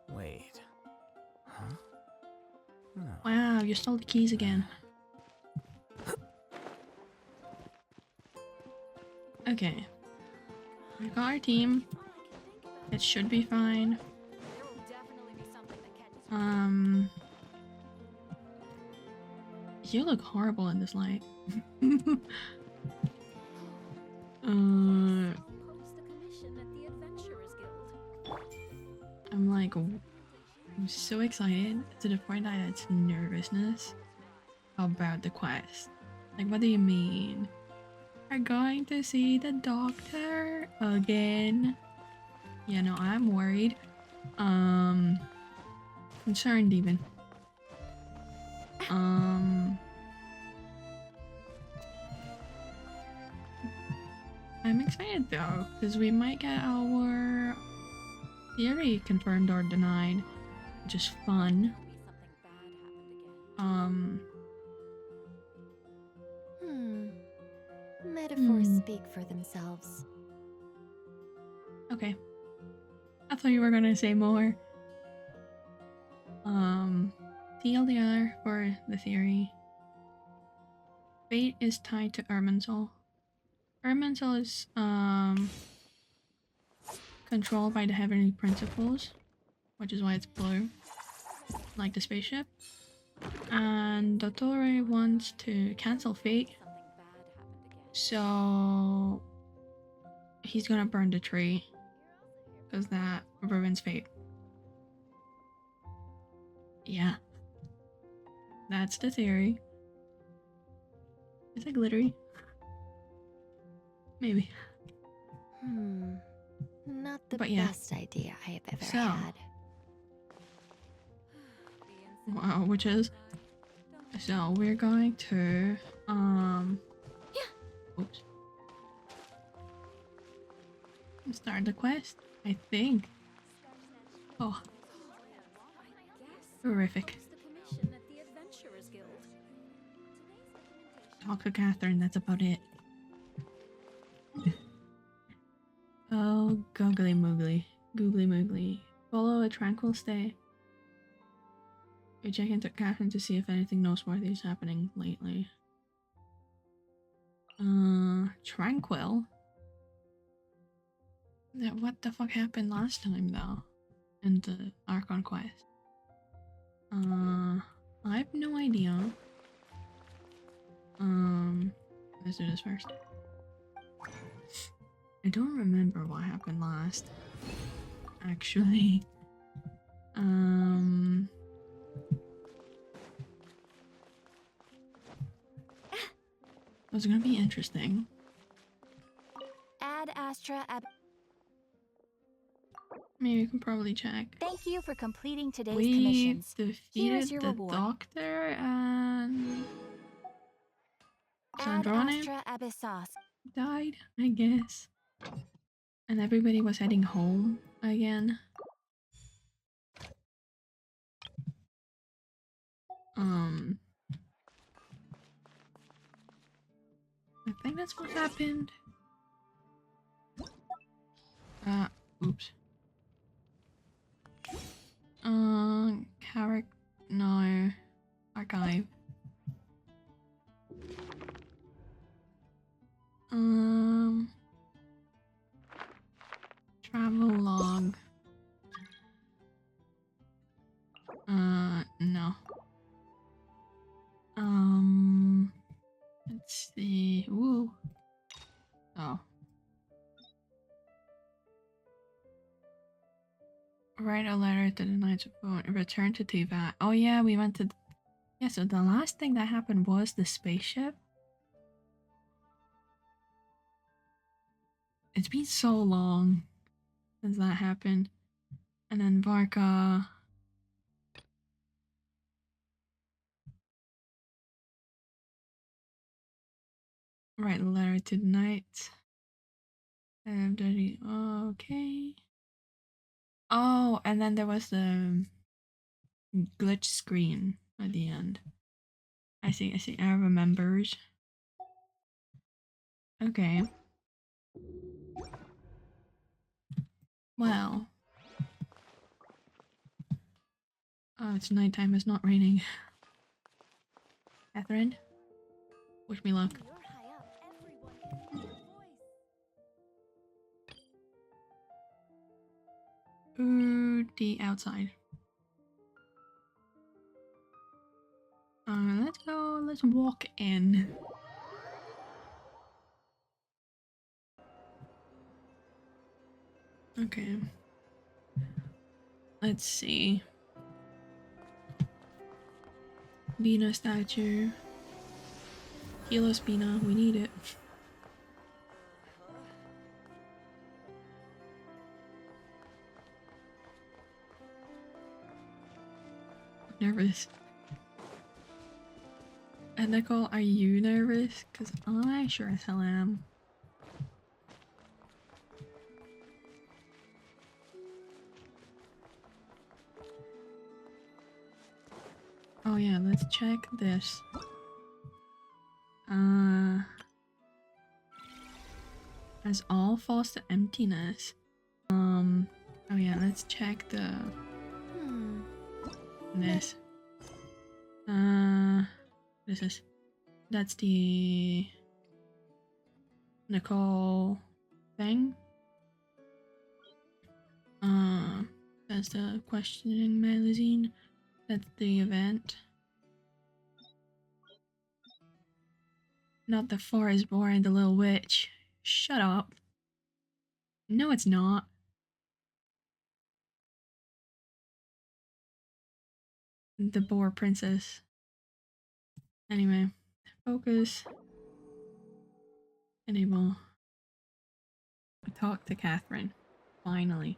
Wait. Huh? No. Wow, you stole the keys again. Okay. We've got our team. It should be fine. You look horrible in this light. I'm like, I'm so excited to the point that it's nervousness about the quest. Like, what do you mean? We're going to see the doctor again? Yeah, no, I'm worried. Concerned even. I'm excited though, because we might get our theory confirmed or denied, which is fun. Metaphors speak for themselves. Okay. I thought you were gonna say more. TLDR for the theory. Fate is tied to Irminsul. Irminsul is controlled by the heavenly principles, which is why it's blue, like the spaceship. And Dottore wants to cancel fate, so he's gonna burn the tree because that ruins fate. Yeah, that's the theory. Is it glittery? Maybe. Not the best idea I have ever had. Wow, which is so we're going to oops. Start the quest, I think. Oh. Horrific. Talk to Catherine, that's about it. Oh, googly moogly. Googly moogly. Follow a tranquil stay. We check into Catherine to see if anything noteworthy is happening lately. Tranquil? What the fuck happened last time though? In the Archon quest? I have no idea. Let's do this first. I don't remember what happened last. Actually. It's gonna be interesting. Ad Astra Ab. Maybe we can probably check. Thank you for completing today's We commissions. defeated your the reward. doctor and Ad Sandrone Astra Abyssos. died, I guess. And everybody was heading home again. I think that's what happened. Oops. Character, no. Archive. Travel log. No. Let's see. Woo. Oh. Write a letter to the Knights of Bone. Return to Tivat. Oh yeah, we went to... Yeah, so the last thing that happened was the spaceship. It's been so long since that happened. And then Varka... Write a letter to the Knights. Okay. Oh, and then there was the glitch screen at the end. I see, I remembers. Okay. Well. Oh, it's nighttime, it's not raining. Catherine? Wish me luck. You're high up. Everyone can hear your voice. Ooh, the outside. Let's go, let's walk in. Okay. Let's see. Bina statue. Heal us, Bina. We need it. I'm nervous. And Nicole, are you nervous? Cause I sure as hell am. Oh yeah, let's check this. As all falls to emptiness. Oh yeah, let's check the this. This is that's the Nicole thing. That's the questioning magazine. That's the event. Not the forest boar and the little witch. Shut up. No, it's not. The boar princess. Anyway, focus. Enable. Talk to Catherine. Finally.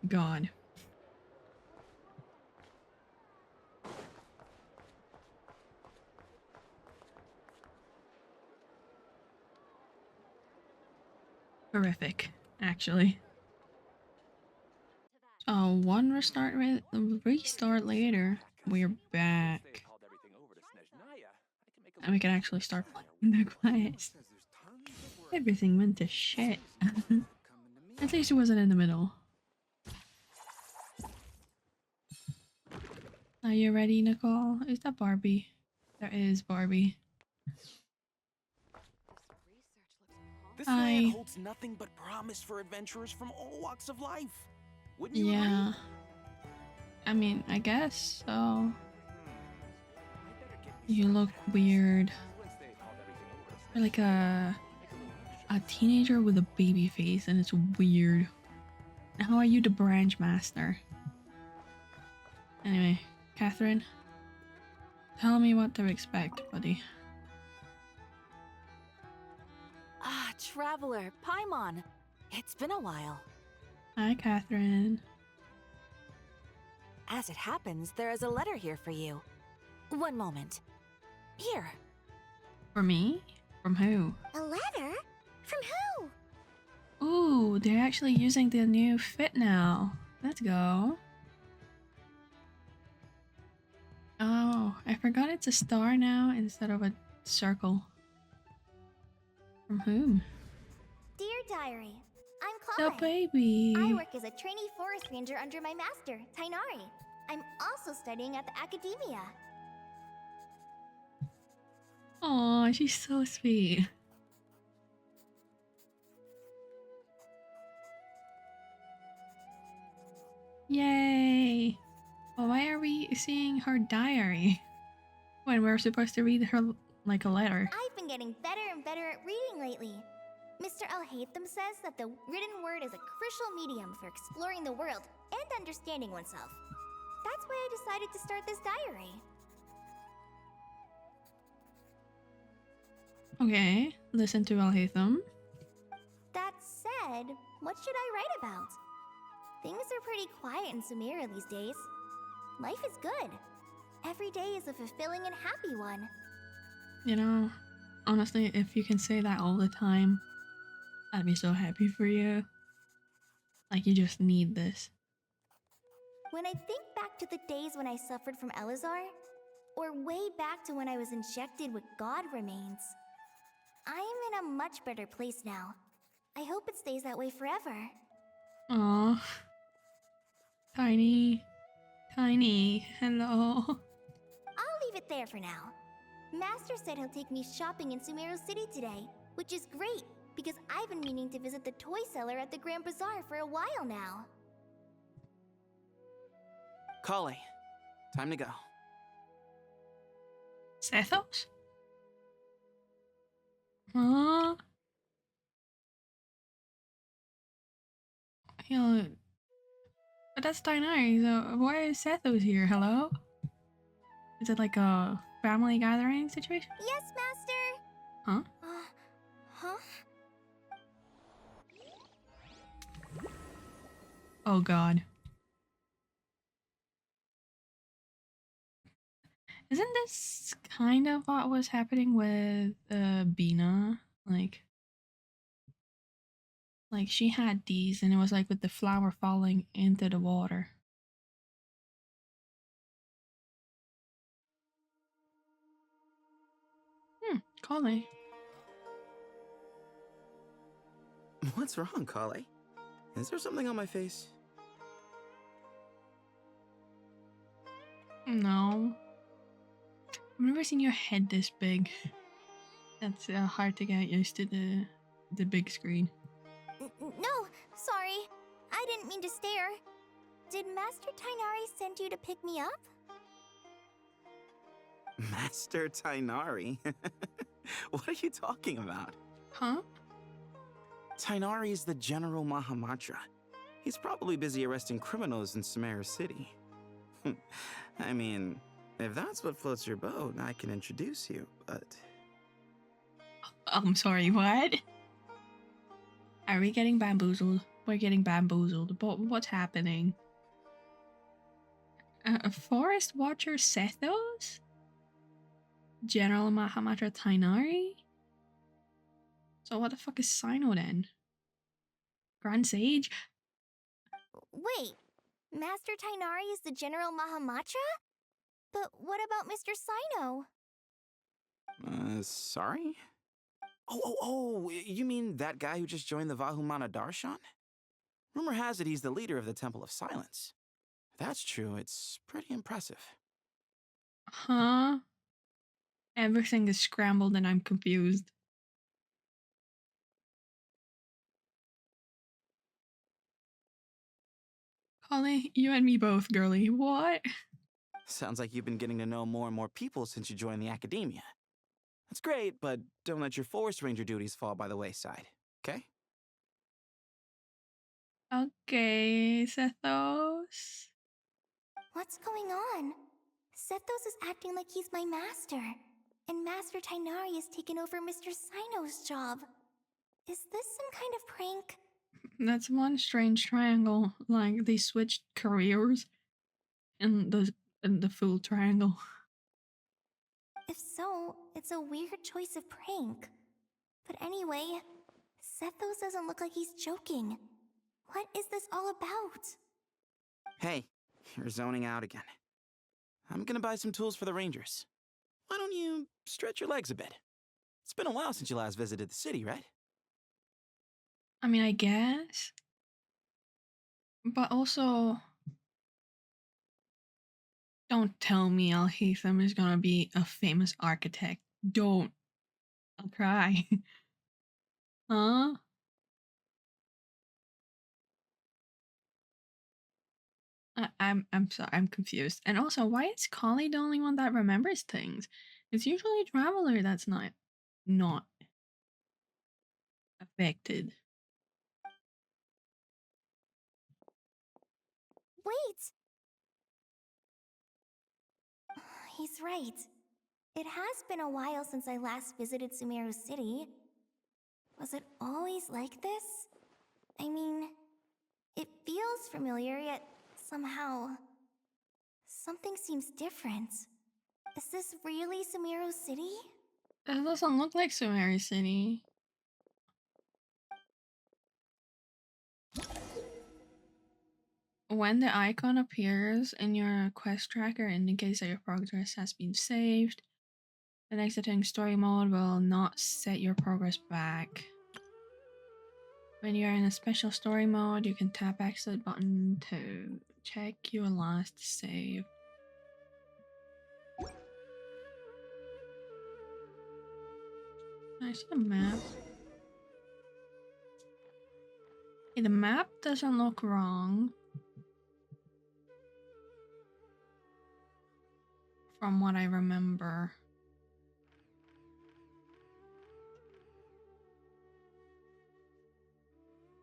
God. Horrific, actually. Oh, one restart later. We're back. And we can actually start playing the quest. Everything went to shit. At least it wasn't in the middle. Are you ready, Nicole? Is that Barbie? There is Barbie. This Hi. land holds nothing but promise for adventurers from all walks of life. Wouldn't you Yeah. agree? I mean, I guess so. You look weird. You're like a teenager with a baby face, and it's weird. How are you the branch master? Anyway, Catherine, tell me what to expect, buddy. Ah, traveler, Paimon. It's been a while. Hi, Catherine. As it happens, there is a letter here for you. One moment. Here. For me? From who? A letter? From who? Ooh, they're actually using the new fit now. Let's go. Oh, I forgot it's a star now instead of a circle. From whom? Dear Diary, I'm The Chloe. baby. I work as a trainee forest ranger under my master, Tainari. I'm also studying at the academia. Aw, she's so sweet. Yay! Well, why are we seeing her diary when we're supposed to read her like a letter? I've been getting better and better at reading lately. Mr. Hatham says that the written word is a crucial medium for exploring the world and understanding oneself. That's why I decided to start this diary. Okay, listen to Alhaitham. That said, what should I write about? Things are pretty quiet in Sumeria these days. Life is good. Every day is a fulfilling and happy one. You know, honestly, if you can say that all the time, I'd be so happy for you. Like, you just need this. When I think back to the days when I suffered from Elazar, or way back to when I was injected with God remains, I am in a much better place now. I hope it stays that way forever. Aw. Tiny. Tiny. Hello. I'll leave it there for now. Master said he'll take me shopping in Sumeru City today, which is great because I've been meaning to visit the toy seller at the Grand Bazaar for a while now. Kale, time to go. Sethos? Huh? Yo, but that's Dainari, so why is Sethos here? Hello? Is it like a family gathering situation? Yes, Master! Huh? Huh? Oh god. Isn't this kind of what was happening with Bina? Like she had these and it was like with the flower falling into the water. Call me. What's wrong, Kale? Is there something on my face? No. I've never seen your head this big. That's hard to get used to the big screen. No, sorry. I didn't mean to stare. Did Master Tainari send you to pick me up? Master Tainari? What are you talking about? Huh? Tainari is the General Mahamatra. He's probably busy arresting criminals in Sumeru City. I mean, if that's what floats your boat, I can introduce you, but... I'm sorry, what? Are we getting bamboozled? We're getting bamboozled, but what's happening? Forest Watcher Sethos? General Mahamatra Tainari? So what the fuck is Sino then? Grand Sage? Wait, Master Tainari is the General Mahamatra? But what about Mr. Sino? Sorry? Oh, you mean that guy who just joined the Vahumana Darshan? Rumor has it he's the leader of the Temple of Silence. If that's true, it's pretty impressive. Huh? Everything is scrambled and I'm confused. Holly, you and me both, girly. What? Sounds like you've been getting to know more and more people since you joined the academia. That's great, but don't let your forest ranger duties fall by the wayside, okay? Okay, Sethos. What's going on? Sethos is acting like he's my master, and Master Tainari has taken over Mr. Sino's job. Is this some kind of prank? That's one strange triangle. Like they switched careers in the full triangle. If so, it's a weird choice of prank. But anyway, Sethos doesn't look like he's joking. What is this all about? Hey, you're zoning out again. I'm gonna buy some tools for the rangers. Why don't you stretch your legs a bit? It's been a while since you last visited the city, right? I mean, I guess. But also, don't tell me Al-Haytham is gonna be a famous architect. Don't. I'll cry. Huh? I'm sorry, I'm confused. And also, why is Collie the only one that remembers things? It's usually Traveler that's not affected. Wait! He's right. It has been a while since I last visited Sumeru City. Was it always like this? I mean, it feels familiar, yet somehow... something seems different. Is this really Sumeru City? It doesn't look like Sumeri City. When the icon appears in your quest tracker, indicates that your progress has been saved. Then exiting story mode will not set your progress back. When you're in a special story mode, you can tap exit button to check your last save. I see the map. Okay, the map doesn't look wrong. From what I remember.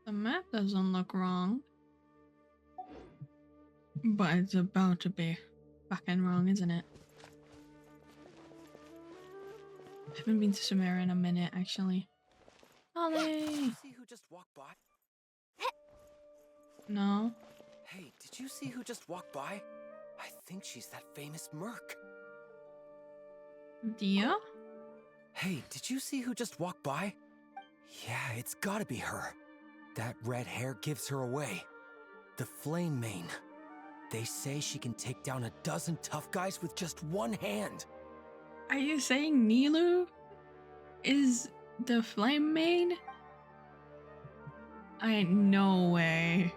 The map doesn't look wrong. But it's about to be fucking wrong, isn't it? I haven't been to Sumeru in a minute, actually. Ollie! See who just walked by? No. Hey, did you see who just walked by? I think she's that famous merc. Dia? Hey, did you see who just walked by? Yeah, it's gotta be her. That red hair gives her away. The Flame Mane. They say she can take down 12 tough guys with just one hand. Are you saying Nilu is the Flame Mane? No way.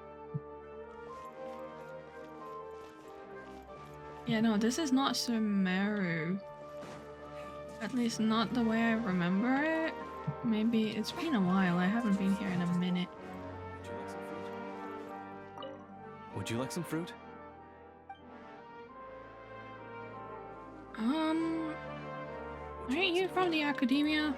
Yeah, no, this is not Sumeru. At least not the way I remember it. Maybe it's been a while. I haven't been here in a minute. Would you like some fruit? Aren't you from the academia?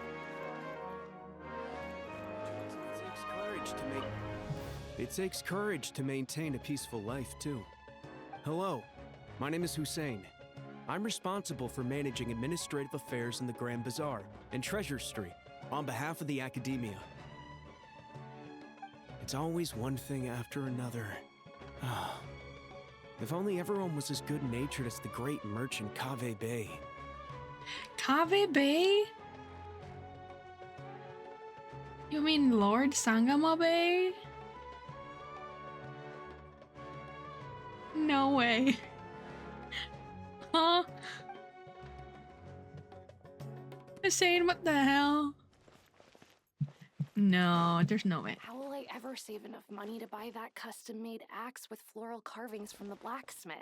It takes courage to maintain a peaceful life, too. Hello, my name is Hussein. I'm responsible for managing administrative affairs in the Grand Bazaar and Treasure Street on behalf of the academia. It's always one thing after another. If only everyone was as good-natured as the great merchant Kaveh Bey. Kaveh Bey? You mean Lord Sangama Bey? No way. Huh? Hussein, what the hell? No, there's no way. How will I ever save enough money to buy that custom-made axe with floral carvings from the blacksmith?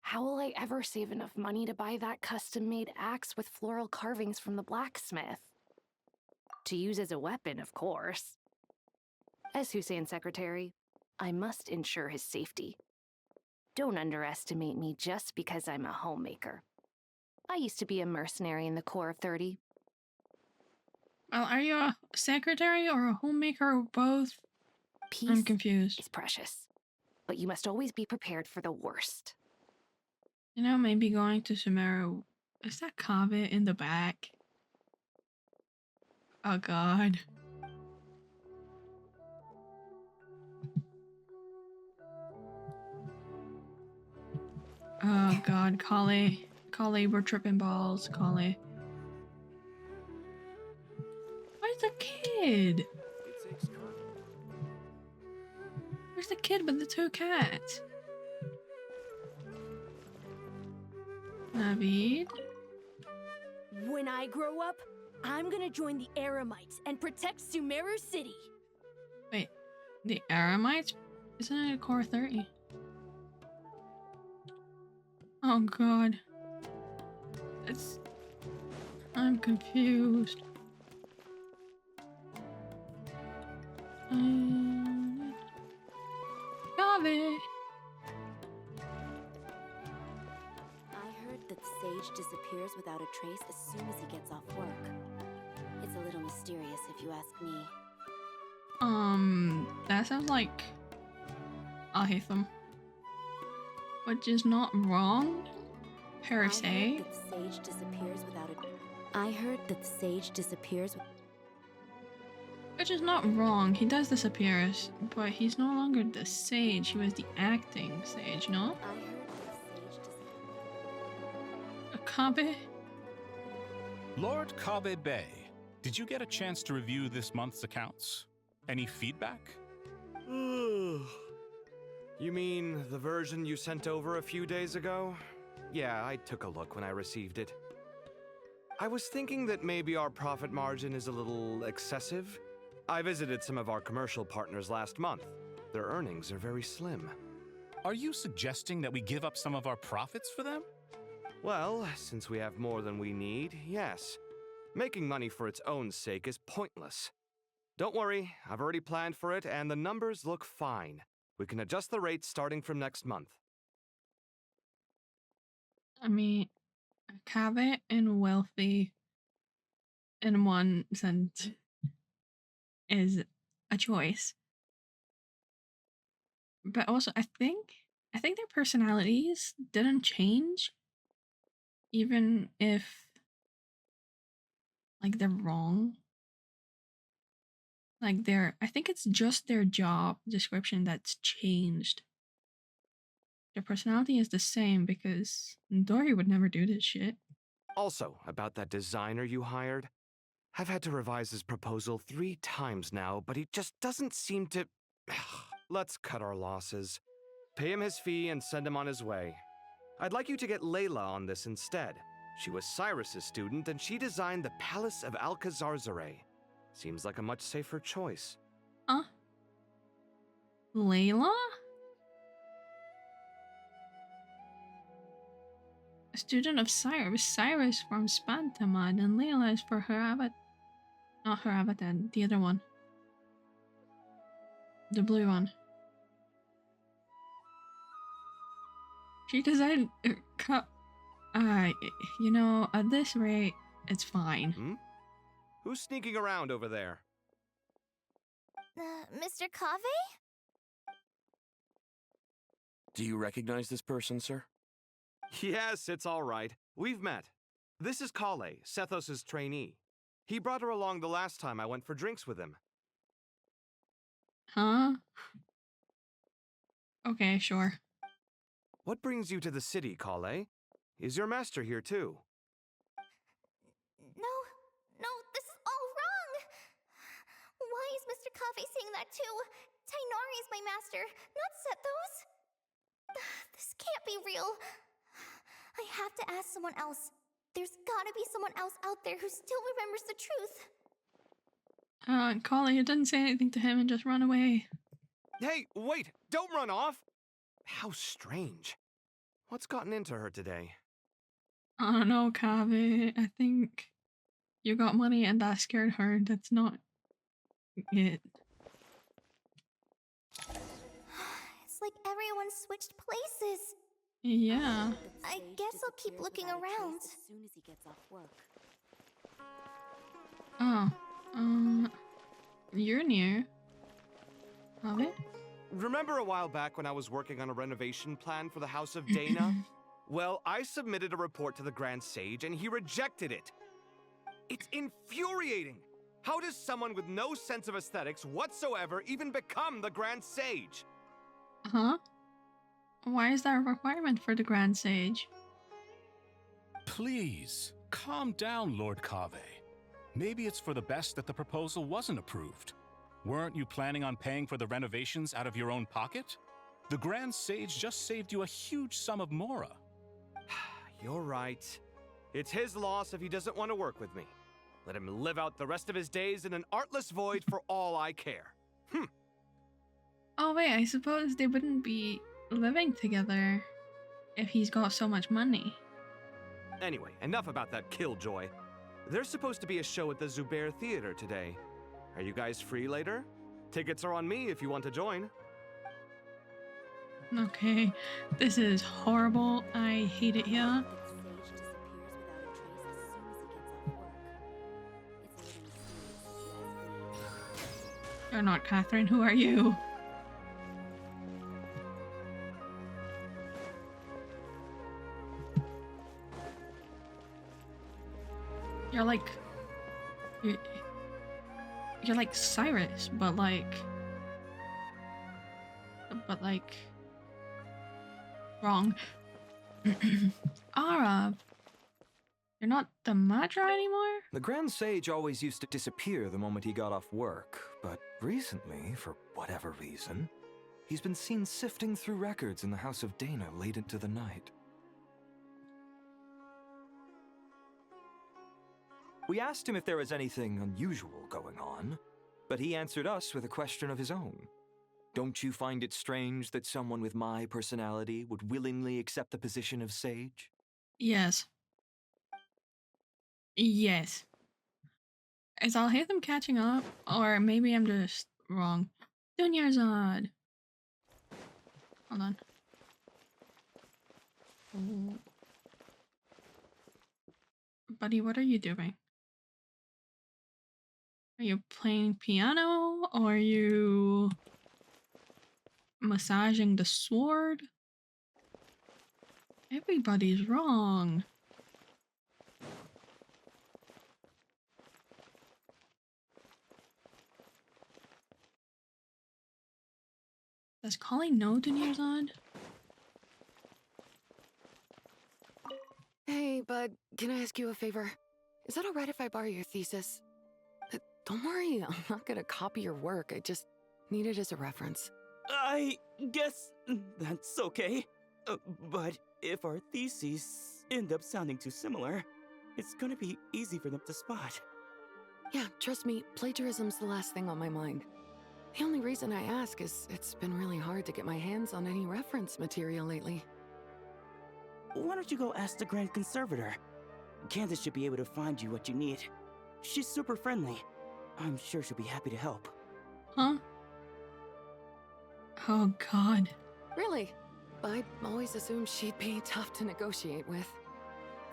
How will I ever save enough money to buy that custom-made axe with floral carvings from the blacksmith? To use as a weapon, of course. As Hussein's secretary, I must ensure his safety. Don't underestimate me just because I'm a homemaker. I used to be a mercenary in the Corps of 30. Well, are you a secretary or a homemaker or both? Peace I'm confused. is precious, but you must always be prepared for the worst. You know, maybe going to Sumeru. Is that Kaveh in the back? Oh god. Oh god, Kali. Kali, we're tripping balls, Kali. Where's the kid? Where's the kid with the two cats? Navid? When I grow up, I'm gonna join the Eremites and protect Sumeru City. Wait, the Aramites? Isn't it a core 30? Oh god. I'm confused. Kaveh! I heard that Sage disappears without a trace as soon as he gets off work. It's a little mysterious if you ask me. That sounds like Ahitham. Which is not wrong, per se. I heard that Sage disappears. Which is not wrong. He does disappear, but he's no longer the sage. He was the acting sage, no? I heard that Sage disappears. Kaveh? Lord Kaveh Bey, did you get a chance to review this month's accounts? Any feedback? You mean the version you sent over a few days ago? Yeah, I took a look when I received it. I was thinking that maybe our profit margin is a little excessive. I visited some of our commercial partners last month. Their earnings are very slim. Are you suggesting that we give up some of our profits for them? Well, since we have more than we need, yes. Making money for its own sake is pointless. Don't worry, I've already planned for it, and the numbers look fine. We can adjust the rates starting from next month. I mean, Kaveh and wealthy in one sense is a choice. But also I think their personalities didn't change even if like they're wrong. Like I think it's just their job description that's changed. Their personality is the same because Dory would never do this shit. Also, about that designer you hired, I've had to revise his proposal 3 times now, but he just doesn't seem to... Let's cut our losses. Pay him his fee and send him on his way. I'd like you to get Layla on this instead. She was Cyrus's student, and she designed the Palace of Alcazarzare. Seems like a much safer choice. Huh? Layla? A student of Cyrus. Cyrus from Spantamad, and Layla is for her avat. Not her avatar, the other one. The blue one. She designed a cup. You know, at this rate, it's fine. Hmm? Who's sneaking around over there? Mr. Kaveh? Do you recognize this person, sir? Yes, it's all right. We've met. This is Kale, Sethos' trainee. He brought her along the last time I went for drinks with him. Huh? Okay, sure. What brings you to the city, Kale? Is your master here too? No, this is all wrong! Why is Mr. Kaveh saying that too? Tainari is my master, not Sethos! This can't be real. I have to ask someone else. There's gotta be someone else out there who still remembers the truth. Kale, you didn't say anything to him and just run away. Hey, wait! Don't run off! How strange. What's gotten into her today? I don't know, Kaveh. I think you got money and that scared her. That's not it. It's like everyone switched places. Yeah. I guess I'll keep looking around. As soon as he gets off work. Oh. You're new. Kaveh? Remember a while back when I was working on a renovation plan for the House of Dana? Well, I submitted a report to the Grand Sage and he rejected it. It's infuriating! How does someone with no sense of aesthetics whatsoever even become the Grand Sage? Huh? Why is that a requirement for the Grand Sage? Please, calm down, Lord Kaveh. Maybe it's for the best that the proposal wasn't approved. Weren't you planning on paying for the renovations out of your own pocket? The Grand Sage just saved you a huge sum of mora. You're right. It's his loss if he doesn't want to work with me. Let him live out the rest of his days in an artless void for all I care. Oh wait, I suppose they wouldn't be living together if he's got so much money. Anyway, enough about that killjoy. There's supposed to be a show at the Zubair Theater today. Are you guys free later? Tickets are on me if you want to join. Okay, this is horrible. I hate it here. You're not Catherine, who are you? You're like... You're like Cyrus, but like... Wrong. Arab. You're not the Madra anymore? The Grand Sage always used to disappear the moment he got off work, but recently, for whatever reason, he's been seen sifting through records in the House of Dana late into the night. We asked him if there was anything unusual going on, but he answered us with a question of his own. Don't you find it strange that someone with my personality would willingly accept the position of sage? Yes. Yes. Is Alhaitham catching up? Or maybe I'm just wrong. Dunyarzad! Hold on. Ooh. Buddy, what are you doing? Are you playing piano? Or are you massaging the sword? Everybody's wrong. Does Colleen know Dunyarzad? Hey, bud, can I ask you a favor? Is that alright if I borrow your thesis? Don't worry, I'm not gonna copy your work. I just need it as a reference. I guess that's okay. But if our theses end up sounding too similar, it's gonna be easy for them to spot. Yeah, trust me, plagiarism's the last thing on my mind. The only reason I ask is it's been really hard to get my hands on any reference material lately. Why don't you go ask the Grand Conservator? Candace should be able to find you what you need. She's super friendly. I'm sure she'll be happy to help. Huh? Oh god. Really? I always assumed she'd be tough to negotiate with.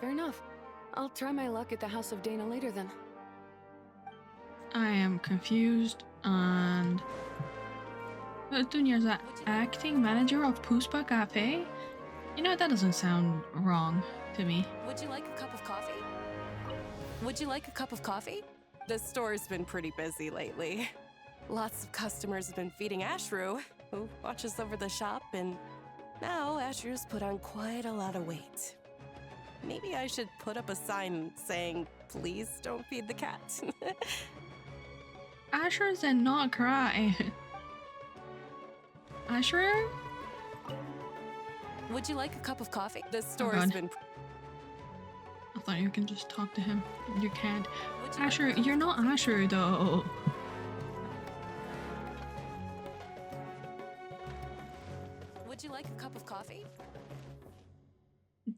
Fair enough. I'll try my luck at the House of Dana later then. I am confused and... Dunyarzad, acting manager of Puspa Cafe? You know, that doesn't sound wrong to me. Would you like a cup of coffee? Would you like a cup of coffee? The store's been pretty busy lately. Lots of customers have been feeding Ashru, who watches over the shop, and now Ashru's put on quite a lot of weight. Maybe I should put up a sign saying, please don't feed the cat. Ashru said not cry. Ashru? Would you like a cup of coffee? The store's been... I thought you can just talk to him. You can't. Ashru, you're not Ashru though. Would you like a cup of coffee?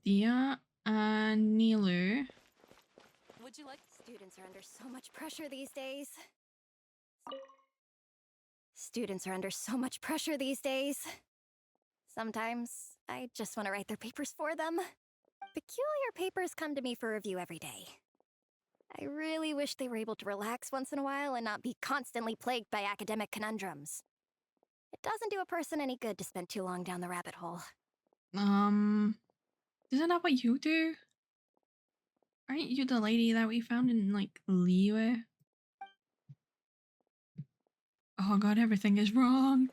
Dia and Nilu. Would you like... Students are under so much pressure these days. Students are under so much pressure these days. Sometimes I just want to write their papers for them. Peculiar papers come to me for review every day. I really wish they were able to relax once in a while and not be constantly plagued by academic conundrums. It doesn't do a person any good to spend too long down the rabbit hole. Isn't that what you do? Aren't you the lady that we found in, like, Liyue? Oh god, everything is wrong.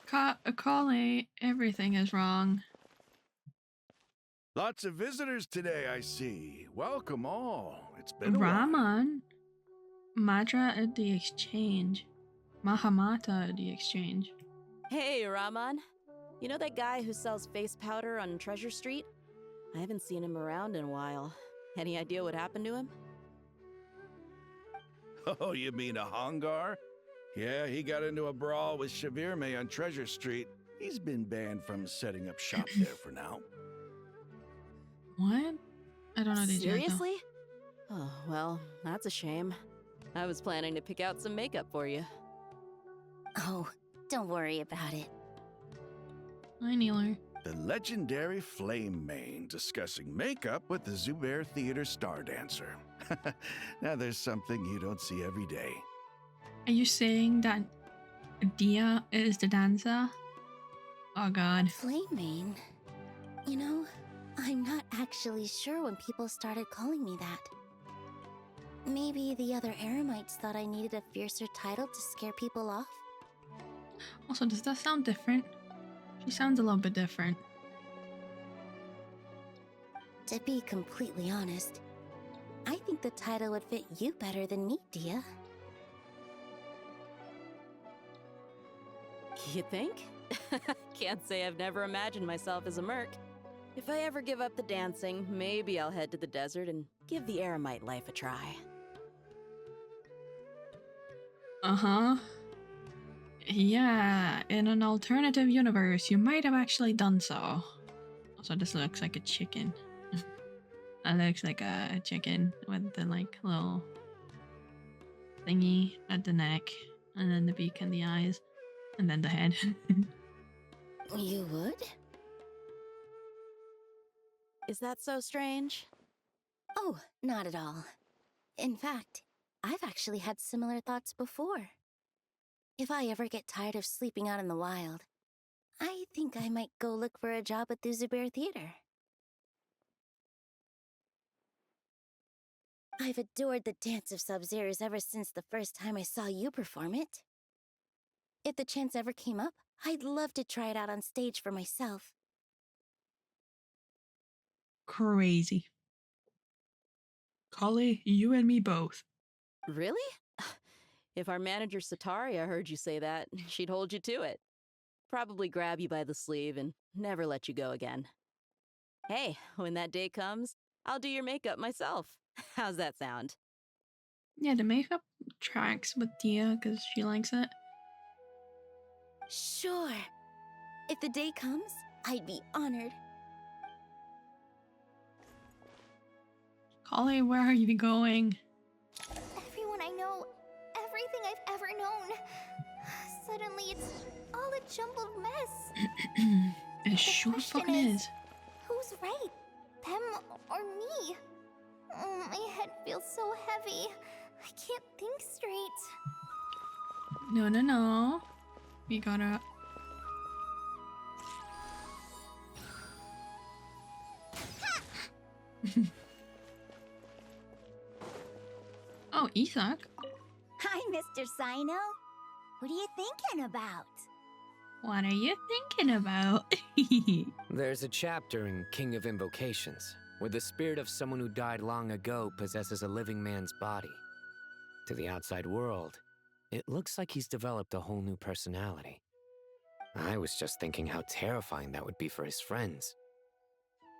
Kale, everything is wrong. Lots of visitors today, I see. Welcome all. It's been a while. Raman, Madra at the exchange. Mahamata at the exchange. Hey, Raman. You know that guy who sells face powder on Treasure Street? I haven't seen him around in a while. Any idea what happened to him? Oh, you mean a Hongar? Yeah, he got into a brawl with Shavirme on Treasure Street. He's been banned from setting up shop there for now. What? I don't know these yet, though. Seriously? Oh, well, that's a shame. I was planning to pick out some makeup for you. Oh, don't worry about it. Hi, Neeler. The legendary Flame Mane discussing makeup with the Zubair Theater star dancer. Now there's something you don't see every day. Are you saying that Dia is the dancer? Oh god. Flame Mane? You know, I'm not actually sure when people started calling me that. Maybe the other Eremites thought I needed a fiercer title to scare people off? Also, does that sound different? She sounds a little bit different. To be completely honest, I think the title would fit you better than me, Dia. You think? Can't say I've never imagined myself as a merc. If I ever give up the dancing, maybe I'll head to the desert and give the eremite life a try. Uh-huh. Yeah, in an alternative universe, you might have actually done so. Also, this looks like a chicken. That looks like a chicken with the like little thingy at the neck, and then the beak and the eyes, and then the head. You would? Is that so strange? Oh, not at all. In fact, I've actually had similar thoughts before. If I ever get tired of sleeping out in the wild, I think I might go look for a job at the Zubair Theater. I've adored the dance of Sub-Zeros ever since the first time I saw you perform it. If the chance ever came up, I'd love to try it out on stage for myself. Crazy. Kali, you and me both. Really? If our manager Sataria heard you say that, she'd hold you to it. Probably grab you by the sleeve and never let you go again. Hey, when that day comes, I'll do your makeup myself. How's that sound? Yeah, the makeup tracks with Tia because she likes it. Sure. If the day comes, I'd be honored. Kali, where are you going? Everyone I know, everything I've ever known. Suddenly it's all a jumbled mess. It sure fucking is. Who's right? Them or me? My head feels so heavy. I can't think straight. No. We gotta... Oh, Isak. Hi, Mr. Sino. What are you thinking about? What are you thinking about? There's a chapter in King of Invocations where the spirit of someone who died long ago possesses a living man's body. To the outside world, it looks like he's developed a whole new personality. I was just thinking how terrifying that would be for his friends.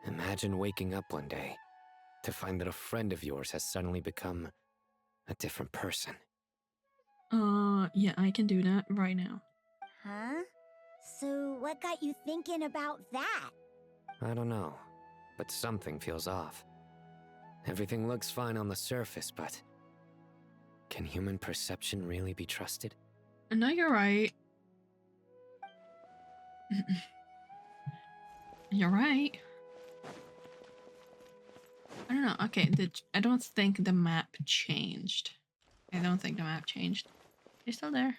Imagine waking up one day to find that a friend of yours has suddenly become a different person. Yeah, I can do that right now. Huh? So what got you thinking about that? I don't know, but something feels off. Everything looks fine on the surface, but can human perception really be trusted? No, you're right. You're right. I don't know. Okay, I don't think the map changed. I don't think the map changed. You're still there.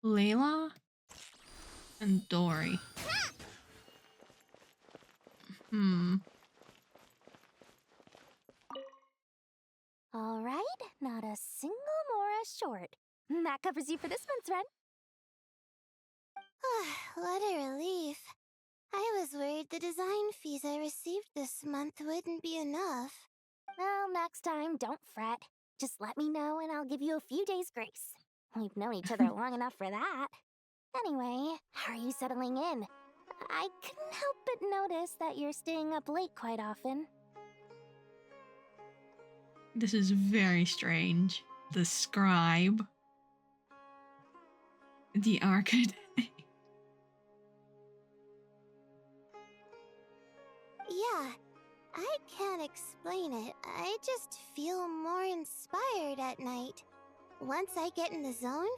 Layla and Dory. All right, not a single Mora short. That covers you for this month's run. What a relief. I was worried the design fees I received this month wouldn't be enough. Well, next time, don't fret. Just let me know and I'll give you a few days' grace. We've known each other long enough for that. Anyway, how are you settling in? I couldn't help but notice that you're staying up late quite often. This is very strange. The scribe. The architect. Yeah, I can't explain it. I just feel more inspired at night. Once I get in the zone,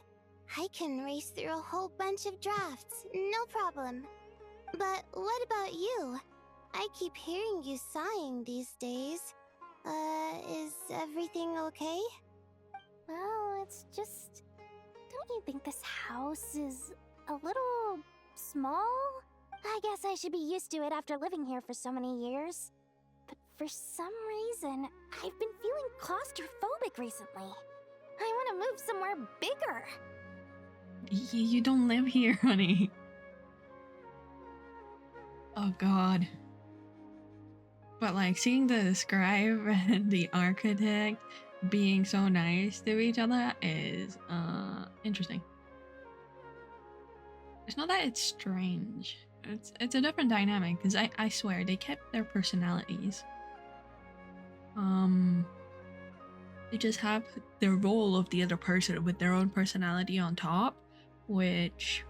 I can race through a whole bunch of drafts, no problem. But what about you? I keep hearing you sighing these days. Is everything okay? Well, it's just... Don't you think this house is a little small? I guess I should be used to it after living here for so many years. But for some reason, I've been feeling claustrophobic recently. I want to move somewhere bigger. You don't live here, honey. Oh god. But like seeing the scribe and the architect being so nice to each other is interesting. It's not that it's strange. It's a different dynamic because I swear they kept their personalities. They just have the role of the other person with their own personality on top, which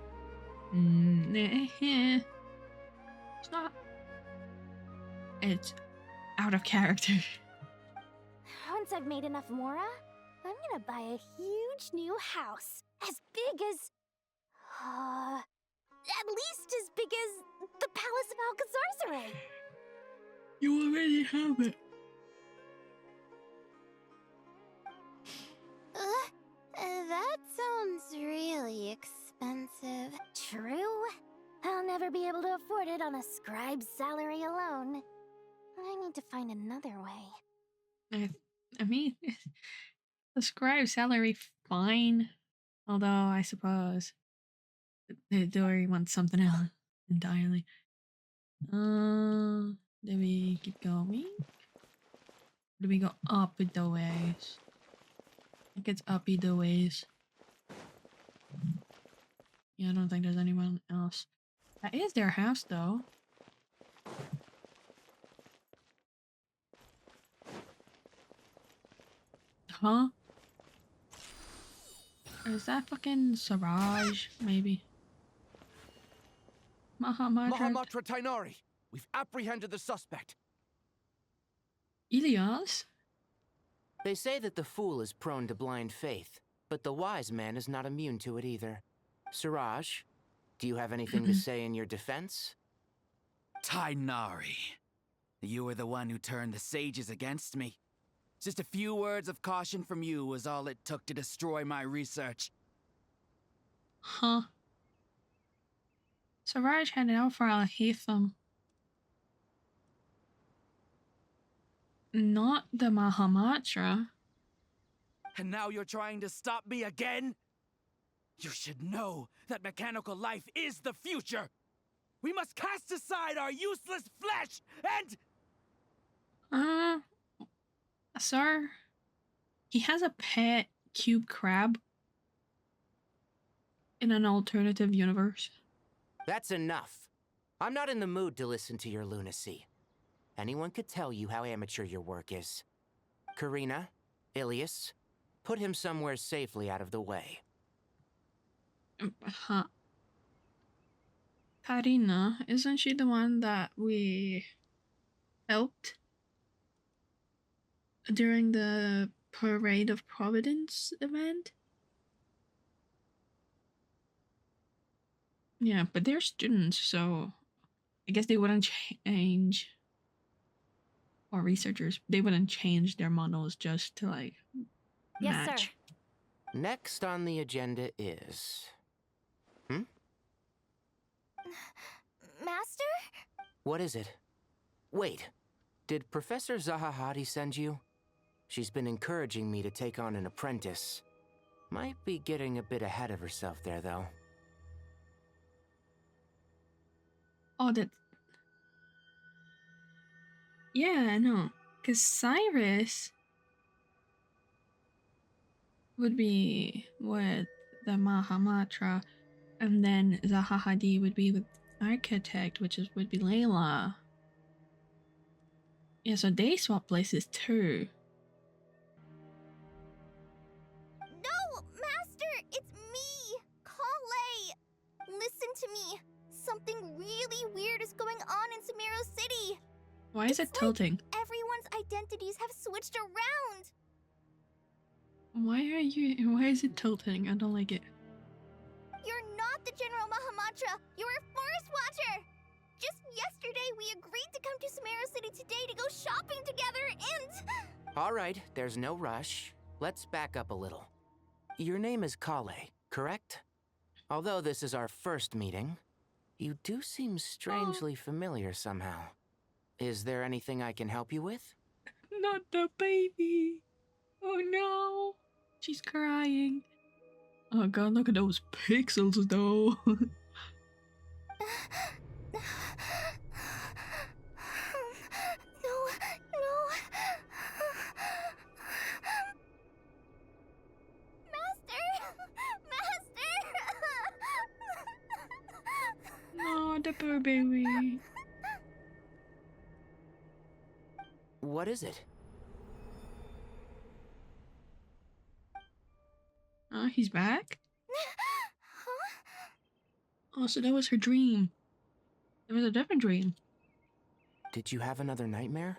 it's not. It's out of character. Once I've made enough Mora, I'm gonna buy a huge new house. As big as... at least as big as the Palace of Alcazarzaray. You already have it. That sounds really expensive. True. I'll never be able to afford it on a scribe's salary alone. I need to find another way. I mean, the scribe salary fine, although I suppose the Dory wants something else entirely. Do we keep going? Do we go up the ways? I think it's up either ways. Yeah, I don't think there's anyone else. That is their house, though. Huh? Is that fucking Siraj, maybe? Mahamatra Tainari! We've apprehended the suspect. Ilias? They say that the fool is prone to blind faith, but the wise man is not immune to it either. Siraj, do you have anything to say in your defense? Tainari, you were the one who turned the sages against me. Just a few words of caution from you was all it took to destroy my research. Huh. Siraj handed out for Al-Haytham. Not the Mahamatra. And now you're trying to stop me again? You should know that mechanical life is the future! We must cast aside our useless flesh and... Sir, he has a pet cube crab in an alternative universe. That's enough. I'm not in the mood to listen to your lunacy. Anyone could tell you how amateur your work is. Karina, Ilias, put him somewhere safely out of the way. Huh. Karina, isn't she the one that we helped during the Parade of Providence event? Yeah, but they're students, so I guess they wouldn't change, or researchers, they wouldn't change their models just to like match. Yes, sir. Next on the agenda is... Master? What is it? Wait, did Professor Zahahati send you? She's been encouraging me to take on an apprentice. Might be getting a bit ahead of herself there, though. Oh, that... Yeah, I know. Because Cyrus would be with the Mahamatra, and then Zahahadi would be with Architect, which would be Layla. Yeah, so they swap places too. No, Master! It's me! Kale! Listen to me. Something really weird is going on in Sumeru City. Why is it tilting? Like everyone's identities have switched around. Why is it tilting? I don't like it. You're not the General Mahamatra. You're a forest watcher. Just yesterday, we agreed to come to Sumeru City today to go shopping together and... All right, there's no rush. Let's back up a little. Your name is Kale, correct? Although this is our first meeting, you do seem strangely familiar somehow. Is there anything I can help you with? Not the baby. Oh no. She's crying. Oh god, look at those pixels though. No, the poor baby. What is it? He's back? Oh, so that was her dream. It was a different dream. Did you have another nightmare?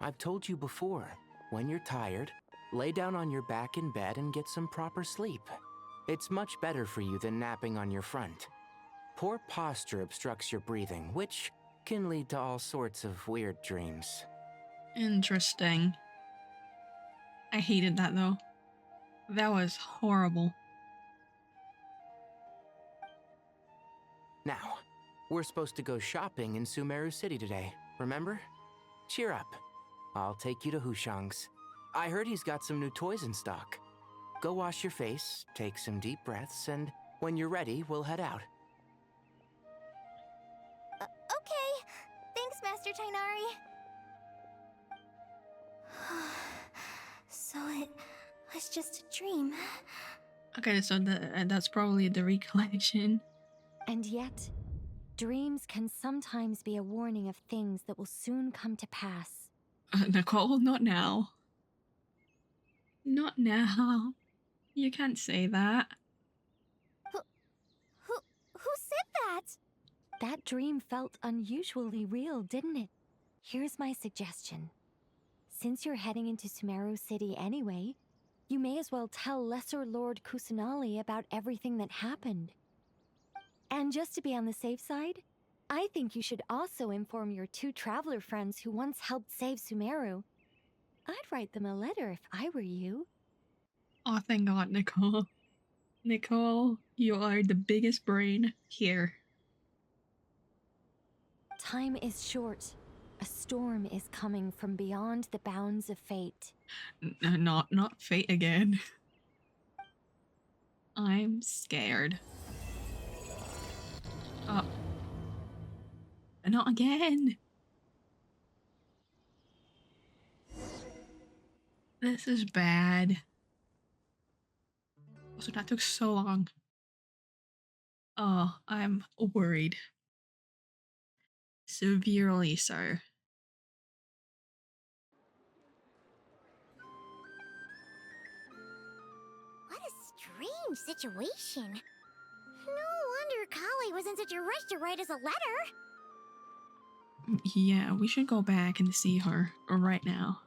I've told you before, when you're tired, lay down on your back in bed and get some proper sleep. It's much better for you than napping on your front. Poor posture obstructs your breathing, which can lead to all sorts of weird dreams. Interesting. I hated that though. That was horrible. Now, we're supposed to go shopping in Sumeru City today, remember? Cheer up. I'll take you to Hushang's. I heard he's got some new toys in stock. Go wash your face, take some deep breaths, and when you're ready, we'll head out. Okay. Thanks, Master Tainari. So it was just a dream. Okay, so that's probably the recollection. And yet, dreams can sometimes be a warning of things that will soon come to pass. Nicole, not now. Not now. You can't say that. Who said that? That dream felt unusually real, didn't it? Here's my suggestion. Since you're heading into Sumeru City anyway, you may as well tell Lesser Lord Kusanali about everything that happened. And just to be on the safe side, I think you should also inform your 2 traveler friends who once helped save Sumeru. I'd write them a letter if I were you. Oh, thank God, Nicole. Nicole, you are the biggest brain here. Time is short. A storm is coming from beyond the bounds of fate. Not fate again. I'm scared. Oh. Not again. This is bad. Also, that took so long. Oh, I'm worried. Severely so. What a strange situation. No wonder Kali was in such a rush to write us a letter. Yeah, we should go back and see her right now.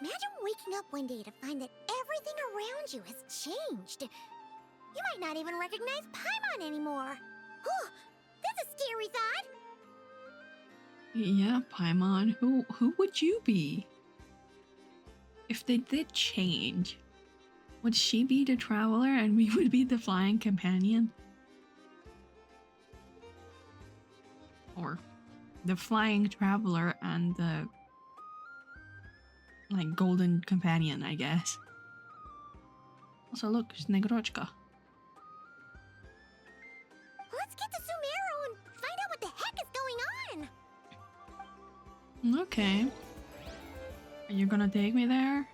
Imagine waking up one day to find that everything around you has changed. You might not even recognize Paimon anymore. Oh, that's a scary thought. Yeah, Paimon, who would you be? If they did change, would she be the traveler and we would be the flying companion? Or the flying traveler and the like golden companion, I guess. Also, look, Snegrochka. Let's get to Sumeru and find out what the heck is going on. Okay. Are you gonna take me there?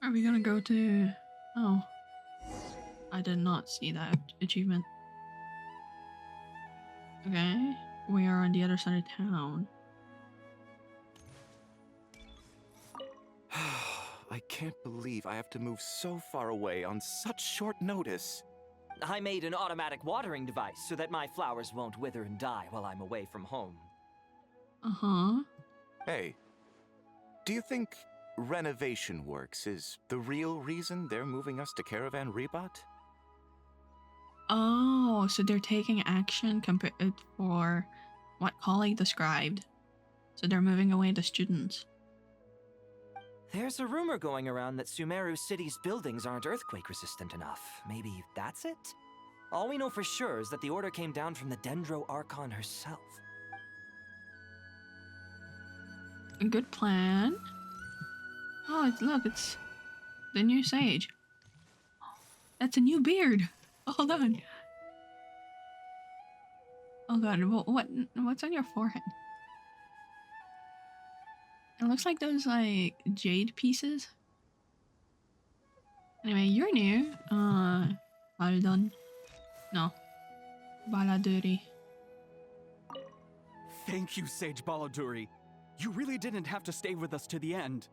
Are we gonna go to... Oh. I did not see that achievement. Okay. We are on the other side of town. I can't believe I have to move so far away on such short notice. I made an automatic watering device so that my flowers won't wither and die while I'm away from home. Uh-huh. Hey, do you think renovation works is the real reason they're moving us to Caravan Rebat? Oh, so they're taking action for what Kali described. So they're moving away the students. There's a rumor going around that Sumeru City's buildings aren't earthquake resistant enough. Maybe that's it? All we know for sure is that the order came down from the Dendro Archon herself. A good plan. Oh, look, it's the new sage. That's a new beard. Hold on. Oh god, what's on your forehead? It looks like those like jade pieces. Anyway, you're new. Baldon. No. Baladuri. Thank you, Sage Baladuri. You really didn't have to stay with us to the end.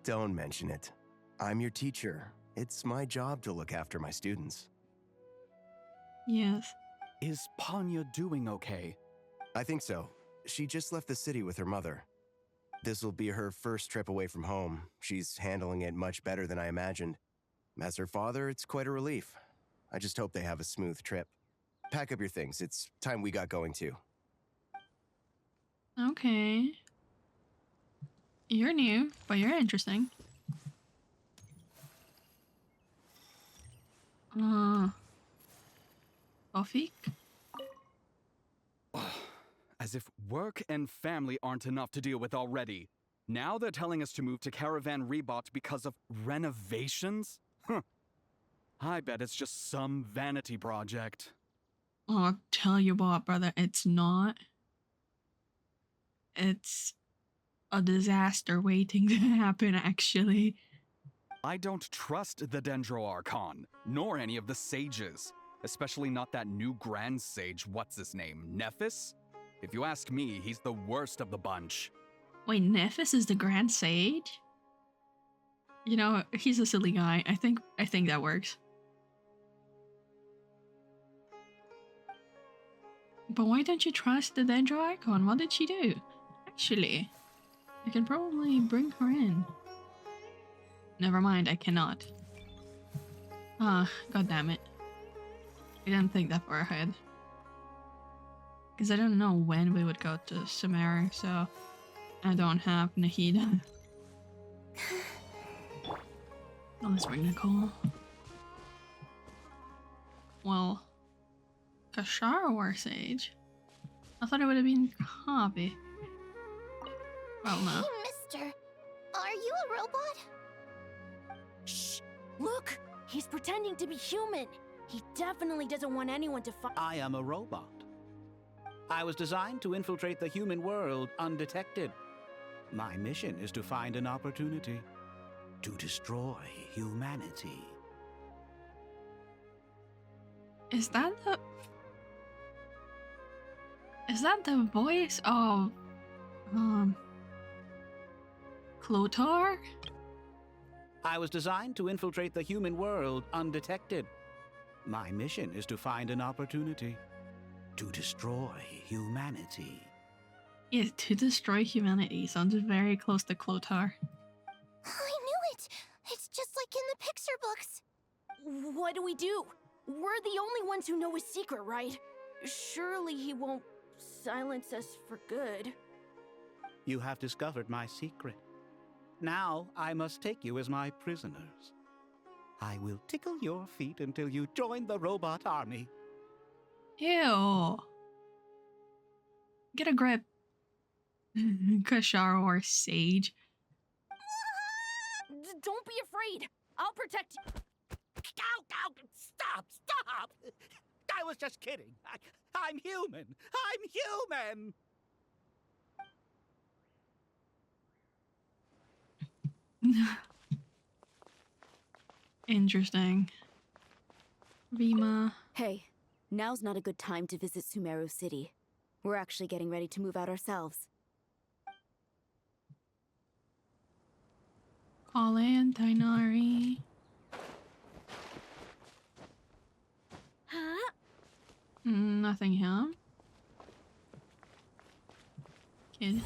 Don't mention it. I'm your teacher. It's my job to look after my students. Yes. Is Panya doing okay? I think so. She just left the city with her mother. This will be her first trip away from home. She's handling it much better than I imagined. As her father, it's quite a relief. I just hope they have a smooth trip. Pack up your things. It's time we got going too. Okay. You're new, but you're interesting. Tofik? As if work and family aren't enough to deal with already. Now they're telling us to move to Caravan Rebot because of renovations? Huh. I bet it's just some vanity project. Oh, I'll tell you what, brother, it's not. It's a disaster waiting to happen, actually. I don't trust the Dendro Archon, nor any of the sages. Especially not that new Grand Sage, what's his name, Nephis? If you ask me, he's the worst of the bunch. Wait, Nephis is the Grand Sage? You know, he's a silly guy. I think that works. But why don't you trust the Dendro Archon? What did she do? Actually, I can probably bring her in. Never mind, I cannot. Ah, god damn it. I didn't think that far ahead. Because I don't know when we would go to Sumeru, so I don't have Nahida. Oh, let's bring Nicole. Well, Kashara War Sage? I thought it would have been Kavi. Well, no. Hey, mister. Are you a robot? Shh! Look! He's pretending to be human! He definitely doesn't want anyone to find. I am a robot. I was designed to infiltrate the human world undetected. My mission is to find an opportunity to destroy humanity. Is that the voice of Clotar? I was designed to infiltrate the human world undetected. My mission is to find an opportunity to destroy humanity. Yeah, to destroy humanity sounds very close to Clotar. I knew it! It's just like in the picture books. What do we do? We're the only ones who know his secret, right? Surely he won't silence us for good. You have discovered my secret. Now I must take you as my prisoners. I will tickle your feet until you join the robot army. Ew. Get a grip. Kashara or Sage. Don't be afraid. I'll protect you. Ow, ow, stop, stop! I was just kidding. I'm human. I'm human! Interesting. Rima. Hey, now's not a good time to visit Sumeru City. We're actually getting ready to move out ourselves. Kale and Tainari. Huh? Nothing here. Kid.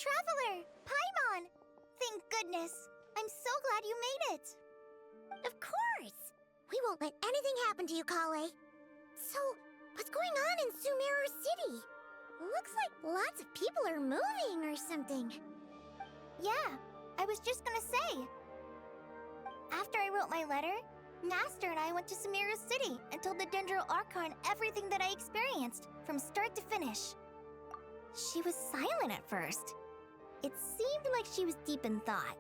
Traveler! Paimon! Thank goodness! I'm so glad you made it! Of course! We won't let anything happen to you, Kale. So, what's going on in Sumeru City? Looks like lots of people are moving or something. Yeah, I was just gonna say. After I wrote my letter, Master and I went to Sumeru City and told the Dendro Archon everything that I experienced, from start to finish. She was silent at first. It seemed like she was deep in thought.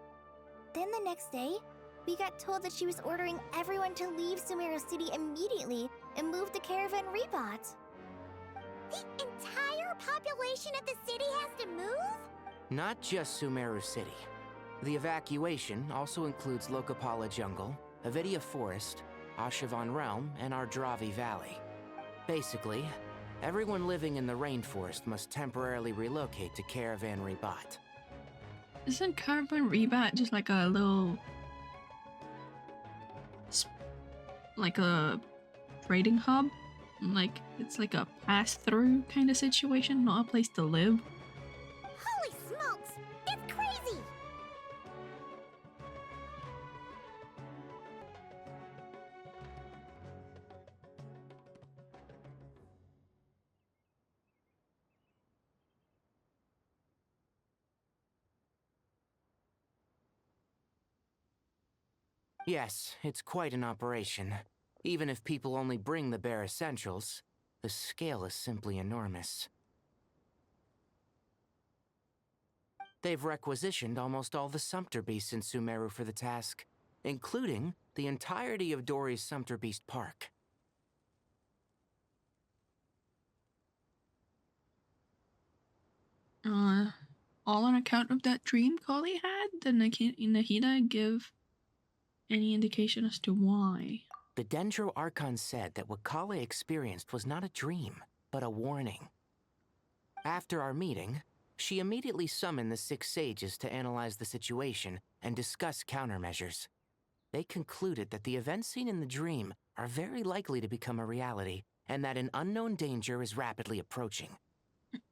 Then the next day, we got told that she was ordering everyone to leave Sumeru City immediately and move to Caravan Rebot. The entire population of the city has to move? Not just Sumeru City. The evacuation also includes Lokapala Jungle, Avidia Forest, Ashavan Realm, and Ardravi Valley. Basically, everyone living in the rainforest must temporarily relocate to Caravan Ribat. Isn't Caravan Ribat just like a little... like a trading hub? Like, it's like a pass-through kind of situation, not a place to live? Holy smokes! It's crazy! Yes, it's quite an operation. Even if people only bring the bare essentials, the scale is simply enormous. They've requisitioned almost all the Sumpter Beasts in Sumeru for the task, including the entirety of Dori's Sumpter Beast Park. All on account of that dream Kali had? Did Nahida give any indication as to why? The Dendro Archon said that what Kale experienced was not a dream, but a warning. After our meeting, she immediately summoned the 6 sages to analyze the situation and discuss countermeasures. They concluded that the events seen in the dream are very likely to become a reality, and that an unknown danger is rapidly approaching.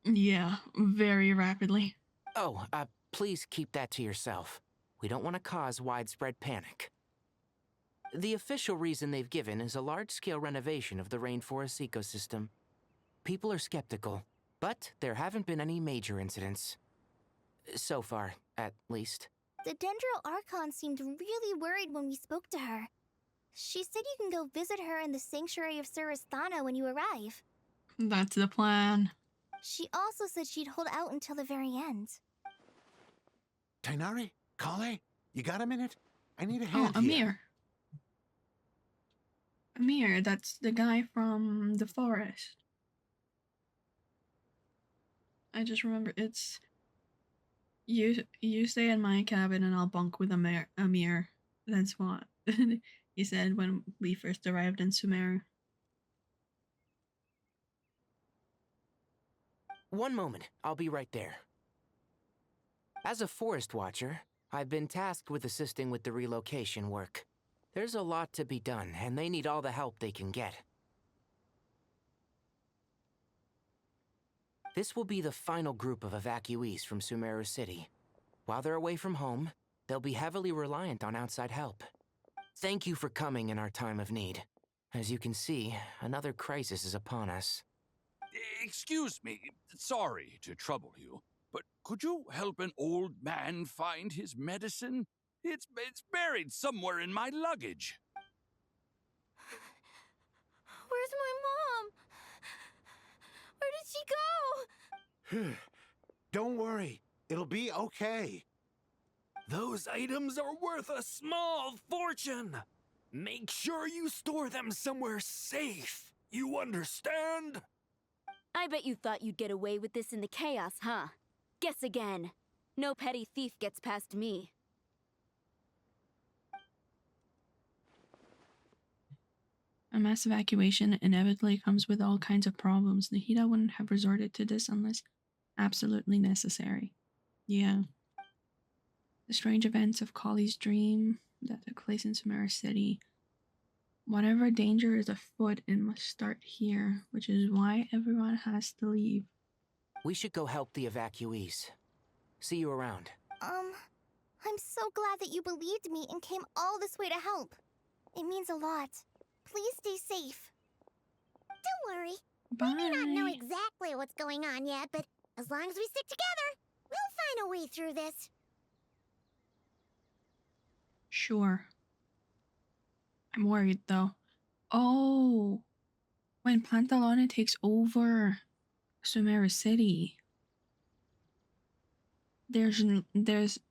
Yeah, very rapidly. Oh, please keep that to yourself. We don't want to cause widespread panic. The official reason they've given is a large-scale renovation of the rainforest ecosystem. People are skeptical, but there haven't been any major incidents. So far, at least. The Dendro Archon seemed really worried when we spoke to her. She said you can go visit her in the Sanctuary of Surasthana when you arrive. That's the plan. She also said she'd hold out until the very end. Tainari? Kale? You got a minute? I need a hand Oh, here. Amir. Amir, that's the guy from the forest. I just remember it's... You stay in my cabin and I'll bunk with Amir. That's what he said when we first arrived in Sumeru. One moment, I'll be right there. As a forest watcher, I've been tasked with assisting with the relocation work. There's a lot to be done, and they need all the help they can get. This will be the final group of evacuees from Sumeru City. While they're away from home, they'll be heavily reliant on outside help. Thank you for coming in our time of need. As you can see, another crisis is upon us. Excuse me, sorry to trouble you, but could you help an old man find his medicine? It's buried somewhere in my luggage. Where's my mom? Where did she go? Don't worry, it'll be okay. Those items are worth a small fortune. Make sure you store them somewhere safe. You understand? I bet you thought you'd get away with this in the chaos, huh? Guess again. No petty thief gets past me. A mass evacuation inevitably comes with all kinds of problems. Nahida wouldn't have resorted to this unless absolutely necessary. Yeah. The strange events of Kali's dream that took place in Sumeru City. Whatever danger is afoot, it must start here, which is why everyone has to leave. We should go help the evacuees. See you around. I'm so glad that you believed me and came all this way to help. It means a lot. Please stay safe. Don't worry. Bye. We may not know exactly what's going on yet, but as long as we stick together, we'll find a way through this. Sure. I'm worried though. Oh, when Pantalone takes over Sumeru City, there's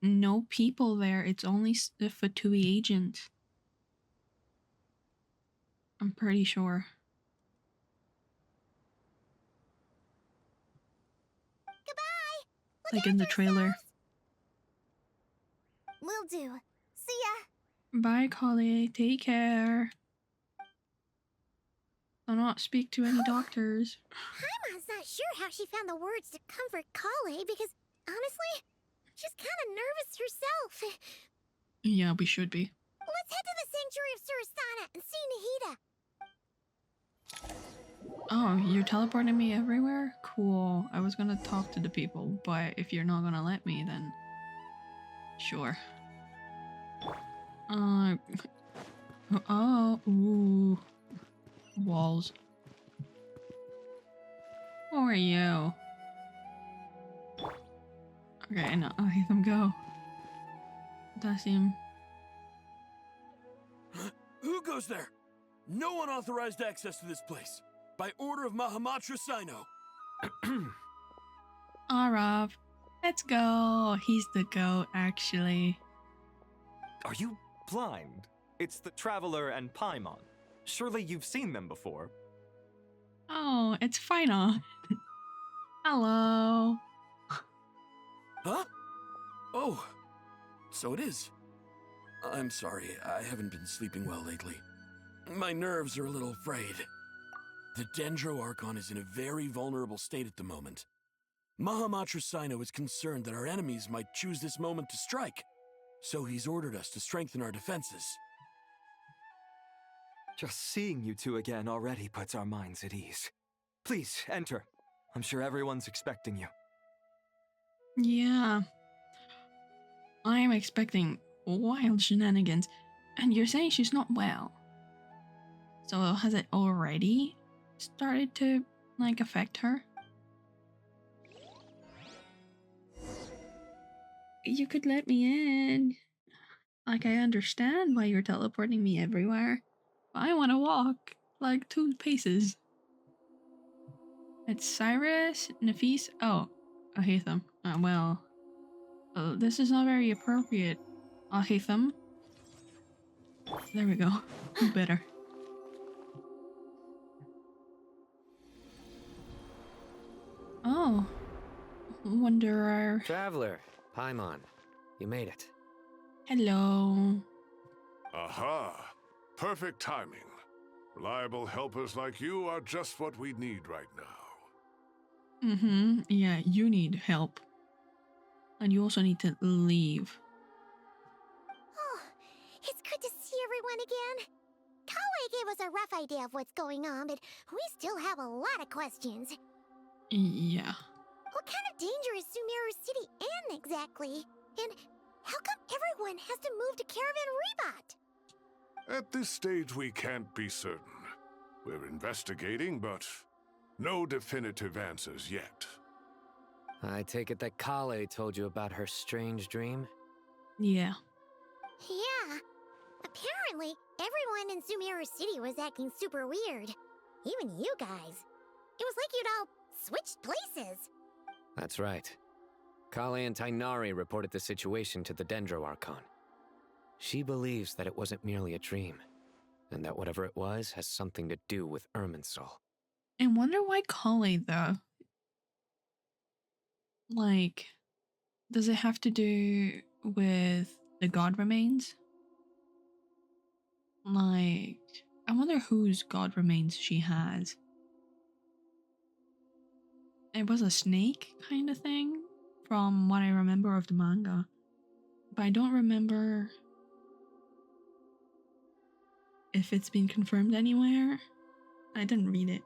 no people there. It's only the Fatui agent. I'm pretty sure. like in the trailer. Will do. See ya. Bye, Collie. Take care. Do not speak to any doctors. Paimon's not sure how she found the words to comfort Kale because, honestly, she's kind of nervous herself. Yeah, we should be. Let's head to the Sanctuary of Surasana and see Nahida. Oh, you're teleporting me everywhere? Cool. I was gonna talk to the people, but if you're not gonna let me, then sure. Ooh. Walls. Who are you? Okay, no, I'll let them go. Does seem... Who goes there? No unauthorized access to this place. By order of Mahamatra Sino. Arav, let's go. He's the goat, actually. Are you blind? It's the Traveler and Paimon. Surely you've seen them before. Oh, it's Final. Hello. Huh? Oh, so it is. I'm sorry, I haven't been sleeping well lately. My nerves are a little frayed. The Dendro Archon is in a very vulnerable state at the moment. Mahamatra Sino is concerned that our enemies might choose this moment to strike, so he's ordered us to strengthen our defenses. Just seeing you two again already puts our minds at ease. Please, enter. I'm sure everyone's expecting you. Yeah. I am expecting wild shenanigans, and you're saying she's not well. So has it already started to, like, affect her? You could let me in. Like, I understand why you're teleporting me everywhere. But I want to walk, like, 2 paces. It's Cyrus, Nafis. Oh, I hate them. Well, this is not very appropriate. I hate them. There we go. Better. Oh. Wanderer. Traveler, Paimon, you made it. Hello. Aha! Perfect timing. Reliable helpers like you are just what we need right now. Mm-hmm. Yeah, you need help. And you also need to leave. Oh, it's good to see everyone again. Kale gave us a rough idea of what's going on, but we still have a lot of questions. Yeah. What kind of danger is Sumeru City in exactly? And how come everyone has to move to Caravan Rebot? At this stage, we can't be certain. We're investigating, but no definitive answers yet. I take it that Kale told you about her strange dream? Yeah. Yeah. Apparently, everyone in Sumeru City was acting super weird. Even you guys. It was like you'd all switched places. That's right. Kale and Tainari reported the situation to the Dendro Archon. She believes that it wasn't merely a dream, and that whatever it was has something to do with Irminsul. I wonder why Kale, though. Like, does it have to do with the god remains? Like, I wonder whose god remains she has. It was a snake kind of thing, from what I remember of the manga. But I don't remember if it's been confirmed anywhere. I didn't read it.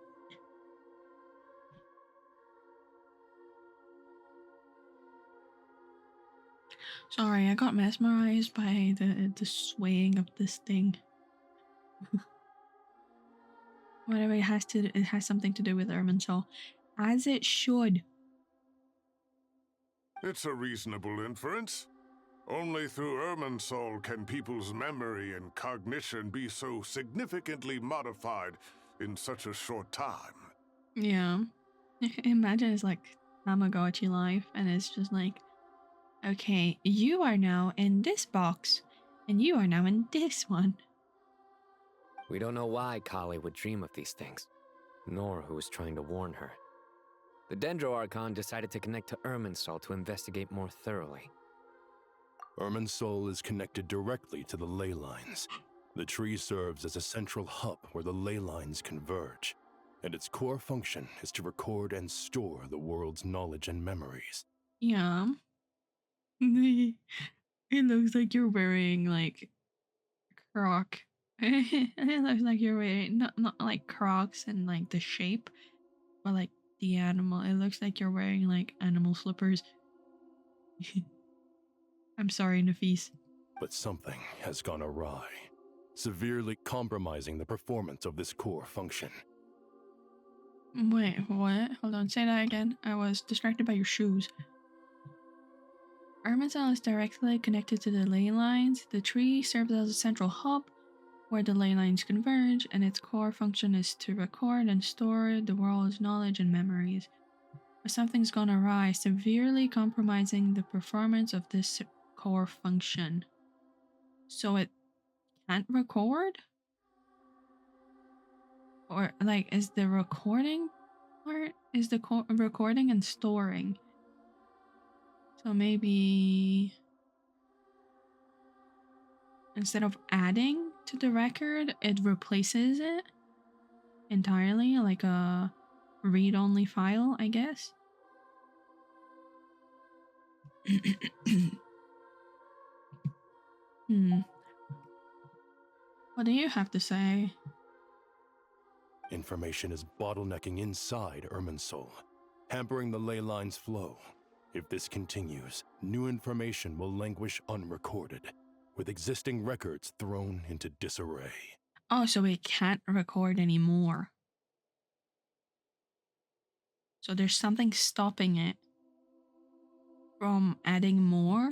Sorry, I got mesmerized by the swaying of this thing. Whatever it has something to do with Irminsul. As it should. It's a reasonable inference. Only through Irminsul can people's memory and cognition be so significantly modified in such a short time. Yeah. Imagine it's like Tamagotchi life, and it's just like, okay, you are now in this box, and you are now in this one. We don't know why Kale would dream of these things, nor who was trying to warn her. The Dendro Archon decided to connect to Irminsul to investigate more thoroughly. Irminsul is connected directly to the ley lines. The tree serves as a central hub where the ley lines converge, and its core function is to record and store the world's knowledge and memories. Yeah. It looks like you're wearing like croc. It looks like you're wearing not like Crocs and like the shape, but like the animal. It looks like you're wearing like animal slippers. I'm sorry, Nafis. But something has gone awry, severely compromising the performance of this core function. Wait, what? Hold on, say that again. I was distracted by your shoes. Irminsul is directly connected to the ley lines. The tree serves as a central hub where the ley lines converge, and its core function is to record and store the world's knowledge and memories. But something's gone awry, severely compromising the performance of this core function. So it can't record? Or, like, is the recording part? Is the recording and storing? So maybe instead of adding to the record, it replaces it entirely, like a read-only file, I guess. What do you have to say? Information is bottlenecking inside Irminsul, hampering the ley line's flow. If this continues, new information will languish unrecorded, with existing records thrown into disarray. Oh, so it can't record anymore. So there's something stopping it from adding more.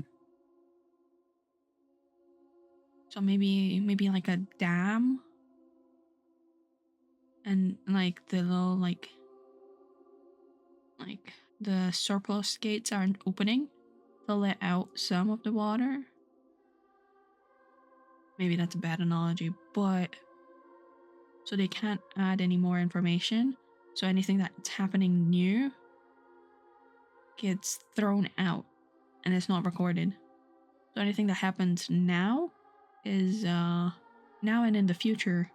So maybe like a dam, and like the little like the surplus gates aren't opening to let out some of the water. Maybe that's a bad analogy, but so they can't add any more information. So anything that's happening new gets thrown out and it's not recorded. So anything that happens now is now and in the future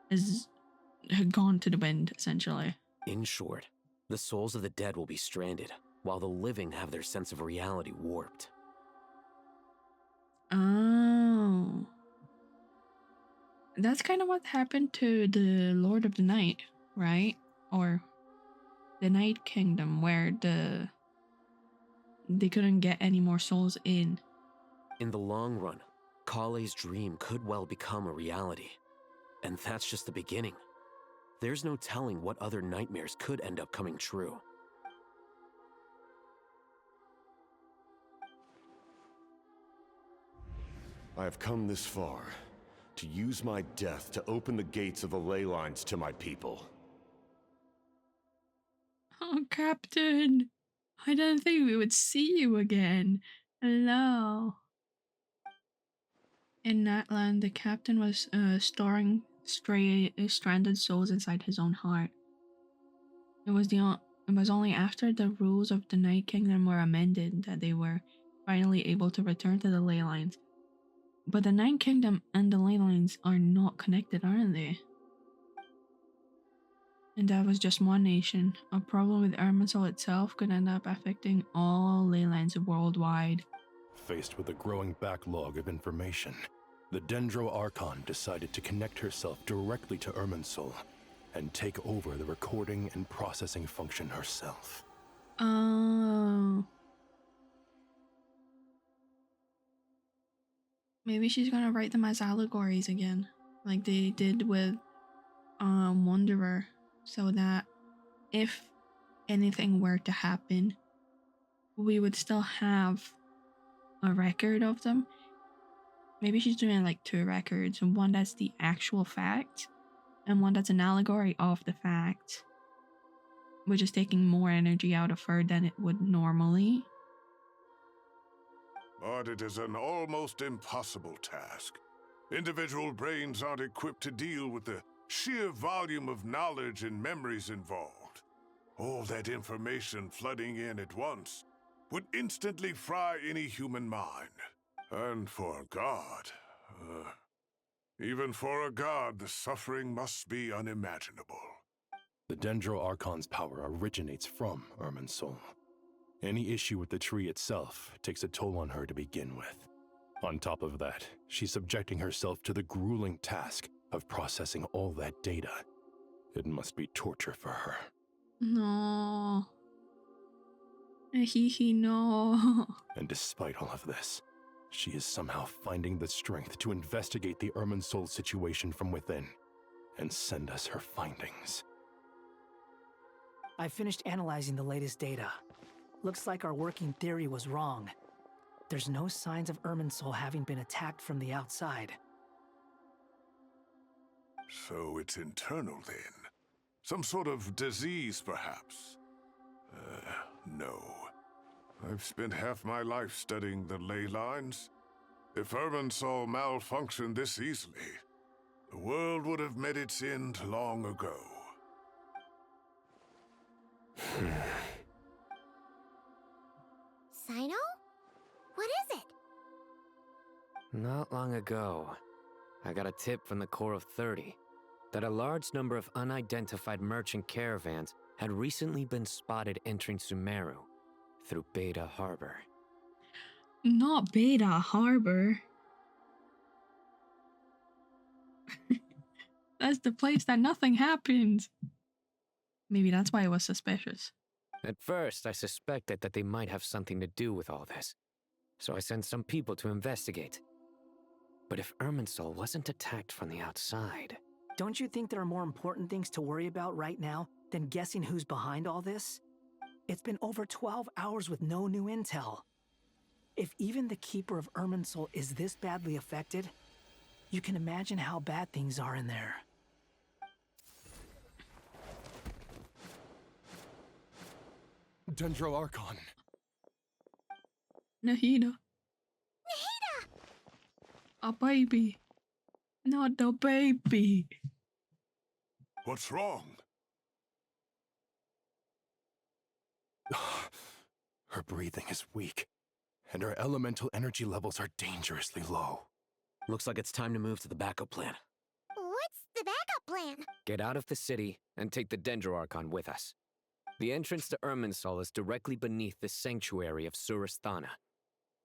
is gone to the wind, essentially. In short, the souls of the dead will be stranded, while the living have their sense of reality warped. Oh. That's kind of what happened to the Lord of the Night, right? Or the Night Kingdom, where they couldn't get any more souls in. In the long run, Kale's dream could well become a reality. And that's just the beginning. There's no telling what other nightmares could end up coming true. I have come this far to use my death to open the gates of the ley lines to my people. Oh, Captain. I didn't think we would see you again. Hello. In Natland, the captain was storing stranded souls inside his own heart. It was only after the rules of the Night Kingdom were amended that they were finally able to return to the ley lines. But the Night Kingdom and the ley lines are not connected, aren't they? And that was just one nation. A problem with Irminsul itself could end up affecting all ley lines worldwide. Faced with a growing backlog of information, the Dendro Archon decided to connect herself directly to Irminsul and take over the recording and processing function herself. Oh. Maybe she's gonna write them as allegories again, like they did with Wanderer, so that if anything were to happen, we would still have a record of them. Maybe she's doing like 2 records, and one that's the actual fact, and one that's an allegory of the fact, which is taking more energy out of her than it would normally. But it is an almost impossible task. Individual brains aren't equipped to deal with the sheer volume of knowledge and memories involved. All that information flooding in at once would instantly fry any human mind. And for a god, even for a god, the suffering must be unimaginable. The Dendro Archon's power originates from Irminsul. Any issue with the tree itself takes a toll on her to begin with. On top of that, she's subjecting herself to the grueling task of processing all that data. It must be torture for her. No. No. And despite all of this, she is somehow finding the strength to investigate the Irminsul situation from within and send us her findings. I finished analyzing the latest data. Looks like our working theory was wrong. There's no signs of Irminsul having been attacked from the outside. So it's internal then? Some sort of disease, perhaps? No. I've spent half my life studying the ley lines. If Irminsul malfunctioned this easily, the world would have met its end long ago. Sino? What is it? Not long ago, I got a tip from the Core of 30 that a large number of unidentified merchant caravans had recently been spotted entering Sumeru through Beta Harbor. Not Beta Harbor. That's the place that nothing happens. Maybe that's why it was suspicious. At first, I suspected that they might have something to do with all this, so I sent some people to investigate. But if Irminsul wasn't attacked from the outside... Don't you think there are more important things to worry about right now than guessing who's behind all this? It's been over 12 hours with no new intel. If even the Keeper of Irminsul is this badly affected, you can imagine how bad things are in there. Dendro Archon. Nahida. Nahida! A baby. Not the baby. What's wrong? Her breathing is weak, and her elemental energy levels are dangerously low. Looks like it's time to move to the backup plan. What's the backup plan? Get out of the city and take the Dendro Archon with us. The entrance to Irminsul is directly beneath the sanctuary of Surasthana.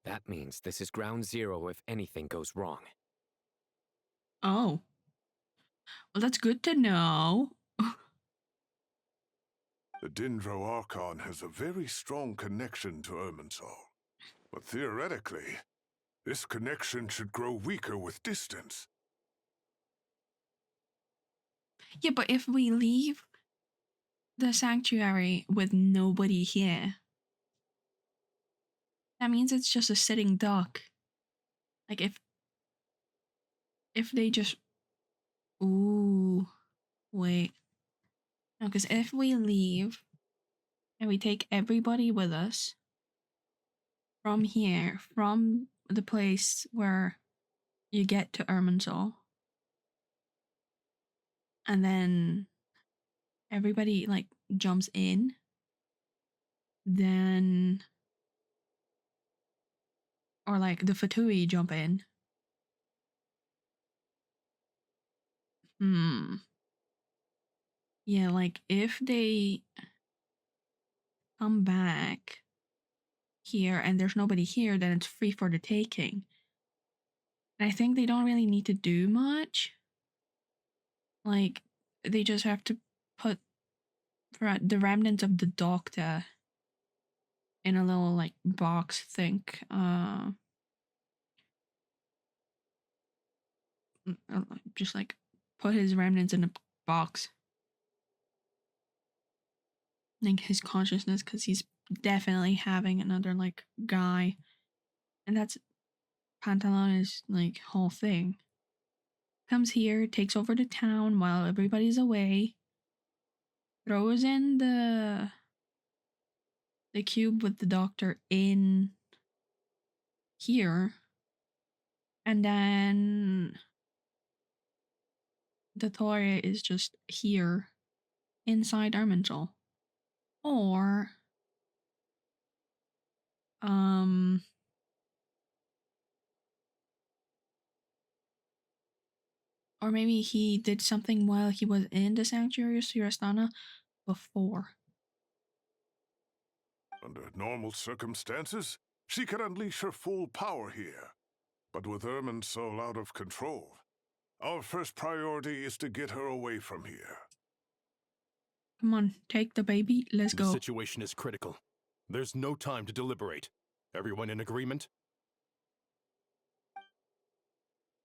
That means this is ground zero if anything goes wrong. Oh. Well, that's good to know. The Dendro Archon has a very strong connection to Irminsul. But theoretically, this connection should grow weaker with distance. Yeah, but if we leave the sanctuary with nobody here, that means it's just a sitting duck. Like if they just... Ooh. Wait. No, because if we leave and we take everybody with us from here, from the place where you get to Irminsul, and then everybody like jumps in, then or like the Fatui jump in. Yeah, like if they come back here and there's nobody here, then it's free for the taking. And I think they don't really need to do much. Like, they just have to put the remnants of the doctor in a little, like, box think. Just, like, put his remnants in a box. Like, his consciousness, because he's definitely having another, like, guy. And that's Pantalone's, like, whole thing. Comes here, takes over the town while everybody's away. Throws in the cube with the doctor in here. And then the Toria is just here inside Irminsul. Or or maybe he did something while he was in the Sanctuary of Sirastana before. Under normal circumstances, she could unleash her full power here. But with Irmin's soul out of control, our first priority is to get her away from here. Come on, take the baby. Let's The go. situation is critical. There's no time to deliberate. Everyone in agreement?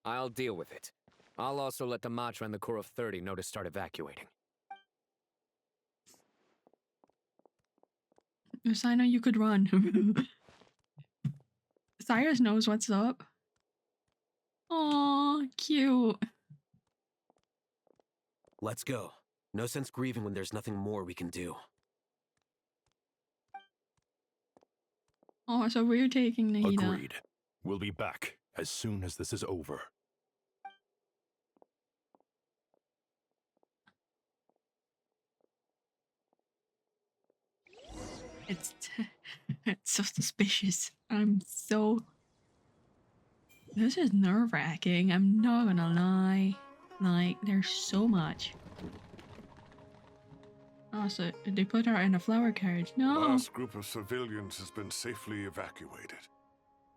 I'll deal with it. I'll also let the Matra and the Core of 30 know to start evacuating. I know you could run. Cyrus knows what's up. Aw, cute. Let's go. No sense grieving when there's nothing more we can do. Oh, so we're taking Nahida. Agreed. We'll be back as soon as this is over. It's so suspicious. This is nerve-wracking. I'm not gonna lie. Like, there's so much. Oh, so they put her in a flower carriage. No. Last group of civilians has been safely evacuated.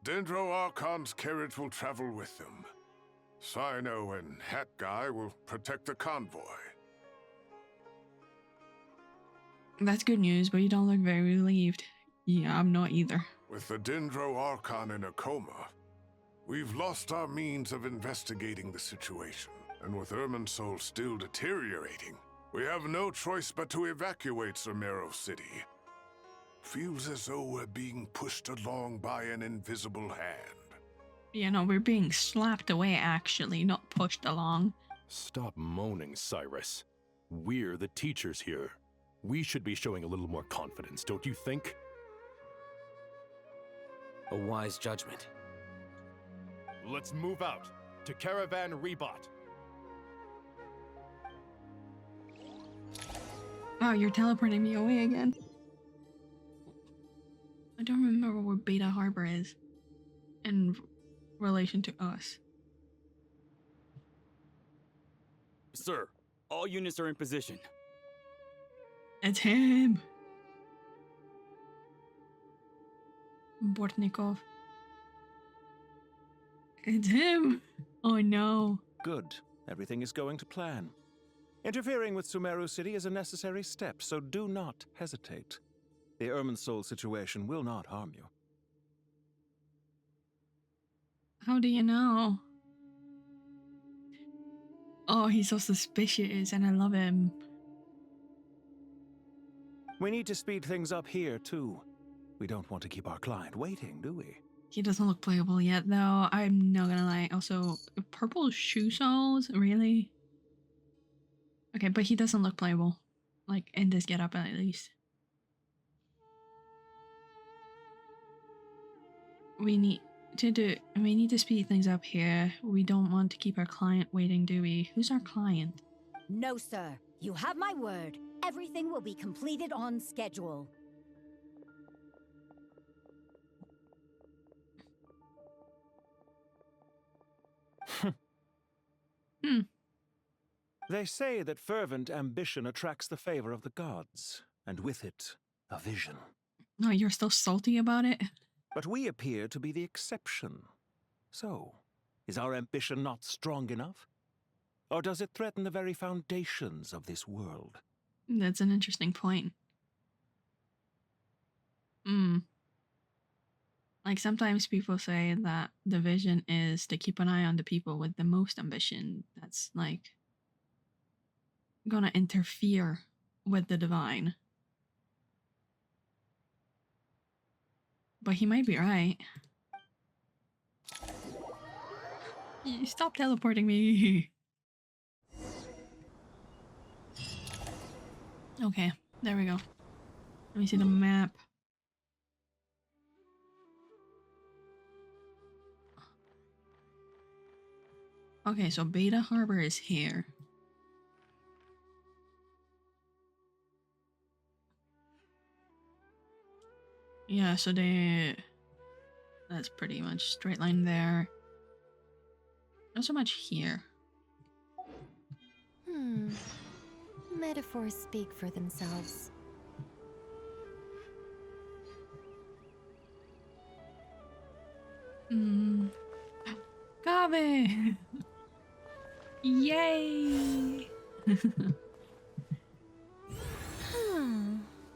Dendro Archon's carriage will travel with them. Sino and Hat Guy will protect the convoy. That's good news, but you don't look very relieved. Yeah, I'm not either. With the Dendro Archon in a coma, we've lost our means of investigating the situation. And with Irmin's soul still deteriorating, we have no choice but to evacuate Sumeru City. Feels as though we're being pushed along by an invisible hand. You know, we're being slapped away, actually, not pushed along. Stop moaning, Cyrus. We're the teachers here. We should be showing a little more confidence, don't you think? A wise judgment. Let's move out to Caravan Rebot. Oh, you're teleporting me away again. I don't remember where Beta Harbor is in relation to us. Sir, all units are in position. It's him! Bortnikov. It's him! Oh no. Good. Everything is going to plan. Interfering with Sumeru City is a necessary step, so do not hesitate. The Irminsoul situation will not harm you. How do you know? Oh, he's so suspicious and I love him. We need to speed things up here, too. We don't want to keep our client waiting, do we? He doesn't look playable yet, though. I'm not gonna lie. Also, purple shoe soles? Really? Okay, but he doesn't look playable. Like, in this getup, at least. We need to speed things up here. We don't want to keep our client waiting, do we? Who's our client? No, sir. You have my word. Everything will be completed on schedule. They say that fervent ambition attracts the favor of the gods, and with it, a vision. Oh, you're still salty about it? But we appear to be the exception. So, is our ambition not strong enough? Or does it threaten the very foundations of this world? That's an interesting point. Like, sometimes people say that the vision is to keep an eye on the people with the most ambition. That's, like, gonna interfere with the divine. But he might be right. Stop teleporting me. Okay, there we go. Let me see the map. Okay, so Beta Harbor is here. Yeah, so that's pretty much straight line there. Not so much here. Metaphors speak for themselves. Gabe! Yay!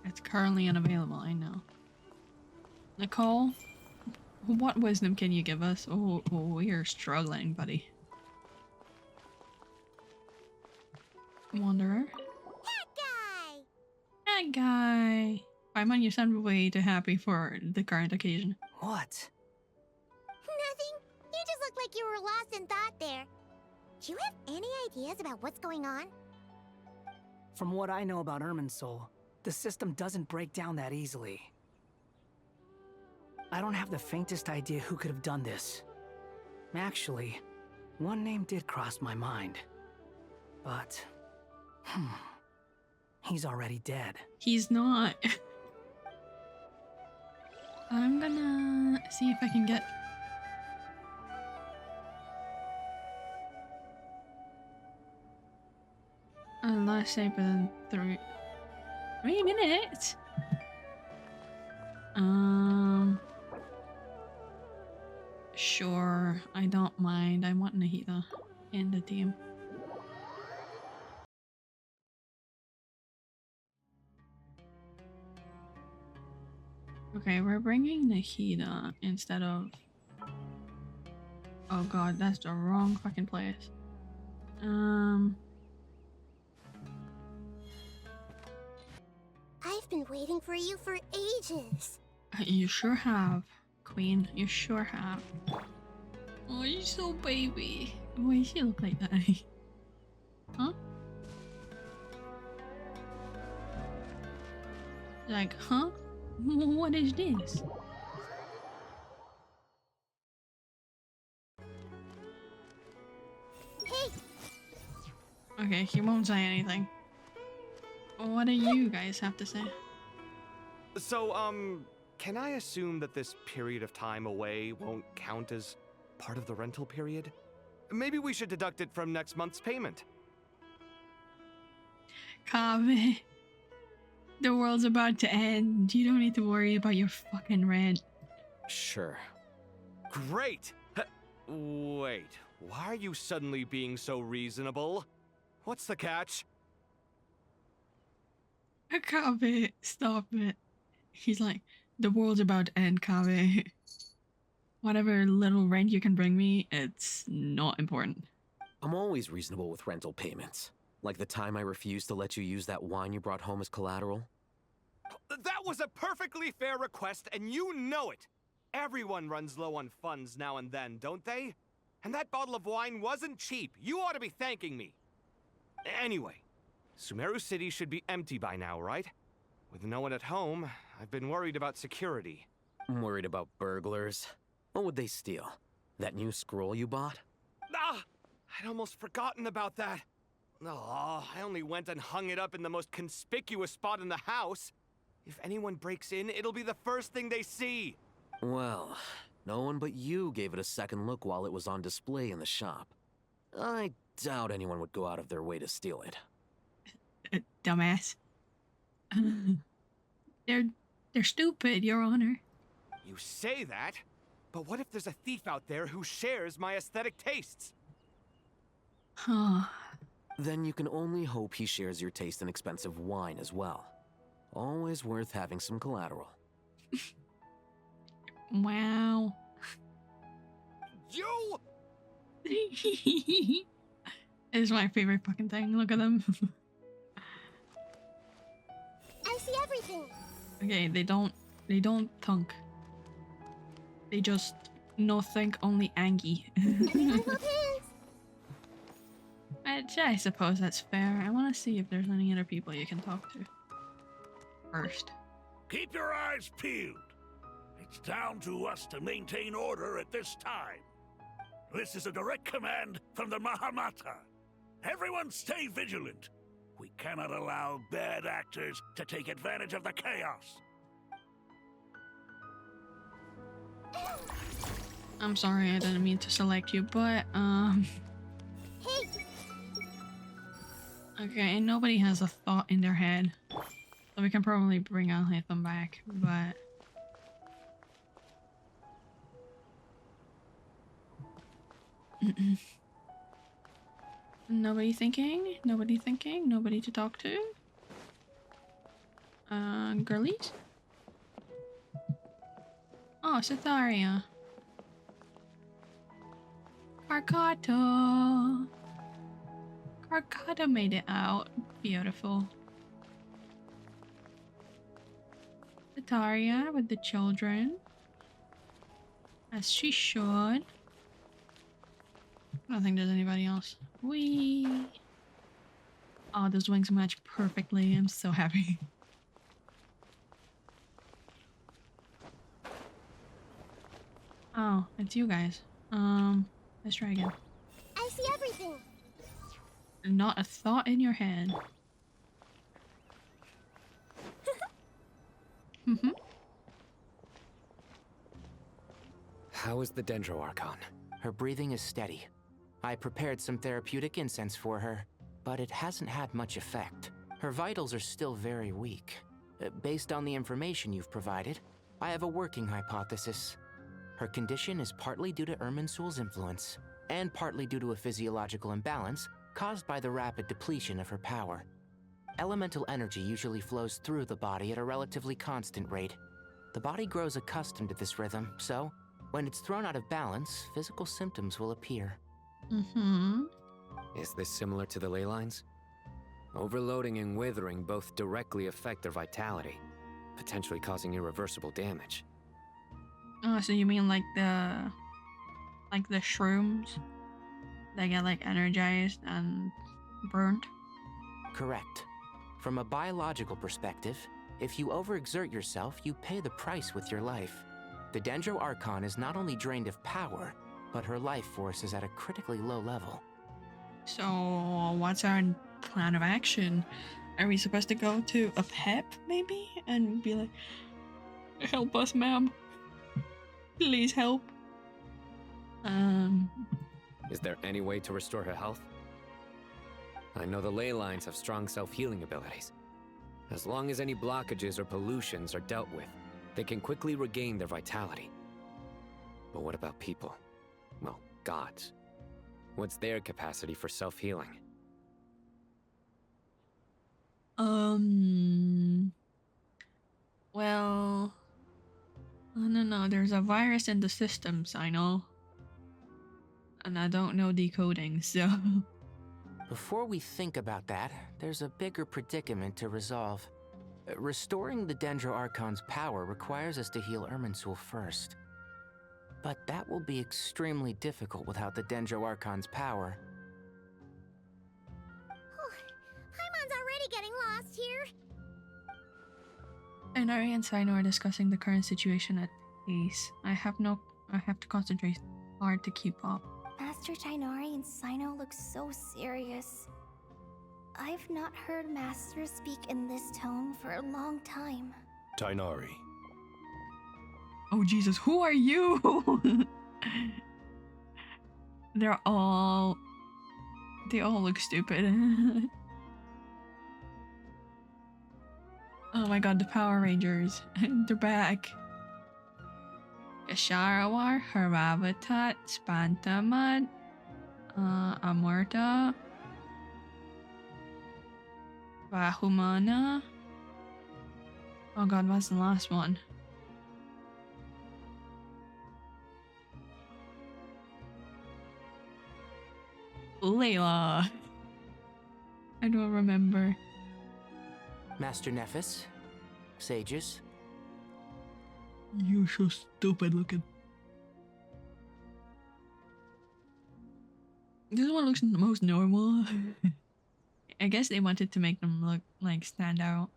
It's currently unavailable, I know. Nicole, what wisdom can you give us? Oh, we are struggling, buddy. Wanderer. That guy! Paimon, you sound way too happy for the current occasion. What? Nothing. You just look like you were lost in thought there. Do you have any ideas about what's going on? From what I know about Irminsul, the system doesn't break down that easily. I don't have the faintest idea who could have done this. Actually, one name did cross my mind. But... he's already dead. He's not. I'm gonna see if I can get... last shape in 3 minutes. Sure, I don't mind. I want Nahida in the team. Okay, we're bringing Nahida instead of... Oh god, that's the wrong fucking place. I've been waiting for you for ages. You sure have, Queen. You sure have. Oh, you're so baby. Why does she look like that? Huh? Like, huh? What is this? Hey! Okay, he won't say anything. What do you guys have to say? So, can I assume that this period of time away won't count as part of the rental period? Maybe we should deduct it from next month's payment. Kaveh, the world's about to end. You don't need to worry about your fucking rent. Sure. Great! Wait, why are you suddenly being so reasonable? What's the catch? Kaveh, stop it. He's like, the world's about to end, Kaveh. Whatever little rent you can bring me, it's not important. I'm always reasonable with rental payments. Like the time I refused to let you use that wine you brought home as collateral. That was a perfectly fair request, and you know it! Everyone runs low on funds now and then, don't they? And that bottle of wine wasn't cheap. You ought to be thanking me. Anyway, Sumeru City should be empty by now, right? With no one at home, I've been worried about security. I'm worried about burglars. What would they steal? That new scroll you bought? Ah! I'd almost forgotten about that. Oh, I only went and hung it up in the most conspicuous spot in the house. If anyone breaks in, it'll be the first thing they see. Well, no one but you gave it a second look while it was on display in the shop. I doubt anyone would go out of their way to steal it. Dumbass. They're stupid, Your Honor. You say that, but what if there's a thief out there who shares my aesthetic tastes? Huh. Then you can only hope he shares your taste in expensive wine as well. Always worth having some collateral. Wow. You! It's my favorite fucking thing. Look at them. I see everything. Okay, they don't thunk. They just no think, only Angie. I suppose that's fair. I want to see if there's any other people you can talk to. First. Keep your eyes peeled. It's down to us to maintain order at this time. This is a direct command from the Mahamata. Everyone stay vigilant. We cannot allow bad actors to take advantage of the chaos. I'm sorry, I didn't mean to select you, but Hey, okay, and nobody has a thought in their head. So we can probably bring Alhaitham back, but nobody thinking? Nobody thinking? Nobody to talk to? Girlies? Oh, Cytheria. Carcata. Carcata made it out. Beautiful. Cytheria with the children. As she should. I don't think there's anybody else. Whee! Oh, those wings match perfectly. I'm so happy. Oh, it's you guys. Let's try again. I see everything. Not a thought in your head. How is the Dendro Archon? Her breathing is steady. I prepared some therapeutic incense for her, but it hasn't had much effect. Her vitals are still very weak. Based on the information you've provided, I have a working hypothesis. Her condition is partly due to Irminsul's influence, and partly due to a physiological imbalance caused by the rapid depletion of her power. Elemental energy usually flows through the body at a relatively constant rate. The body grows accustomed to this rhythm, so when it's thrown out of balance, physical symptoms will appear. Is this similar to the ley lines? Overloading and withering both directly affect their vitality, potentially causing irreversible damage. Oh, so you mean like the shrooms? They get like energized and burnt? Correct. From a biological perspective, if you overexert yourself, you pay the price with your life. The Dendro Archon is not only drained of power, but her life force is at a critically low level. So, what's our plan of action? Are we supposed to go to a PEP, maybe? And be like, help us, ma'am. Please help. Is there any way to restore her health? I know the ley lines have strong self-healing abilities. As long as any blockages or pollutions are dealt with, they can quickly regain their vitality. But what about people? Well, gods. What's their capacity for self-healing? Well, I don't know. There's a virus in the systems, I know. And I don't know decoding, so... Before we think about that, there's a bigger predicament to resolve. Restoring the Dendro Archon's power requires us to heal Irminsul first. But that will be extremely difficult without the Dendro Archon's power. Paimon's already getting lost here. And Ari and Sino are discussing the current situation at pace. I have to concentrate hard to keep up. Master Tainari and Sino look so serious. I've not heard Master speak in this tone for a long time. Tainari. Oh Jesus, who are you? They all look stupid. Oh my god, the Power Rangers. They're back. Yasharawar, Haravatat, Spantamad, Amurta, Vahumana. Oh god, what's the last one? Layla. I don't remember. Master Nephis, sages. You're so stupid looking. This one looks the most normal. I guess they wanted to make them look like stand out.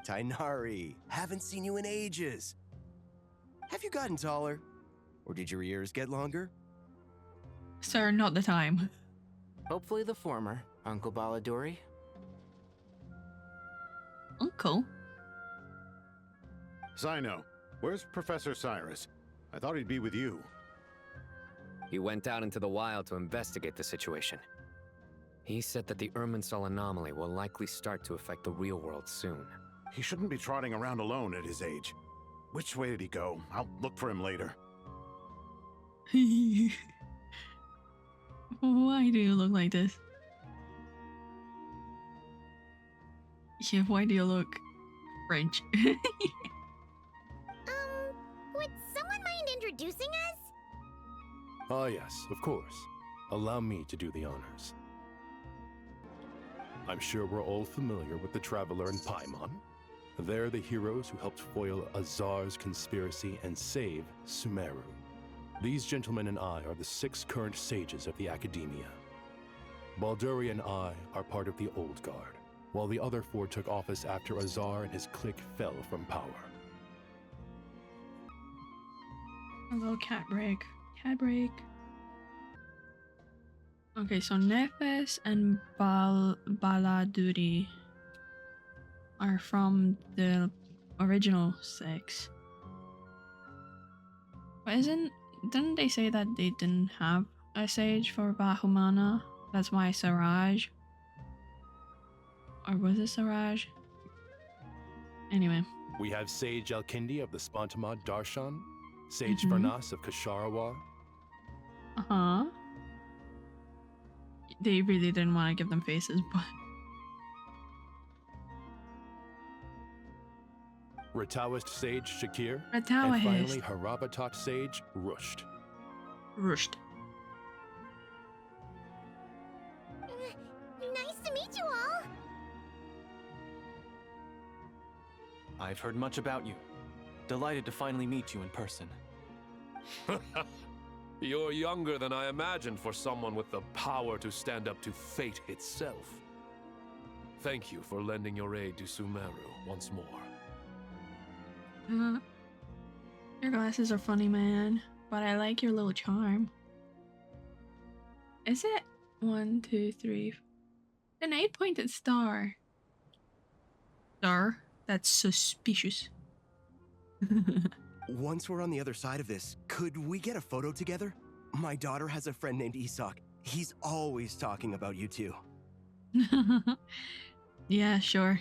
Tainari, haven't seen you in ages. Have you gotten taller? Or did your ears get longer? Sir, not the time. Hopefully the former, Uncle Baladuri. Uncle? Sino, where's Professor Cyrus? I thought he'd be with you. He went out into the wild to investigate the situation. He said that the Irminsul anomaly will likely start to affect the real world soon. He shouldn't be trotting around alone at his age. Which way did he go? I'll look for him later. Why do you look like this? Yeah, why do you look French? Would someone mind introducing us? Ah, yes, of course. Allow me to do the honors. I'm sure we're all familiar with the Traveler and Paimon. They're the heroes who helped foil Azar's conspiracy and save Sumeru. These gentlemen and I are the 6 current sages of the Academia. Balduri and I are part of the Old Guard, while the other 4 took office after Azar and his clique fell from power. A little cat break. Cat break. Okay, so Nefes and Baladuri are from the original 6. But didn't they say that they didn't have a sage for Bahumana? That's why Siraj. Or was it Siraj? Anyway. We have Sage Alkindi of the Spontamad Darshan, Sage Varnas of Kasharawar. Uh-huh. They really didn't want to give them faces, but... Ratawist Sage Shakir. Ratawist. And finally Harabatot Sage Rusht. Rusht. Nice to meet you all. I've heard much about you. Delighted to finally meet you in person. You're younger than I imagined for someone with the power to stand up to fate itself. Thank you for lending your aid to Sumeru once more. Your glasses are funny, man, but I like your little charm. Is it 1, 2, 3? An 8-pointed star. Star? That's suspicious. Once we're on the other side of this, could we get a photo together? My daughter has a friend named Isak. He's always talking about you two. Yeah, sure.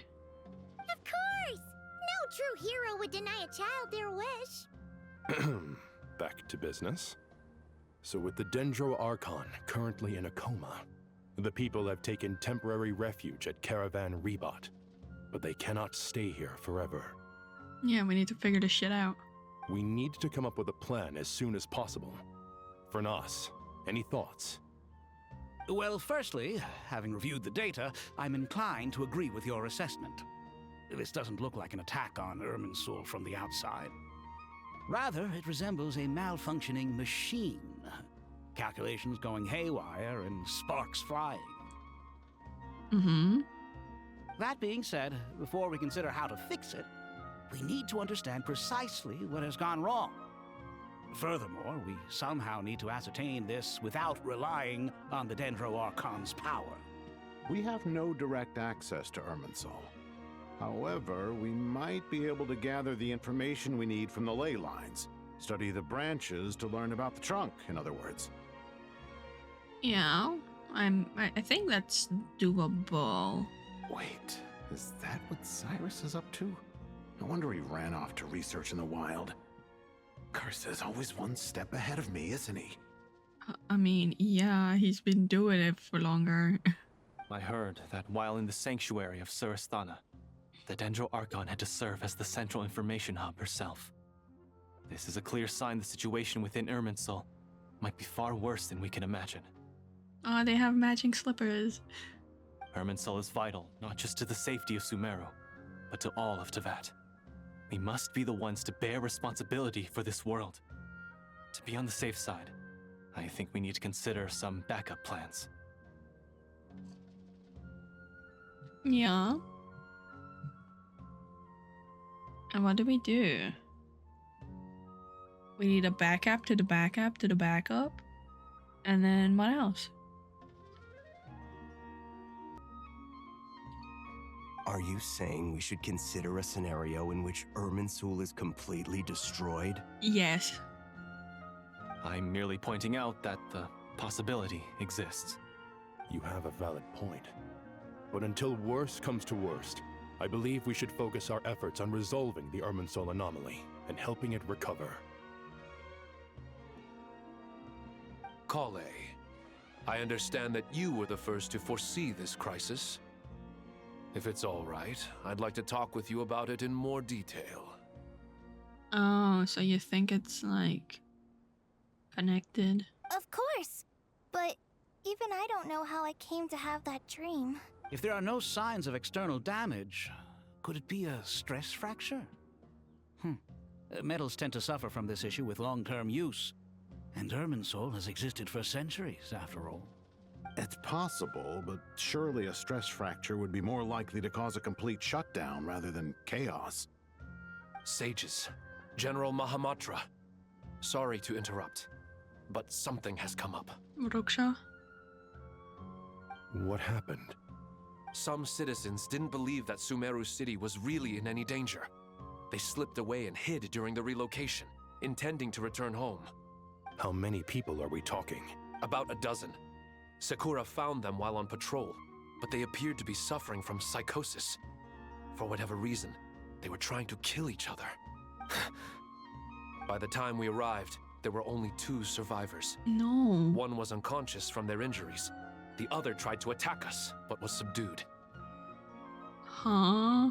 Of course! No true hero would deny a child their wish. Back to business. So with the Dendro Archon currently in a coma, the people have taken temporary refuge at Caravan Rebot. But they cannot stay here forever. Yeah, we need to figure this shit out. We need to come up with a plan as soon as possible. Fernas, any thoughts? Well, firstly, having reviewed the data, I'm inclined to agree with your assessment. This doesn't look like an attack on Irminsul from the outside. Rather, it resembles a malfunctioning machine. Calculations going haywire and sparks flying. That being said, before we consider how to fix it, we need to understand precisely what has gone wrong. Furthermore, we somehow need to ascertain this without relying on the Dendro Archon's power. We have no direct access to Irminsul. However, we might be able to gather the information we need from the ley lines. Study the branches to learn about the trunk, in other words. Yeah, I think that's doable. Wait, is that what Cyrus is up to? No wonder he ran off to research in the wild. Curse always one step ahead of me, isn't he? I mean, yeah, he's been doing it for longer. I heard that while in the sanctuary of Surasthana, the Dendro Archon had to serve as the central information hub herself. This is a clear sign the situation within Irminsul might be far worse than we can imagine. Oh, they have matching slippers. Irminsul is vital, not just to the safety of Sumeru, but to all of Tevat. We must be the ones to bear responsibility for this world. To be on the safe side, I think we need to consider some backup plans. Yeah. And what do? We need a backup to the backup to the backup. And then what else? Are you saying we should consider a scenario in which Irminsul is completely destroyed? Yes. I'm merely pointing out that the possibility exists. You have a valid point. But until worst comes to worst, I believe we should focus our efforts on resolving the Irminsul anomaly and helping it recover. Kale, I understand that you were the first to foresee this crisis. If it's all right, I'd like to talk with you about it in more detail. Oh, so you think it's like connected? Of course! But even I don't know how I came to have that dream. If there are no signs of external damage, could it be a stress fracture? Metals tend to suffer from this issue with long-term use. And Irminsul has existed for centuries, after all. It's possible, but surely a stress fracture would be more likely to cause a complete shutdown rather than chaos. Sages, General Mahamatra, sorry to interrupt, but something has come up. Ruksha? What happened? Some citizens didn't believe that Sumeru City was really in any danger. They slipped away and hid during the relocation, intending to return home. How many people are we talking? About a dozen. Sakura found them while on patrol, but they appeared to be suffering from psychosis. For whatever reason, they were trying to kill each other. By the time we arrived, there were only 2 survivors. No. One was unconscious from their injuries. The other tried to attack us, but was subdued. Huh?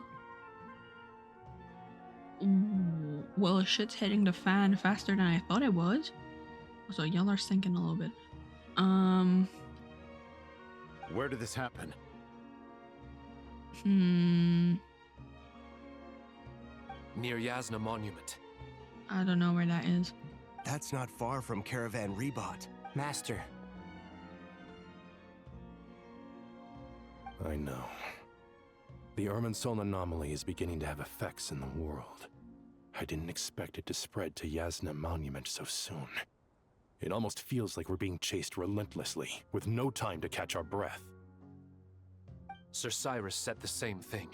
Ooh, well, shit's hitting the fan faster than I thought it was. So y'all are sinking a little bit. Where did this happen? Near Yasna Monument. I don't know where that is. That's not far from Caravan Rebot. Master. I know. The Irminsul anomaly is beginning to have effects in the world. I didn't expect it to spread to Yasna Monument so soon. It almost feels like we're being chased relentlessly, with no time to catch our breath. Sir Cyrus said the same thing.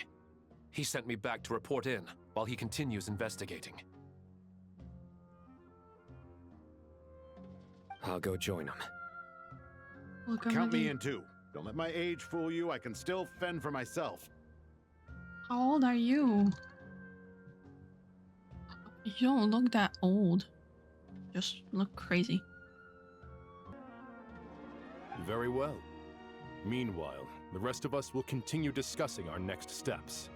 He sent me back to report in, while he continues investigating. I'll go join him. Count me in too. Don't let my age fool you. I can still fend for myself. How old are you? You don't look that old. Just look crazy. Very well. Meanwhile, the rest of us will continue discussing our next steps.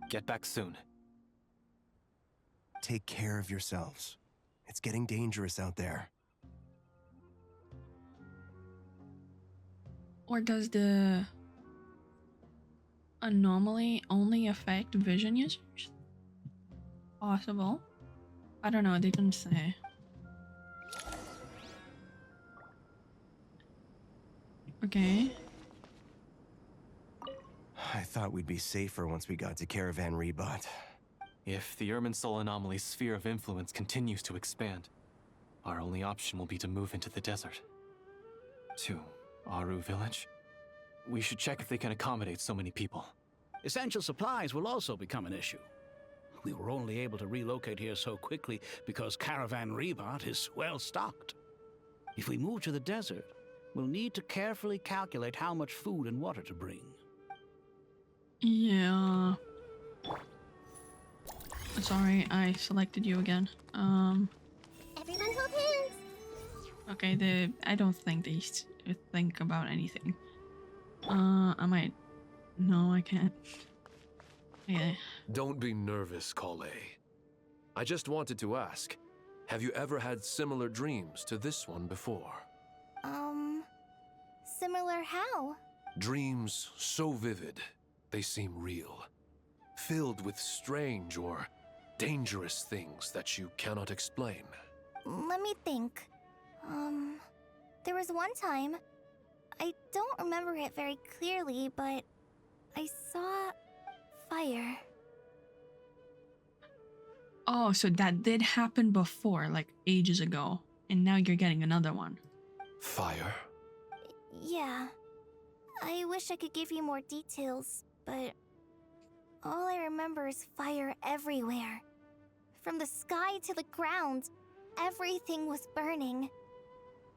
Get back soon. Take care of yourselves. It's getting dangerous out there. Or does the anomaly only affect vision users? Possible. I don't know, they didn't say. Okay. I thought we'd be safer once we got to Caravan Rebot. If the Irminsul anomaly's sphere of influence continues to expand, our only option will be to move into the desert. To Aru Village? We should check if they can accommodate so many people. Essential supplies will also become an issue. We were only able to relocate here so quickly because Caravan Rebot is well stocked. If we move to the desert, we'll need to carefully calculate how much food and water to bring. Yeah. Sorry, I selected you again. Everyone hold hands! Okay, I don't think they think about anything. I might... No, I can't. Yeah. Don't be nervous, Kale. I just wanted to ask, have you ever had similar dreams to this one before? Similar how? Dreams so vivid, they seem real. Filled with strange or dangerous things that you cannot explain. Let me think. There was one time, I don't remember it very clearly, but I saw fire. Oh, so that did happen before, like ages ago, and now you're getting another one. Fire? Yeah. I wish I could give you more details, but All I remember is fire everywhere. From the sky to the ground, everything was burning.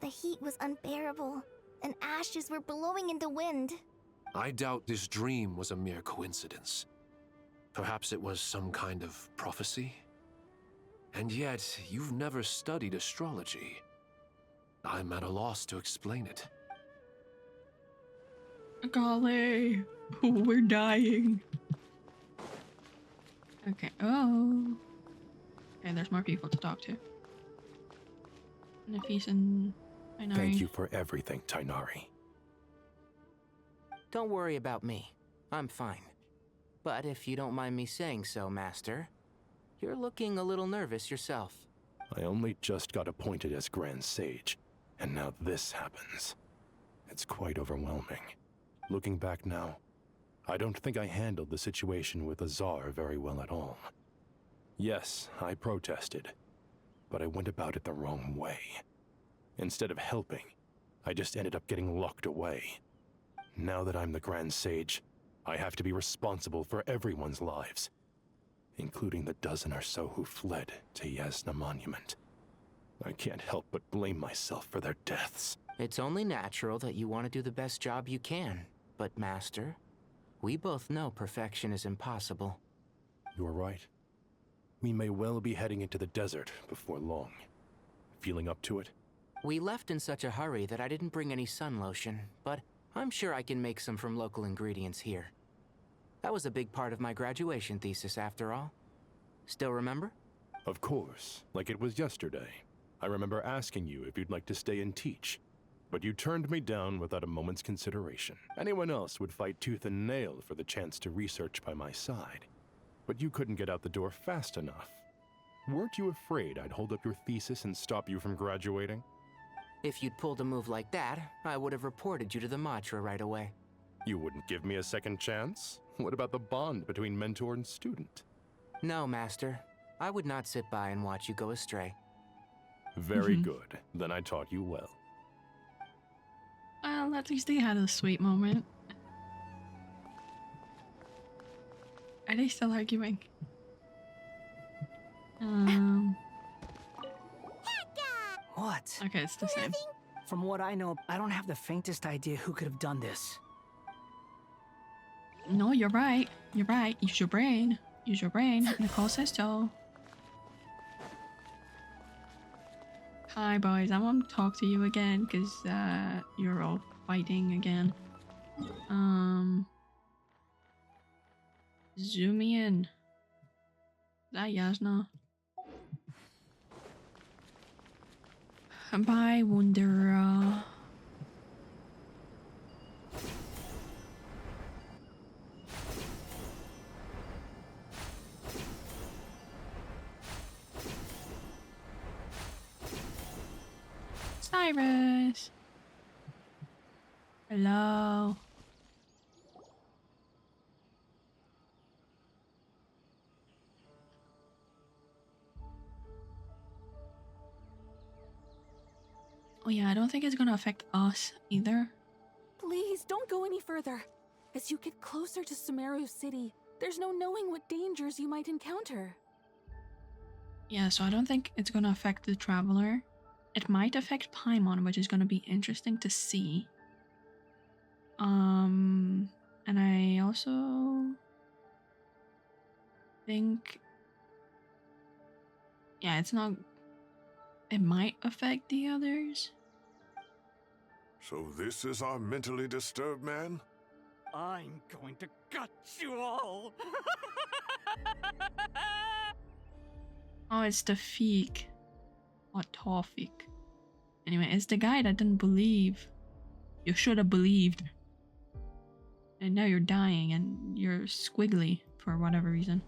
The heat was unbearable, and ashes were blowing in the wind. I doubt this dream was a mere coincidence. Perhaps it was some kind of prophecy? And yet, you've never studied astrology. I'm at a loss to explain it. Golly, we're dying. Okay, oh. Okay, there's more people to talk to. Nafis and Tainari. Thank you for everything, Tainari. Don't worry about me. I'm fine. But if you don't mind me saying so, Master, you're looking a little nervous yourself. I only just got appointed as Grand Sage, and now this happens. It's quite overwhelming. Looking back now, I don't think I handled the situation with Azar very well at all. Yes, I protested, but I went about it the wrong way. Instead of helping, I just ended up getting locked away. Now that I'm the Grand Sage, I have to be responsible for everyone's lives, including the dozen or so who fled to Yasna Monument. I can't help but blame myself for their deaths. It's only natural that you want to do the best job you can. But, Master, we both know perfection is impossible. You're right. We may well be heading into the desert before long. Feeling up to it? We left in such a hurry that I didn't bring any sun lotion, but I'm sure I can make some from local ingredients here. That was a big part of my graduation thesis, after all. Still remember? Of course, like it was yesterday. I remember asking you if you'd like to stay and teach, but you turned me down without a moment's consideration. Anyone else would fight tooth and nail for the chance to research by my side, but you couldn't get out the door fast enough. Weren't you afraid I'd hold up your thesis and stop you from graduating? If you'd pulled a move like that, I would have reported you to the Matra right away. You wouldn't give me a second chance? What about the bond between mentor and student? No, Master. I would not sit by and watch you go astray. Very good. Then I taught you well. Well, at least they had a sweet moment. Are they still arguing? What? Okay, it's the same. From what I know, I don't have the faintest idea who could have done this. No, you're right. You're right. Use your brain. Use your brain. Nicole says so. Hi, boys. I want to talk to you again because you're all fighting again. Zoom me in. Is that Yasna? Bye, Wanderer. Cyrus. Hello. Oh yeah, I don't think it's gonna affect us either. Please, don't go any further. As you get closer to Sumeru City, there's no knowing what dangers you might encounter. Yeah, so I don't think it's gonna affect the Traveler. It might affect Paimon, which is gonna be interesting to see. And I also think, yeah, it's not. It might affect the others. So this is our mentally disturbed man? I'm going to gut you all! Oh, it's the Feek. Or Tawfik. Anyway, it's the guy that didn't believe. You should have believed. And now you're dying and you're squiggly for whatever reason.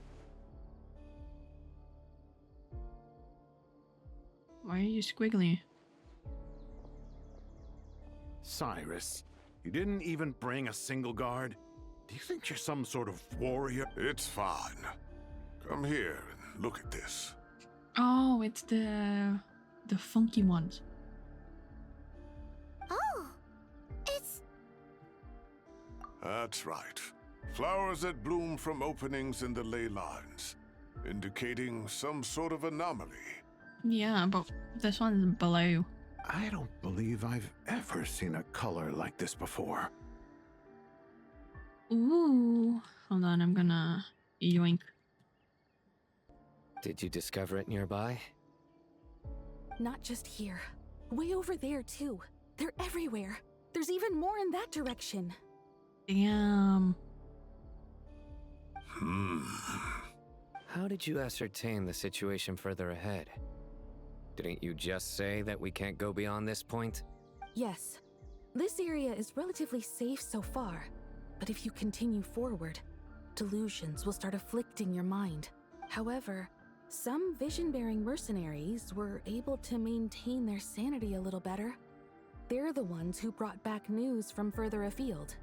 Why are you squiggly? Cyrus, you didn't even bring a single guard? Do you think you're some sort of warrior? It's fine. Come here and look at this. Oh, it's the funky ones. Oh, it's... That's right. Flowers that bloom from openings in the ley lines, indicating some sort of anomaly. Yeah, but this one's blue. I don't believe I've ever seen a color like this before. Ooh. Hold on, I'm gonna yoink. Did you discover it nearby? Not just here. Way over there, too. They're everywhere. There's even more in that direction. Damn. How did you ascertain the situation further ahead? Didn't you just say that we can't go beyond this point? Yes. This area is relatively safe so far, but if you continue forward, delusions will start afflicting your mind. However, some vision-bearing mercenaries were able to maintain their sanity a little better. They're the ones who brought back news from further afield.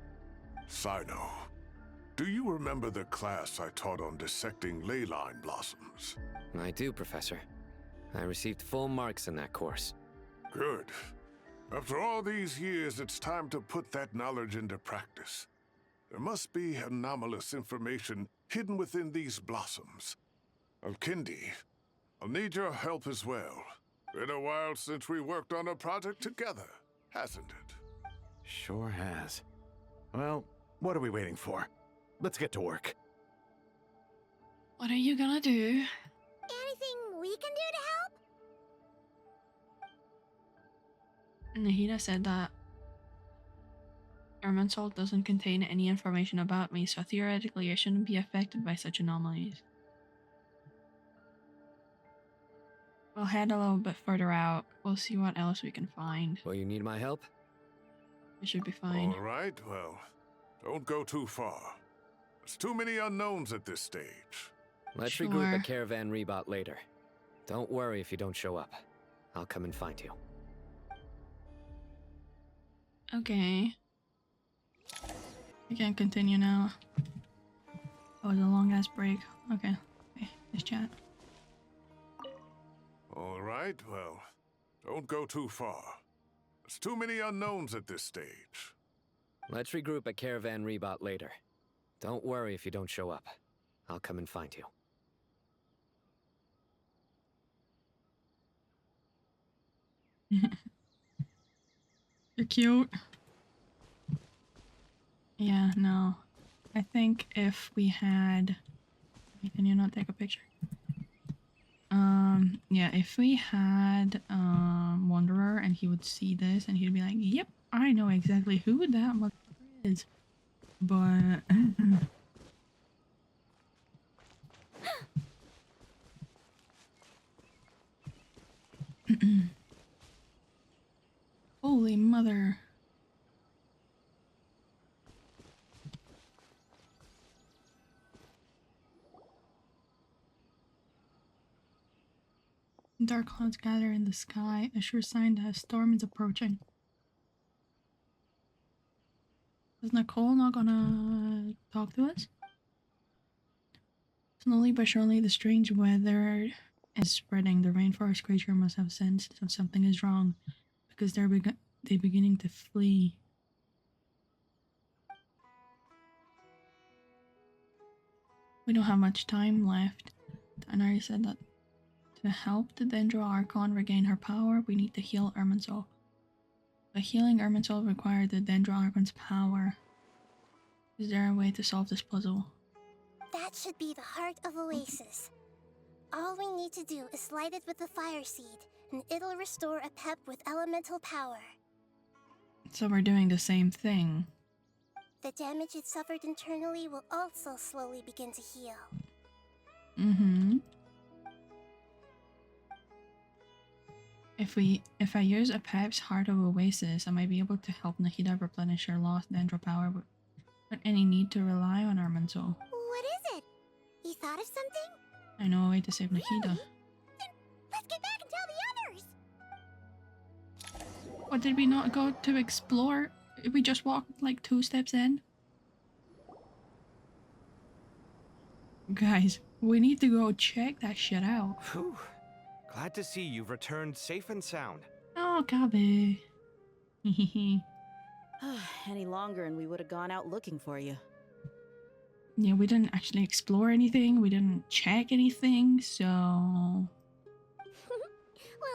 Sino, do you remember the class I taught on dissecting ley line blossoms? I do, Professor. I received full marks in that course. Good. After all these years, it's time to put that knowledge into practice. There must be anomalous information hidden within these blossoms. Alkindi, I'll need your help as well. Been a while since we worked on a project together, hasn't it? Sure has. Well, what are we waiting for? Let's get to work. What are you gonna do? Anything we can do to help? Nahida said that Irminsul doesn't contain any information about me, so theoretically I shouldn't be affected by such anomalies. We'll head a little bit further out. We'll see what else we can find. Will you need my help? It should be fine. All right, well, don't go too far. There's too many unknowns at this stage. Let's regroup at Caravan Rebot later. Don't worry if you don't show up. I'll come and find you. Okay. We can continue now. Oh, it's a long ass break. Okay. Let's chat. All right, well, don't go too far. There's too many unknowns at this stage. Let's regroup at Caravan Rebot later. Don't worry if you don't show up. I'll come and find you. You're cute. Yeah, no. I think if we had... Can you not take a picture? Yeah, if we had Wanderer and he would see this and he'd be like, yep, I know exactly who that motherfucker is. But... Holy mother. Dark clouds gather in the sky, a sure sign that a storm is approaching. Is Nicole not gonna talk to us? Slowly but surely, the strange weather is spreading. The rainforest creature must have sensed that something is wrong, because they're beginning to flee. We don't have much time left. Tanari said that to help the Dendro Archon regain her power, we need to heal Irminsul. But healing Irminsul required the Dendro Archon's power. Is there a way to solve this puzzle? That should be the heart of Oasis. All we need to do is light it with the fire seed, and it'll restore a pep with elemental power. So we're doing the same thing. The damage it suffered internally will also slowly begin to heal. Mm-hmm. If I use a Pep's Heart of Oasis, I might be able to help Nahida replenish her lost Dendro power without any need to rely on Irminsul. What is it? You thought of something? I know a way to save Nahida. Really? Then let's get back and tell the others! What, did we not go to explore? We just walked like 2 steps in? Guys, we need to go check that shit out. Whew. Glad to see you've returned safe and sound. Oh, Gabe. Any longer and we would have gone out looking for you. Yeah, we didn't actually explore anything. We didn't check anything, so... Well,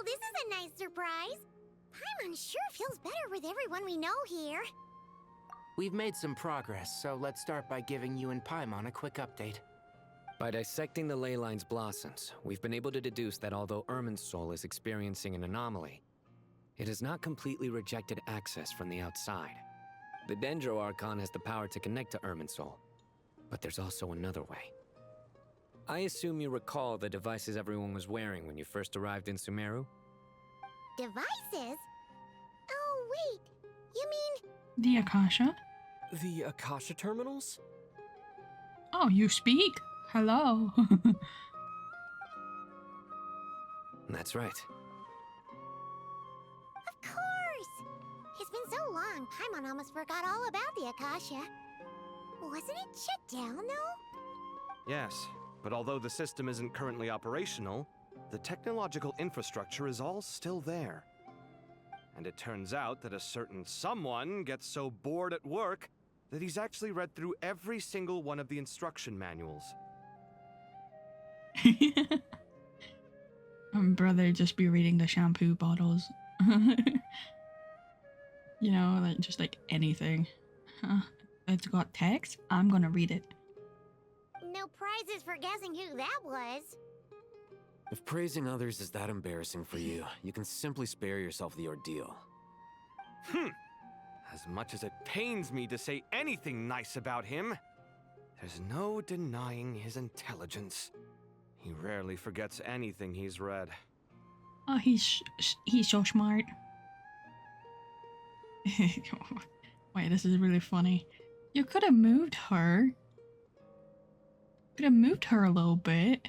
this is a nice surprise. Paimon sure feels better with everyone we know here. We've made some progress, so let's start by giving you and Paimon a quick update. By dissecting the ley line's blossoms, we've been able to deduce that although Irminsul is experiencing an anomaly, it has not completely rejected access from the outside. The Dendro Archon has the power to connect to Irminsul, but there's also another way. I assume you recall the devices everyone was wearing when you first arrived in Sumeru? Devices? Oh, wait. You mean... The Akasha? The Akasha terminals? Oh, you speak? Hello. That's right. Of course! It's been so long, Paimon almost forgot all about the Akasha. Wasn't it shut down, though? Yes, but although the system isn't currently operational, the technological infrastructure is all still there. And it turns out that a certain someone gets so bored at work that he's actually read through every single one of the instruction manuals. Brother just be reading the shampoo bottles. You know, like just like anything. It's got text, I'm gonna read it. No prizes for guessing who that was. If praising others is that embarrassing for you, you can simply spare yourself the ordeal. As much as it pains me to say anything nice about him, there's no denying his intelligence. He rarely forgets anything he's read. Oh, he's so smart. Wait, this is really funny. You could have moved her. Could have moved her a little bit.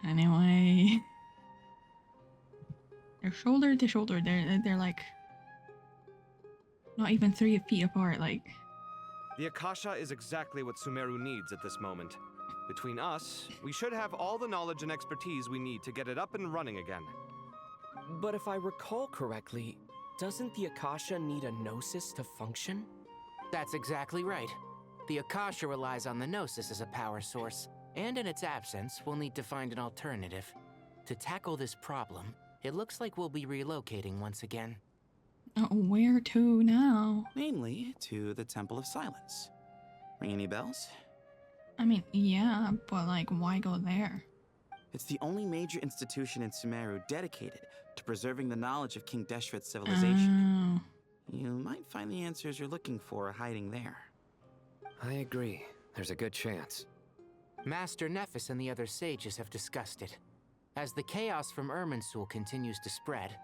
Anyway, they're shoulder to shoulder. They're like not even 3 feet apart. Like The Akasha is exactly what Sumeru needs at this moment. Between us, we should have all the knowledge and expertise we need to get it up and running again. But if I recall correctly, doesn't the Akasha need a Gnosis to function? That's exactly right. The Akasha relies on the Gnosis as a power source, and in its absence, we'll need to find an alternative. To tackle this problem, it looks like we'll be relocating once again. Where to now? Namely, to the Temple of Silence. Ring any bells? I mean, yeah, but like, why go there? It's the only major institution in Sumeru dedicated to preserving the knowledge of King Deshret's civilization. You might find the answers you're looking for hiding there. I agree. There's a good chance. Master Nephis and the other sages have discussed it. As the chaos from Irminsul continues to spread,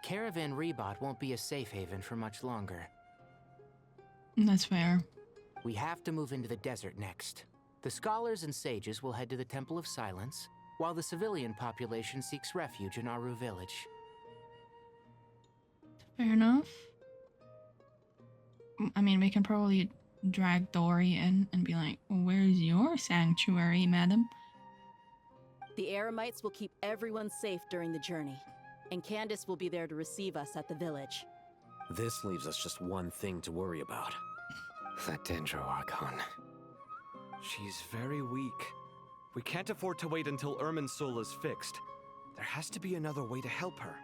Caravan Rebot won't be a safe haven for much longer. That's fair. We have to move into the desert next. The scholars and sages will head to the Temple of Silence, while the civilian population seeks refuge in Aru village. Fair enough. I mean, we can probably drag Dory in and be like, where's your sanctuary, madam? The Eremites will keep everyone safe during the journey, and Candace will be there to receive us at the village. This leaves us just one thing to worry about. That Dendro Archon. She's very weak. We can't afford to wait until Irminsul is fixed. There has to be another way to help her.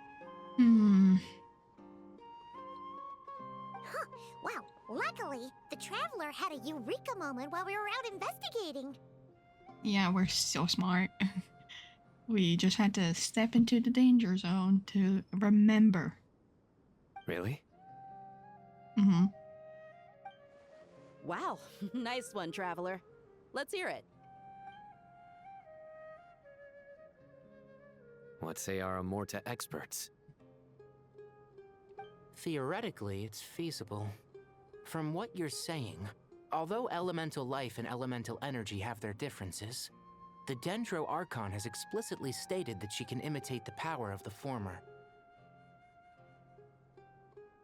Huh, wow, luckily, the Traveler had a eureka moment while we were out investigating. Yeah, we're so smart. We just had to step into the danger zone to remember. Really? Mm-hmm. Wow, nice one, Traveler. Let's hear it. What say our Amorta experts? Theoretically, it's feasible. From what you're saying, although elemental life and elemental energy have their differences, the Dendro Archon has explicitly stated that she can imitate the power of the former.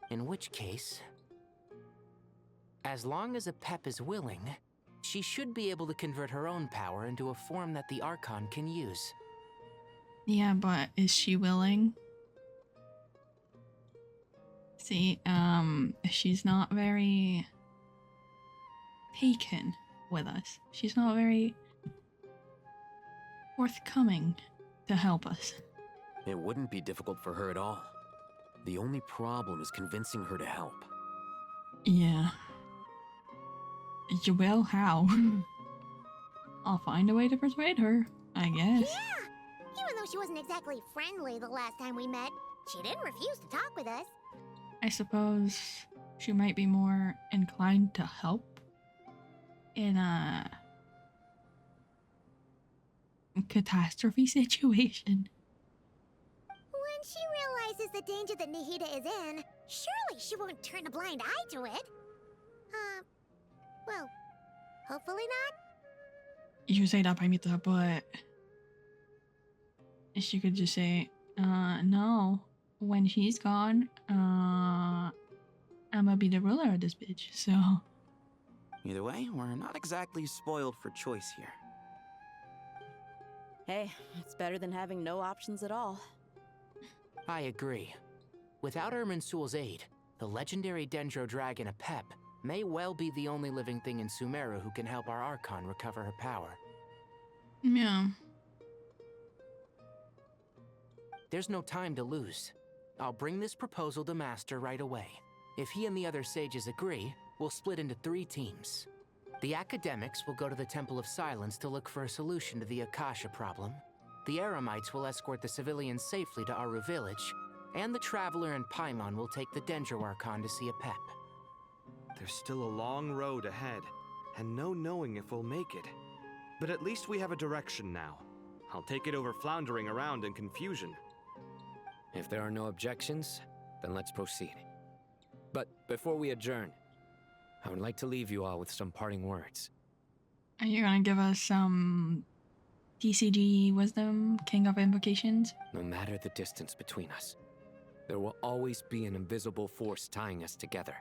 In which case, as long as Apep is willing, she should be able to convert her own power into a form that the Archon can use. Yeah, but is she willing? See, she's not very taken with us. She's not very forthcoming to help us. It wouldn't be difficult for her at all. The only problem is convincing her to help. Yeah. Well, how? I'll find a way to persuade her, I guess. Yeah! Even though she wasn't exactly friendly the last time we met, she didn't refuse to talk with us. I suppose she might be more inclined to help in a catastrophe situation. When she realizes the danger that Nihida is in, surely she won't turn a blind eye to it. Well, hopefully not. You say that, Paimita, but she could just say, no, when she's gone, I'm gonna be the ruler of this bitch, so. Either way, we're not exactly spoiled for choice here. Hey, it's better than having no options at all. I agree. Without Irminsul's aid, the legendary Dendro Dragon Apep may well be the only living thing in Sumeru who can help our Archon recover her power. Yeah. There's no time to lose. I'll bring this proposal to Master right away. If he and the other sages agree, we'll split into 3 teams. The academics will go to the Temple of Silence to look for a solution to the Akasha problem. The Eremites will escort the civilians safely to Aru Village, and the Traveler and Paimon will take the Dendro Archon to see Apep. There's still a long road ahead, and no knowing if we'll make it. But at least we have a direction now. I'll take it over floundering around in confusion. If there are no objections, then let's proceed. But before we adjourn, I would like to leave you all with some parting words. Are you gonna give us some TCG wisdom, King of Invocations? No matter the distance between us, there will always be an invisible force tying us together.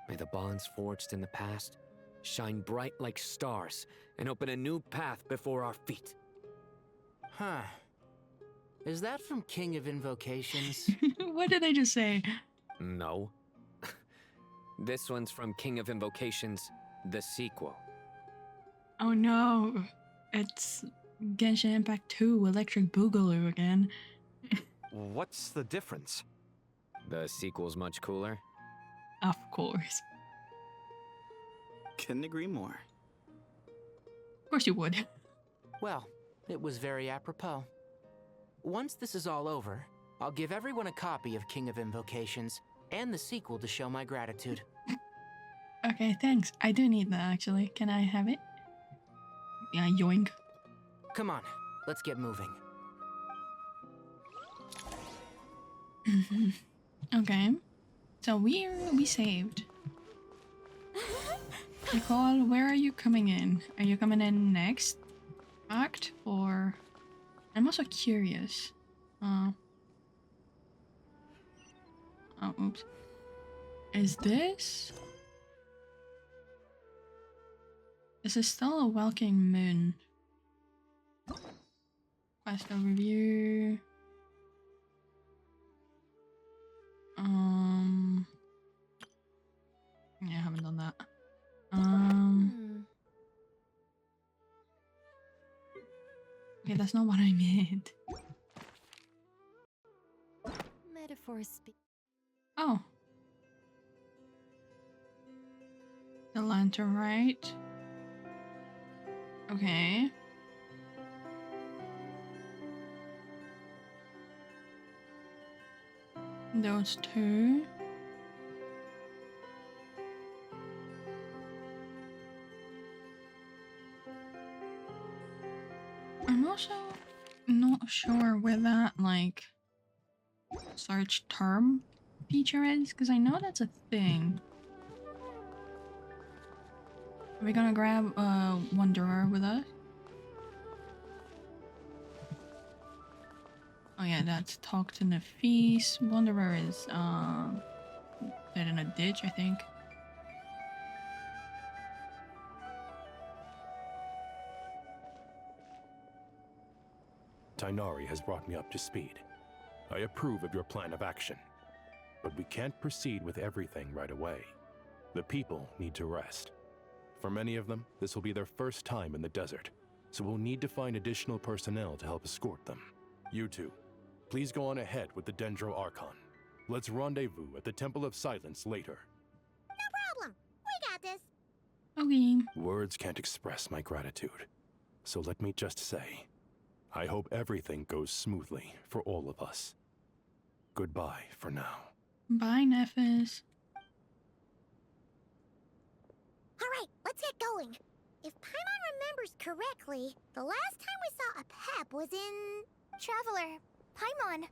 May the bonds forged in the past shine bright like stars and open a new path before our feet. Huh. Is that from King of Invocations? What did I just say? No. This one's from King of Invocations, the sequel. Oh no, it's Genshin Impact 2 Electric Boogaloo again. What's the difference? The sequel's much cooler. Of course. Couldn't agree more. Of course you would. Well, it was very apropos. Once this is all over, I'll give everyone a copy of King of Invocations and the sequel to show my gratitude. Okay, thanks. I do need that actually. Can I have it? Yeah, yoink. Come on, let's get moving. Okay. So we saved. Nicole, where are you coming in? Are you coming in next act or? I'm also curious. Oh, oops. Is this? This is still a Welking Moon. Quest overview. Yeah, I haven't done that. Okay, that's not what I meant. Metaphors speak. Oh. The lantern, right? Okay. Those 2. I'm also not sure where that, like, search term feature is, because I know that's a thing. Are we gonna grab Wanderer with us? Oh yeah, that's talk to Nafis. Wanderer is dead in a ditch, I think. Tainari has brought me up to speed. I approve of your plan of action. But we can't proceed with everything right away. The people need to rest. For many of them, this will be their first time in the desert, so we'll need to find additional personnel to help escort them. You two, please go on ahead with the Dendro Archon. Let's rendezvous at the Temple of Silence later. No problem. We got this. Okay. Words can't express my gratitude, so let me just say, I hope everything goes smoothly for all of us. Goodbye for now. Bye, Nephis. Alright, let's get going. If Paimon remembers correctly, the last time we saw a Pep was in... Traveler, Paimon.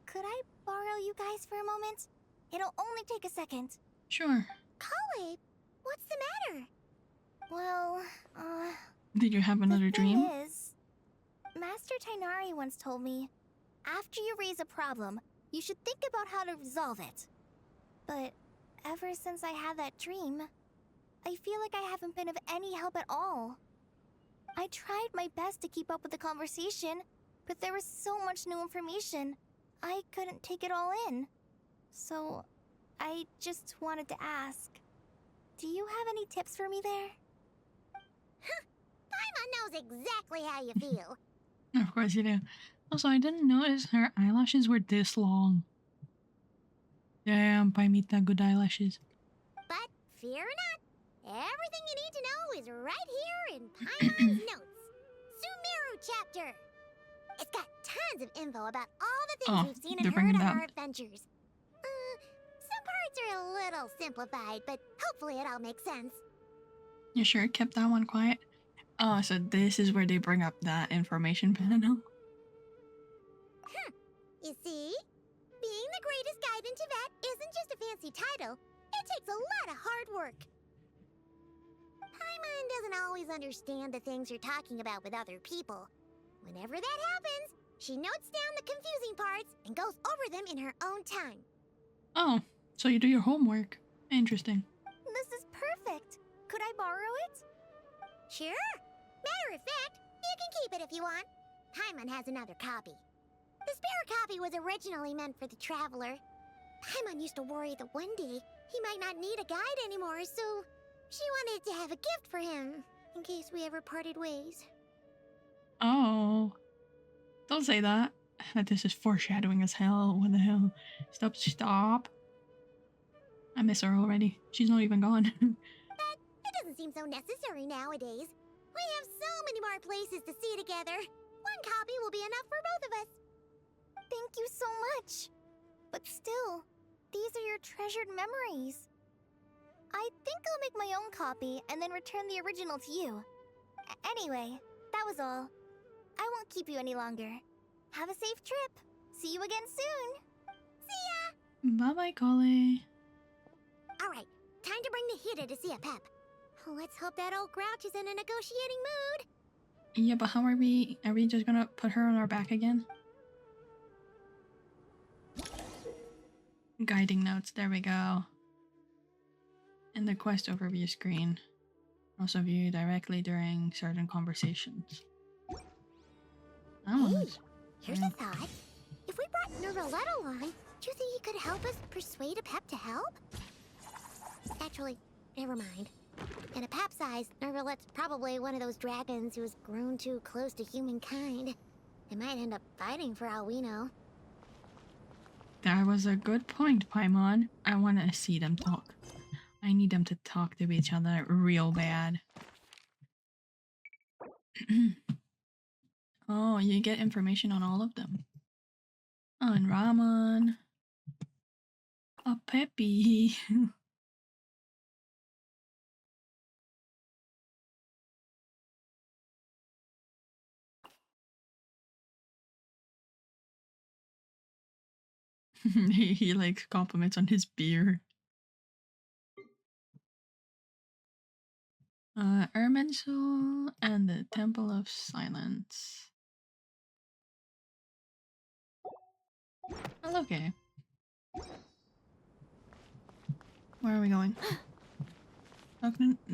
Could I borrow you guys for a moment? It'll only take a second. Sure. Kale, what's the matter? Well, Did you have another dream? thing is, Master Tainari once told me, after you raise a problem, you should think about how to resolve it. But ever since I had that dream, I feel like I haven't been of any help at all. I tried my best to keep up with the conversation, but there was so much new information, I couldn't take it all in. So, I just wanted to ask, do you have any tips for me there? Paimon knows exactly how you feel. Of course you do. Also, I didn't notice her eyelashes were this long. Damn, Paimita, good eyelashes. But fear not, everything you need to know is right here in Paimon's notes. Sumeru chapter. It's got tons of info about all the things we've seen and heard on our adventures. Some parts are a little simplified, but hopefully it all makes sense. You sure it kept that one quiet? Oh, so this is where they bring up that information panel. You see? Being the greatest guide in Tibet isn't just a fancy title. It takes a lot of hard work. Paimon doesn't always understand the things you're talking about with other people. Whenever that happens, she notes down the confusing parts and goes over them in her own time. Oh, so you do your homework. Interesting. This is perfect. Could I borrow it? Sure. Matter of fact, you can keep it if you want. Paimon has another copy. The spare copy was originally meant for the traveler. Paimon used to worry that one day he might not need a guide anymore, so she wanted to have a gift for him, in case we ever parted ways. Oh. Don't say that. This is foreshadowing as hell. What the hell? Stop, stop. I miss her already. She's not even gone. But it doesn't seem so necessary nowadays. We have so many more places to see together. One copy will be enough for both of us. Thank you so much. But still, these are your treasured memories. I think I'll make my own copy and then return the original to you. Anyway, that was all. I won't keep you any longer. Have a safe trip. See you again soon. See ya! Bye-bye, Kale. Alright, time to bring Nahida to see a Pep. Let's hope that old grouch is in a negotiating mood. Yeah, but how are we? Are we just gonna put her on our back again? Guiding notes, there we go. And the quest overview screen. Also view directly during certain conversations. Oh, Hey, here's a thought. If we brought Nervalet along, do you think he could help us persuade a Pep to help? Actually, never mind. At a Pep size, Nervalet's probably one of those dragons who has grown too close to humankind. They might end up fighting for all we know. that was a good point, Paimon. I want to see them talk. I need them to talk to each other real bad. Oh, you get information on all of them. On Raman. A Peppy. he likes compliments on his beard. Ermensul and the Temple of Silence. Oh, okay. Where are we going?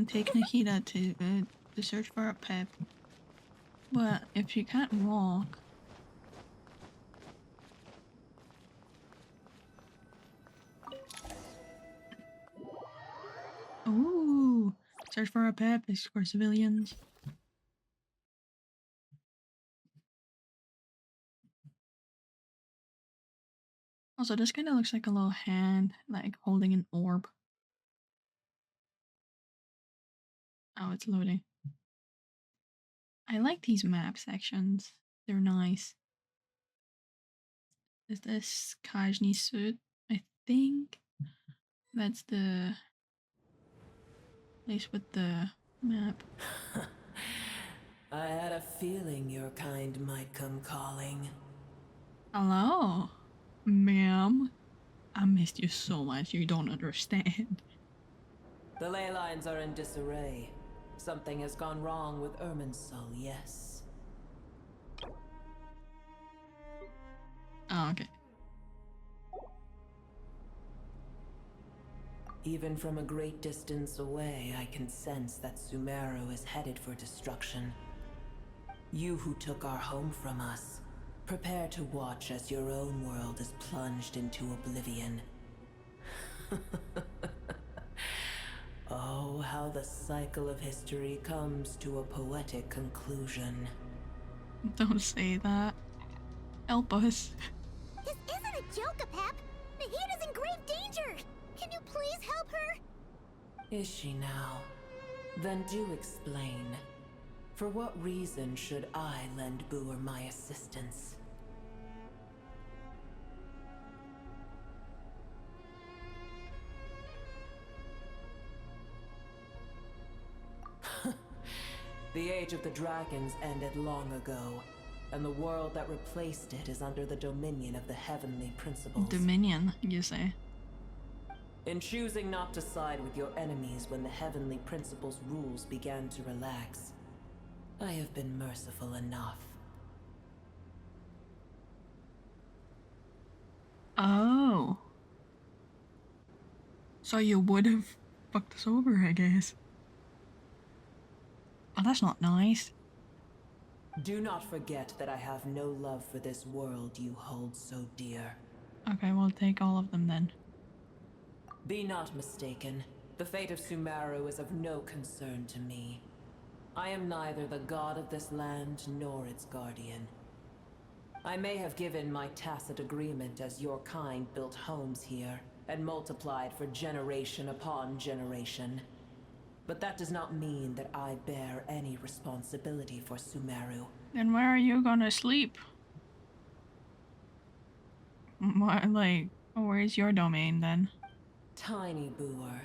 Take Nahida to search for a Pep. But if she can't walk... Ooh! Search for a pep, explore civilians. Also, this kind of looks like a little hand, like holding an orb. Oh, it's loading. I like these map sections. They're nice. Is this Kajni suit? I think that's the place with the map. I had a feeling your kind might come calling. Hello, ma'am. I missed you so much, you don't understand. The ley lines are in disarray. Something has gone wrong with Irminsul, yes. Oh, okay. Even from a great distance away, I can sense that Sumeru is headed for destruction. You who took our home from us, prepare to watch as your own world is plunged into oblivion. Oh, how the cycle of history comes to a poetic conclusion. Don't say that. Help us. This isn't a joke, Apep. Jeht is in grave danger. Can you please help her? Is she now? Then do explain. For what reason should I lend Boer my assistance? The age of the dragons ended long ago, and the world that replaced it is under the dominion of the heavenly principles. Dominion, you say? In choosing not to side with your enemies when the heavenly principles' rules began to relax, I have been merciful enough. Oh. So you would have fucked us over, I guess. Oh, that's not nice. Do not forget that I have no love for this world you hold so dear. Okay, we'll take all of them then. Be not mistaken. The fate of Sumeru is of no concern to me. I am neither the god of this land nor its guardian. I may have given my tacit agreement as your kind built homes here and multiplied for generation upon generation. But that does not mean that I bear any responsibility for Sumeru. Then where are you gonna sleep? What, like, where's your domain then? Tiny Boer,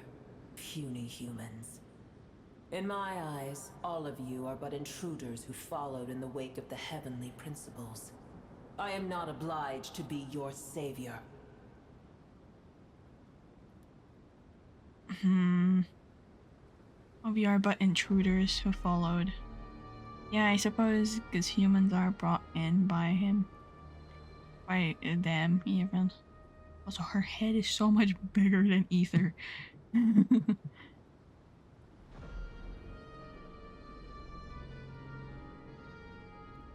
puny humans. In my eyes, all of you are but intruders who followed in the wake of the heavenly principles. I am not obliged to be your savior. We are but intruders who followed. Yeah, I suppose because humans are brought in by him. By them, even. Also, her head is so much bigger than Ether.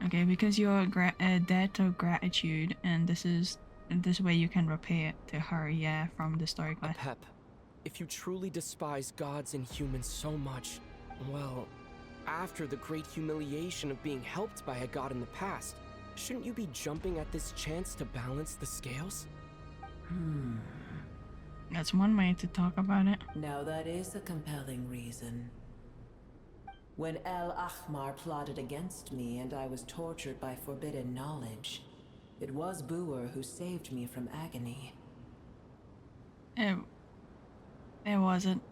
Okay, because you're a debt of gratitude, and this way you can repay it to her, yeah, from the story quest. Apep, if you truly despise gods and humans so much, well, after the great humiliation of being helped by a god in the past, shouldn't you be jumping at this chance to balance the scales? That's one way to talk about it. Now that is a compelling reason. When El Ahmar plotted against me and I was tortured by forbidden knowledge, it was Boer who saved me from agony. It wasn't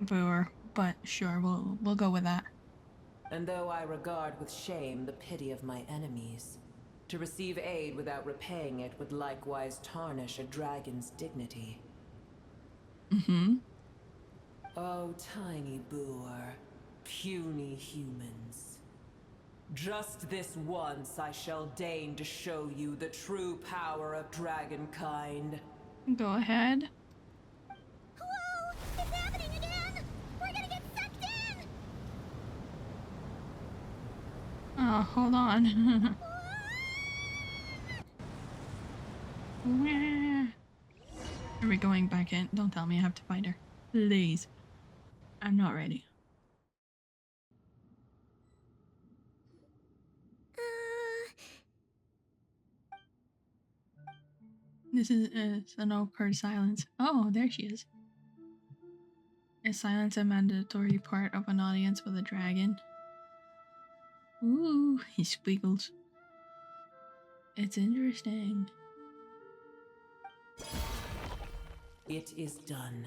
Boer, but sure, we'll go with that. And though I regard with shame the pity of my enemies, to receive aid without repaying it would likewise tarnish a dragon's dignity. Oh, tiny Boer, puny humans. Just this once I shall deign to show you the true power of dragonkind. Go ahead. Whoa! It's happening again! We're gonna get sucked in! Oh, hold on. Are we going back in? Don't tell me I have to fight her. Please. I'm not ready. This is an awkward silence. Oh, there she is. Is silence a mandatory part of an audience with a dragon? Ooh, he squiggles. It's interesting. It is done.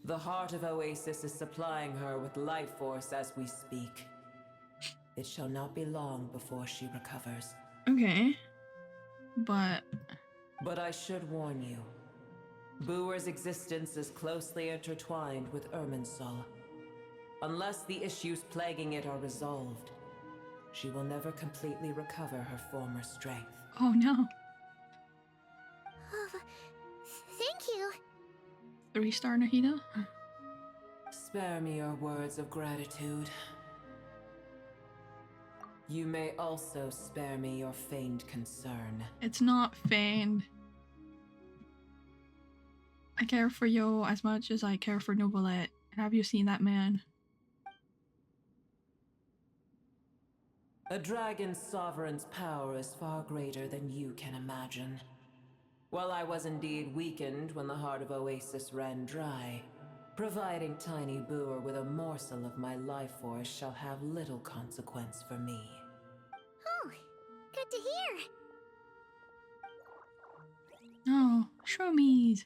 The heart of Oasis is supplying her with life force as we speak. It shall not be long before she recovers. Okay. But I should warn you. Booer's existence is closely intertwined with Irminsul. Unless the issues plaguing it are resolved, she will never completely recover her former strength. oh no. Oh, thank you. 3-star Nahida? Spare me your words of gratitude. You may also spare me your feigned concern. It's not feigned. I care for Yo as much as I care for Nobilette. Have you seen that man? A dragon's sovereign's power is far greater than you can imagine. While I was indeed weakened when the heart of Oasis ran dry, providing Tiny Booer with a morsel of my life force shall have little consequence for me. Oh, good to hear. No, shroomies.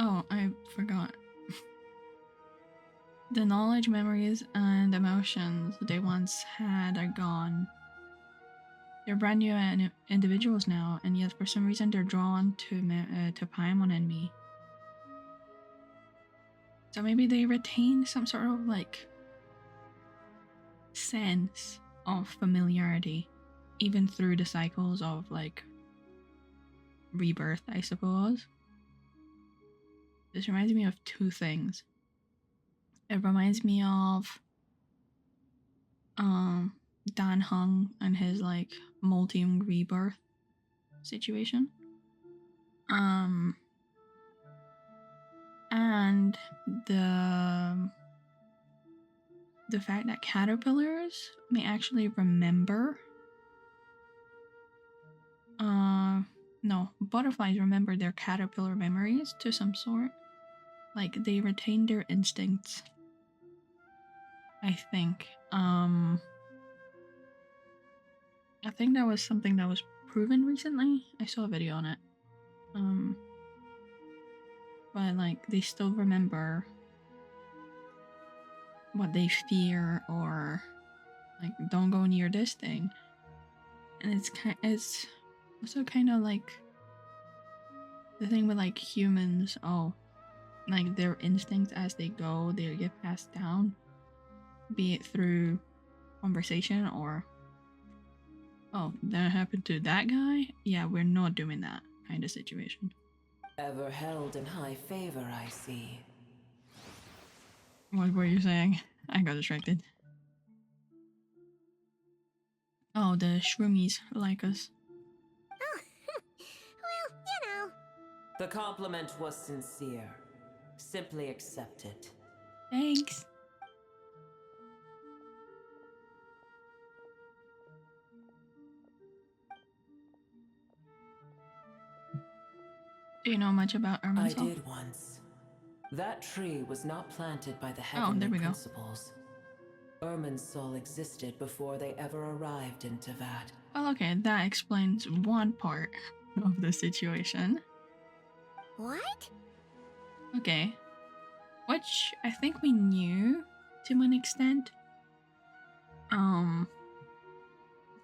Oh, I forgot. The knowledge, memories, and emotions they once had are gone. They're brand new individuals now, and yet for some reason they're drawn to Paimon and me. So maybe they retain some sort of like sense of familiarity, even through the cycles of like rebirth, I suppose. This reminds me of two things. It reminds me of Dan Heng and his like multi rebirth situation. And the fact that caterpillars may actually remember no, butterflies remember their caterpillar memories to some sort. Like they retain their instincts, I think. I think that was something that was proven recently. I saw a video on it. But like they still remember what they fear, or like don't go near this thing. And it's also kind of like the thing with like humans. Oh, like their instincts as they go, they get passed down, be it through conversation or, oh, that happened to that guy? Yeah, we're not doing that kind of situation. Ever held in high favor, I see. What were you saying? I got distracted. Oh, the shroomies like us. Oh, well, you know. The compliment was sincere. Simply accept it. Thanks. Do you know much about Irminsul? I did once. That tree was not planted by the heavenly principles. Irminsul existed before they ever arrived in Tevat. Well, okay, that explains one part of the situation. What? Okay. Which I think we knew to an extent. I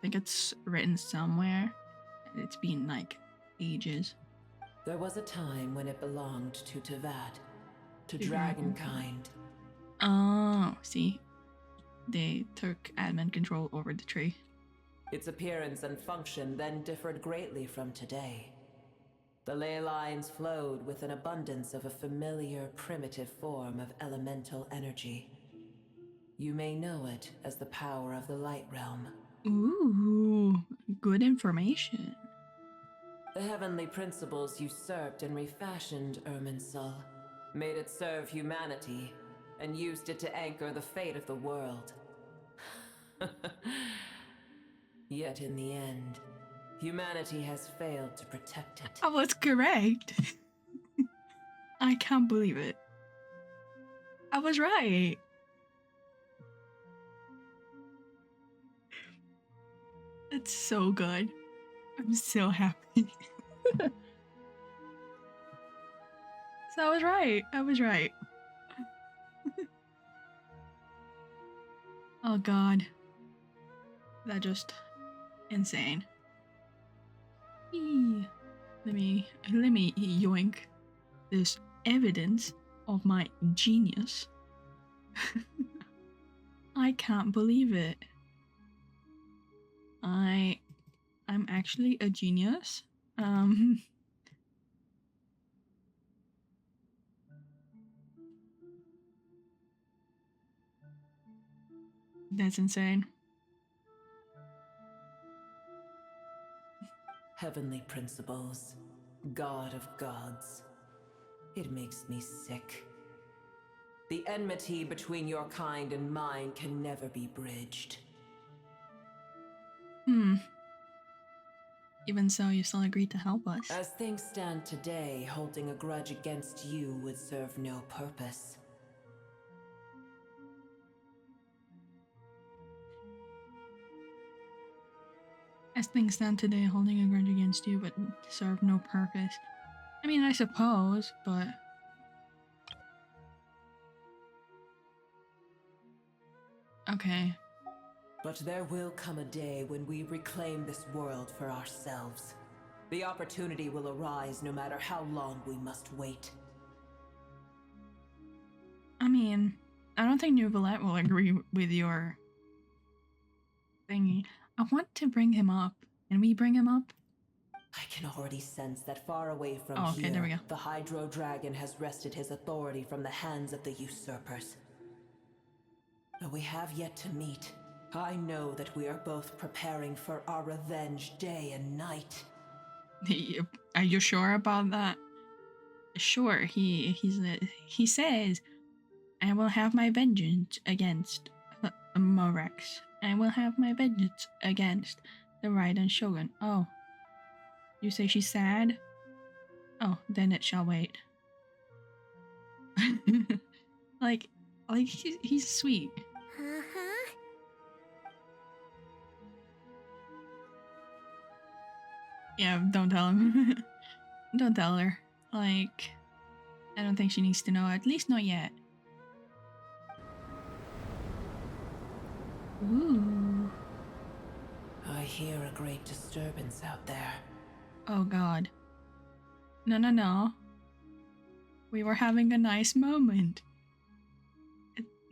think it's written somewhere. It's been like ages. There was a time when it belonged to Tevat, to dragonkind. Oh, see. They took admin control over the tree. Its appearance and function then differed greatly from today. The ley lines flowed with an abundance of a familiar, primitive form of elemental energy. You may know it as the power of the Light Realm. Ooh, good information. The heavenly principles usurped and refashioned Irminsul, made it serve humanity, and used it to anchor the fate of the world. Yet in the end, humanity has failed to protect it. I was correct. I can't believe it. I was right. It's so good. I'm so happy. So I was right. I was right. Oh god. That just insane. Eee. Let me yoink this evidence of my genius. I can't believe it. I'm actually a genius. That's insane. Heavenly principles, God of gods. It makes me sick. The enmity between your kind and mine can never be bridged. Even so, you still agreed to help us. As things stand today, holding a grudge against you would serve no purpose. As things stand today, holding a grudge against you would serve no purpose. I mean, I suppose, but... Okay. But there will come a day when we reclaim this world for ourselves. The opportunity will arise no matter how long we must wait. I mean, I don't think New Valette will agree with your thingy. I want to bring him up. Can we bring him up? I can already sense that far away from Oh, okay, here, there we go. the Hydro Dragon has wrested his authority from the hands of the usurpers. Though we have yet to meet, I know that we are both preparing for our revenge day and night. Are you sure about that? Sure, he says, I will have my vengeance against Morex. I will have my vengeance against the Raiden Shogun. Oh. You say she's sad? Oh, then it shall wait. like he's sweet. Uh-huh. Yeah, don't tell him. Don't tell her. Like, I don't think she needs to know, at least not yet. Ooh. I hear a great disturbance out there. Oh god. No. We were having a nice moment.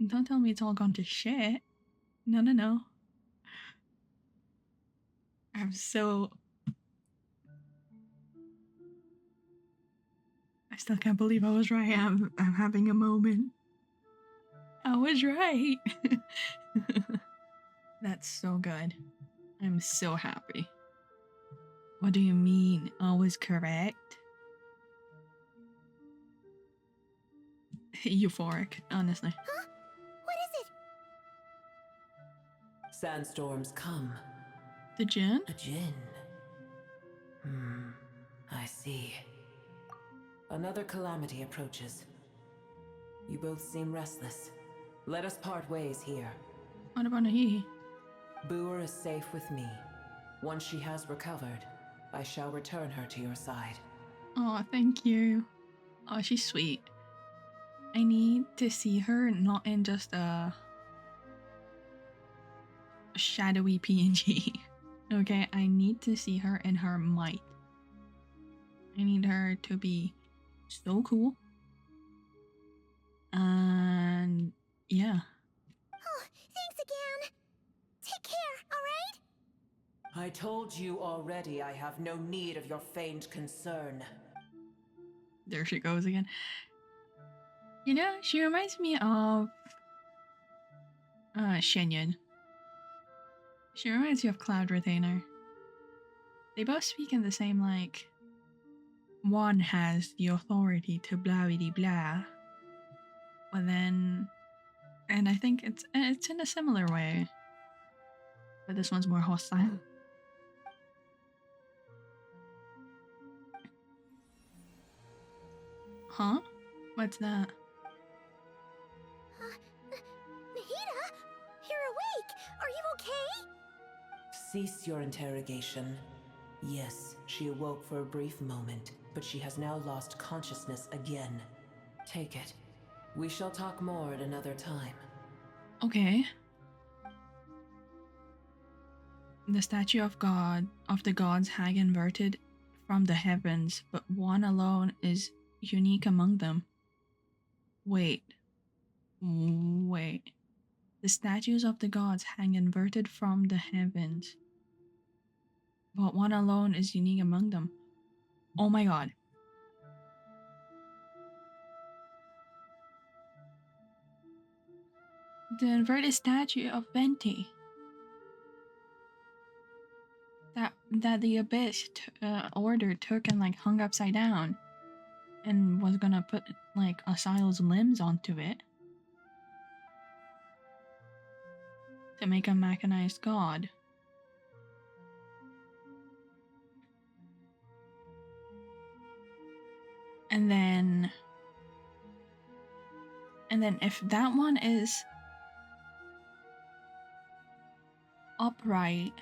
Don't tell me it's all gone to shit. No. I'm so... I still can't believe I was right. I'm having a moment. I was right. That's so good. I'm so happy. What do you mean? I was correct? Euphoric, honestly. Huh? What is it? Sandstorms come. The djinn? A djinn. I see. Another calamity approaches. You both seem restless. Let us part ways here. What about he? Boer is safe with me. Once she has recovered, I shall return her to your side. Oh, thank you. Oh, she's sweet. I need to see her not in just a shadowy PNG. Okay, I need to see her in her might. I need her to be so cool. And yeah. Oh, thanks again. Take care, alright? I told you already I have no need of your feigned concern. There she goes again. You know, she reminds me of Shenyun. She reminds you of Cloud Retainer. They both speak in the same, like, one has the authority to blah blah blah, but then, and I think it's in a similar way, but this one's more hostile. Huh? What's that? Nahida, you're awake. Are you okay? Cease your interrogation. Yes, she awoke for a brief moment, but she has now lost consciousness again. Take it. We shall talk more at another time. Okay. The statue of the gods hang inverted from the heavens, but one alone is unique among them. Wait. The statues of the gods hang inverted from the heavens, but one alone is unique among them. Oh my god. The inverted statue of Venti that the Abyss order took and like hung upside down and was gonna put like Asile's limbs onto it to make a mechanized god. And then if that one is upright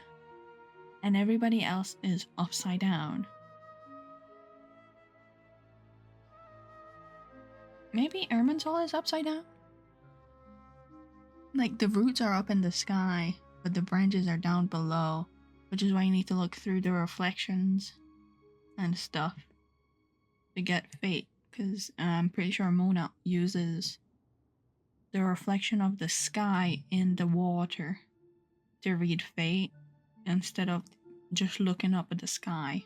and everybody else is upside down, maybe Irminsul is upside down? Like the roots are up in the sky, but the branches are down below, which is why you need to look through the reflections and stuff to get fate, because I'm pretty sure Mona uses the reflection of the sky in the water to read fate instead of just looking up at the sky.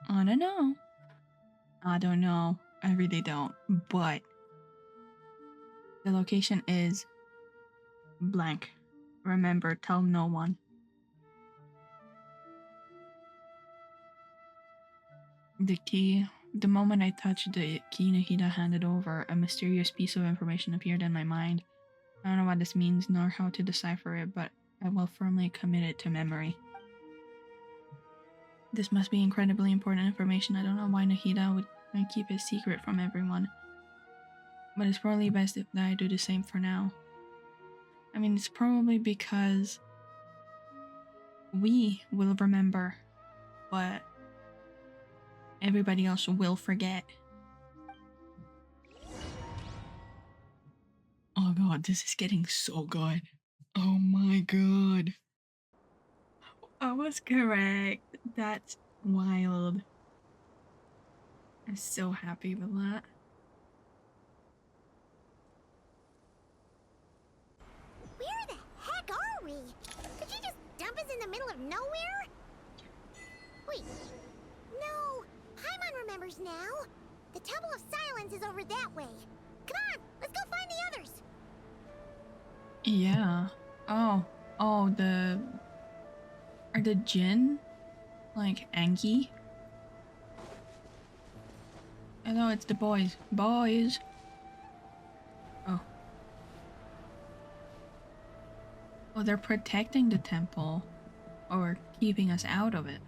I don't know. I really don't. But the location is blank. Remember, tell no one. The key. The moment I touched the key Nahida handed over, a mysterious piece of information appeared in my mind. I don't know what this means nor how to decipher it, but I will firmly commit it to memory. This must be incredibly important information. I don't know why Nahida would keep it secret from everyone, but it's probably best if I do the same for now. I mean, it's probably because we will remember, but everybody else will forget. Oh god, this is getting so good. Oh my god. I was correct. That's wild. I'm so happy with that. Where the heck are we? Did you just dump us in the middle of nowhere? Wait. No. Paimon remembers now. The Temple of Silence is over that way. Come on, let's go find the others. Yeah. Oh, are the Jinn like Anki? I know it's the boys. Boys. Oh, they're protecting the temple or keeping us out of it.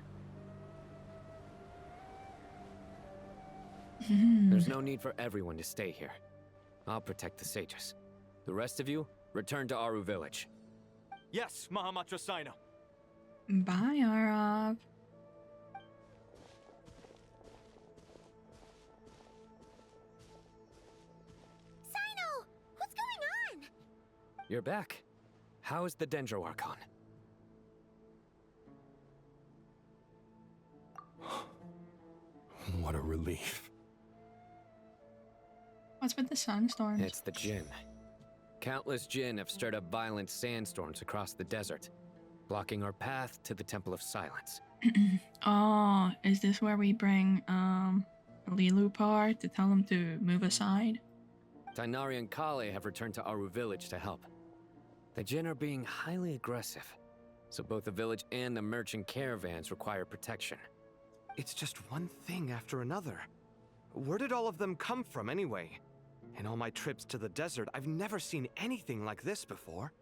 There's no need for everyone to stay here. I'll protect the sages. The rest of you, return to Aru village. Yes, Mahamatra Sino. Bye, Arav. Sino, what's going on? You're back. How is the Dendro Archon? What a relief. What's with the sunstorms? It's the Jinn. Countless Jinn have stirred up violent sandstorms across the desert, blocking our path to the Temple of Silence. Oh, is this where we bring Lilupar to tell him to move aside? Tighnari and Kale have returned to Aru village to help. The Jinn are being highly aggressive, so both the village and the merchant caravans require protection. It's just one thing after another. Where did all of them come from anyway? In all my trips to the desert, I've never seen anything like this before.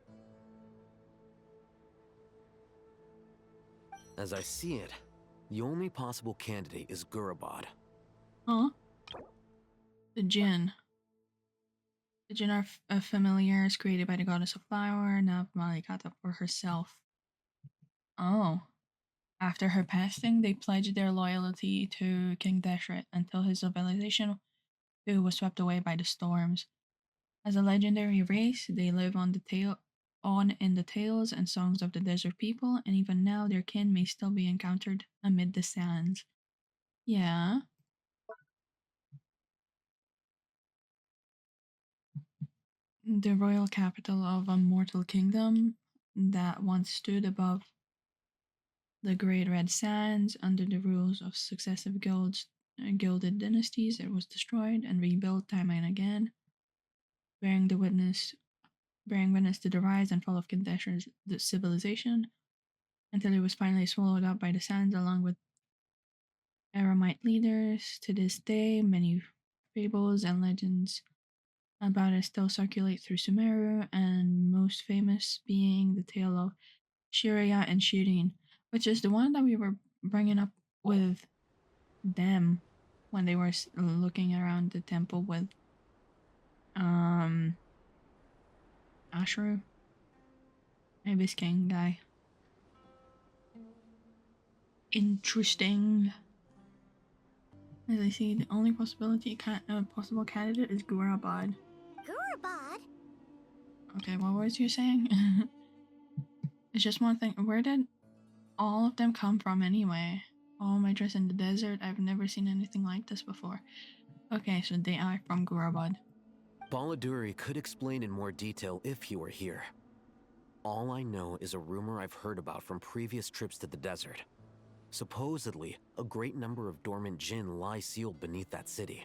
As I see it, the only possible candidate is Gurabad. Huh? The Jinn. The Jinn are familiars created by the goddess of flower, Nav Malikata, for herself. Oh. After her passing, they pledged their loyalty to King Deshret until his civilization too was swept away by the storms. As a legendary race, they live on in the tales and songs of the desert people, and even now their kin may still be encountered amid the sands. Yeah. The royal capital of a mortal kingdom that once stood above the Great Red Sands under the rules of successive gilded dynasties. It was destroyed and rebuilt time and again, bearing witness to the rise and fall of Kandeshar's civilization, until it was finally swallowed up by the sands along with Aramite leaders. To this day, many fables and legends about it still circulate through Sumeru, and most famous being the tale of Shiraya and Shirin, which is the one that we were bringing up with them when they were looking around the temple with Ashru, Ibis King guy. Interesting. As I see, the only possible candidate is Gurabad. Gurabad? Okay, what was you saying? It's just one thing. Where did all of them come from anyway? All my dress in the desert. I've never seen anything like this before. Okay, so they are from Gurabad. Baladuri could explain in more detail if he were here. All I know is a rumor I've heard about from previous trips to the desert. Supposedly, a great number of dormant Jinn lie sealed beneath that city.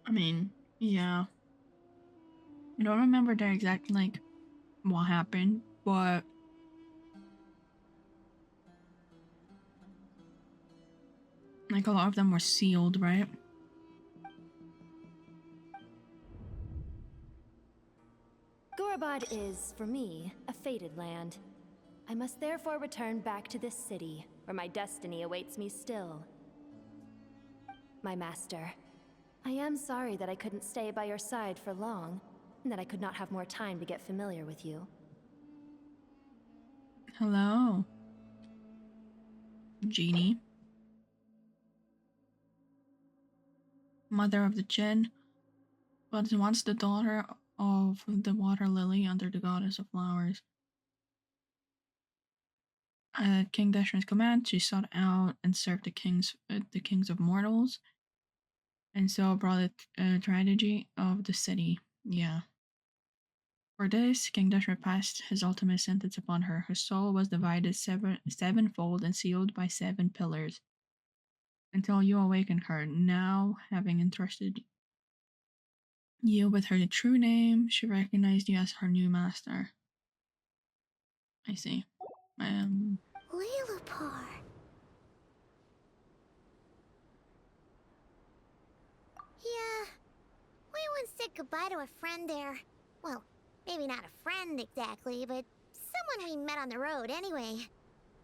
I mean, yeah. I don't remember the exact, what happened, but a lot of them were sealed, right? Gurabad is, for me, a fated land. I must therefore return back to this city, where my destiny awaits me still. My master, I am sorry that I couldn't stay by your side for long, and that I could not have more time to get familiar with you. Hello, Genie. Mother of the Jinn, but once the daughter of the water lily under the goddess of flowers. At King Deshret's command, she sought out and served the kings of mortals, and so brought a tragedy of the city. Yeah. For this, King Deshret passed his ultimate sentence upon her. Her soul was divided sevenfold and sealed by 7 pillars, until you awakened her. Now, having entrusted you with her true name, she recognized you as her new master. I see. Lilipar. Yeah, we once said goodbye to a friend there. Well, maybe not a friend exactly, but someone we met on the road anyway.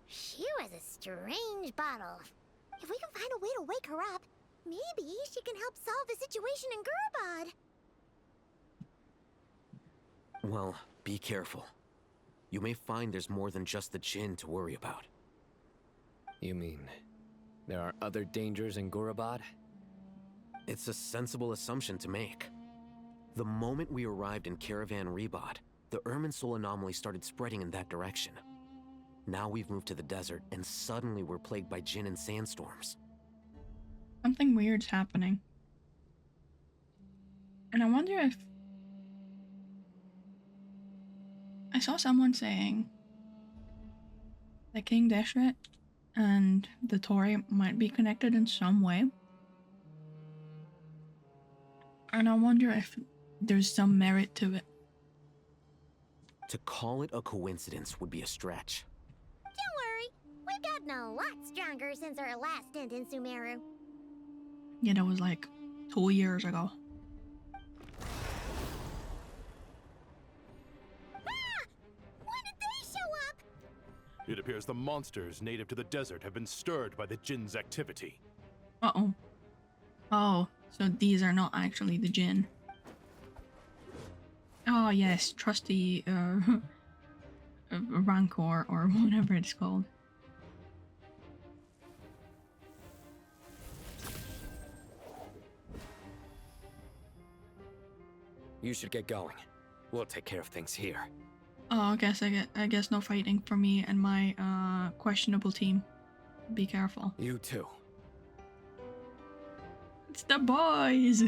She was a strange bottle. If we can find a way to wake her up, maybe she can help solve the situation in Gurabad. Well, be careful. You may find there's more than just the Jinn to worry about. You mean, there are other dangers in Gurabad? It's a sensible assumption to make. The moment we arrived in Caravan Rebad, the Irminsul anomaly started spreading in that direction. Now we've moved to the desert, and suddenly we're plagued by Jinn and sandstorms. Something weird's happening. And I wonder if... I saw someone saying that King Deshret and the Tory might be connected in some way. And I wonder if there's some merit to it. To call it a coincidence would be a stretch. Don't worry, we got in a lot stronger stronger since our last stint in Sumeru. Yeah, that was like 2 years ago. When did they show up? It appears the monsters native to the desert have been stirred by the Jinn's activity. Uh-oh. Oh, so these are not actually the Jinn. Oh yes, trusty Rancor or whatever it's called. You should get going. We'll take care of things here. Oh, I guess no fighting for me and my questionable team. Be careful. You too. It's the boys.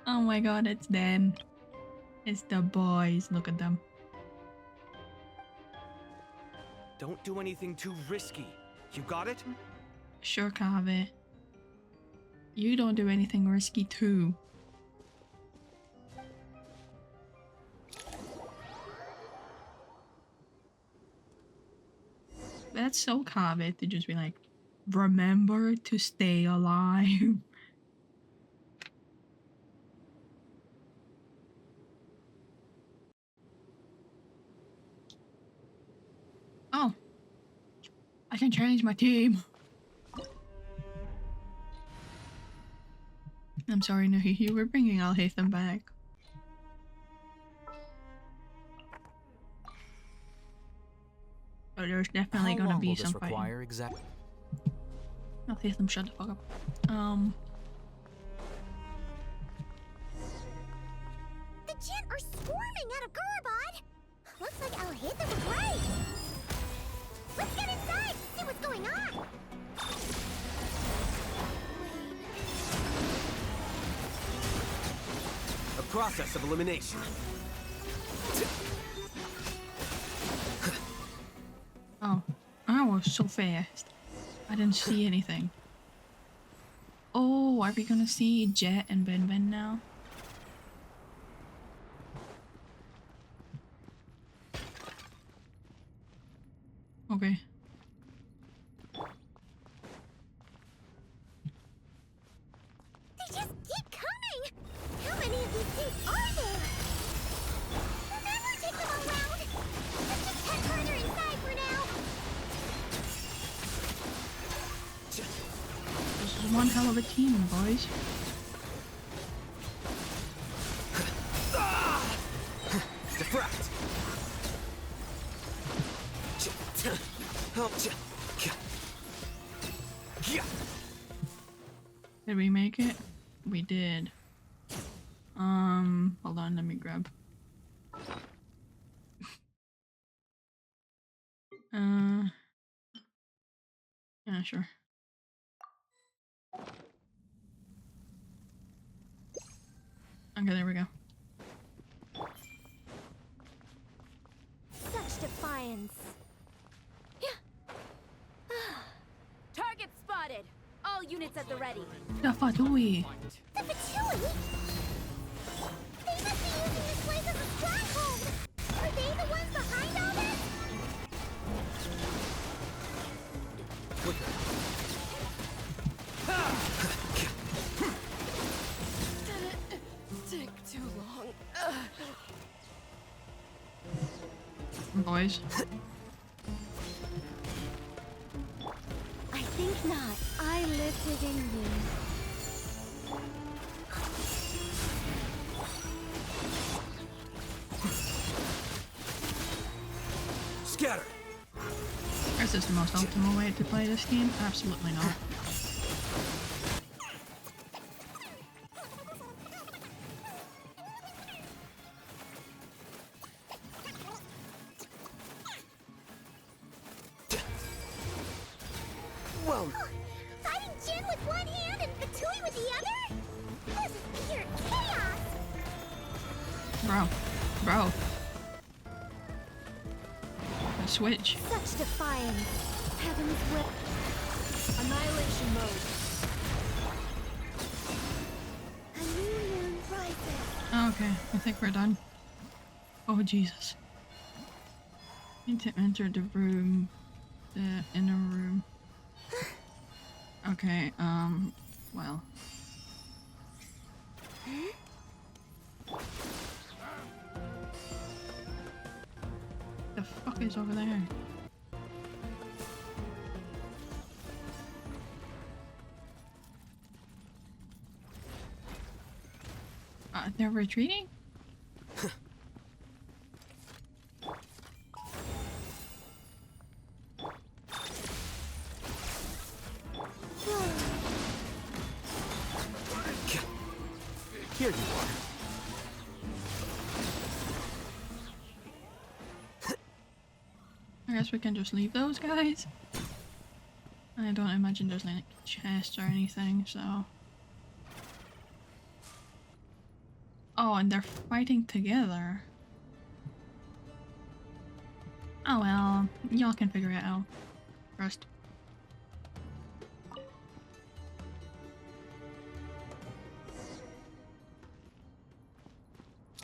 Oh my god, it's them. It's the boys. Look at them. Don't do anything too risky. You got it? Sure, Kave. You don't do anything risky too. That's so Kave to just be like, remember to stay alive. Oh, I can change my team. I'm sorry, Nahi, we're bringing Alhaitham back. But there's definitely gonna be some fighting. Exactly? Alhaitham, shut the fuck up. The Jeht are swarming out of Gurabad! Looks like Alhaitham was right! Let's get inside and see what's going on! A process of elimination. Oh, I was so fast. I didn't see anything. Oh, are we gonna see Jeht and Ben now? Okay. They just keep coming! How many of these things are there? We'll never take them all round! Let's just head further inside for now! This is one hell of a team, boys. Defract! Did we make it? We did. Hold on, let me grab. Yeah, sure. Okay, there we go. Such defiance. Target spotted. All units at the ready. The Fatui. The Fatui? They must be using this place as a stronghold! Are they the ones behind all this? Take too long. Boys. I think not. I live within you. Scatter! Is this the most optimal way to play this game? Absolutely not. Whoa! Fighting Jin with one hand and Fatui with the other? This is pure chaos! Bro. A switch. Such defiance. Heaven's will. Annihilation mode. A new moon rises. Okay, I think we're done. Oh Jesus. Need to enter the room. The inner room. Okay, well. The fuck is over there? They're retreating? Here you are. I guess we can just leave those guys. I don't imagine there's like chests or anything, so. Oh, and they're fighting together. Oh well, y'all can figure it out first.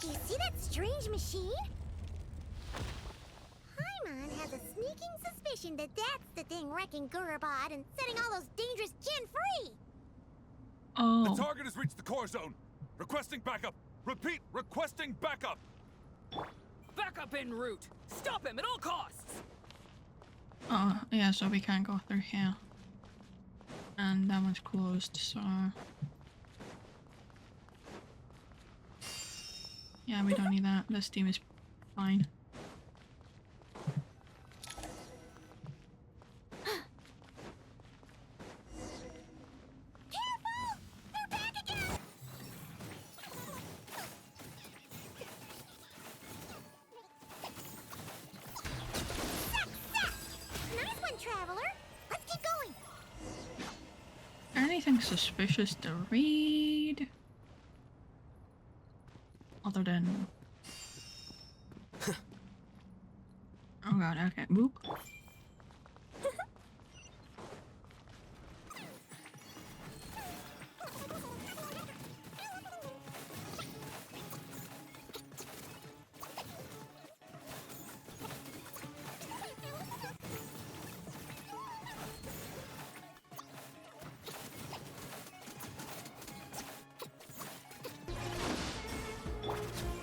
Do you see that strange machine? Paimon has a sneaking suspicion that that's the thing wrecking Gurabad and setting all those dangerous Jinn free! Oh. The target has reached the core zone. Requesting backup. Repeat, requesting backup. Backup en route. Stop him at all costs. Oh, yeah, so we can't go through here. And that one's closed, so. Yeah, we don't need that. This team is fine. Nice one, Traveler! Let's keep going! Anything suspicious to read? Other than... Oh god, okay. Boop.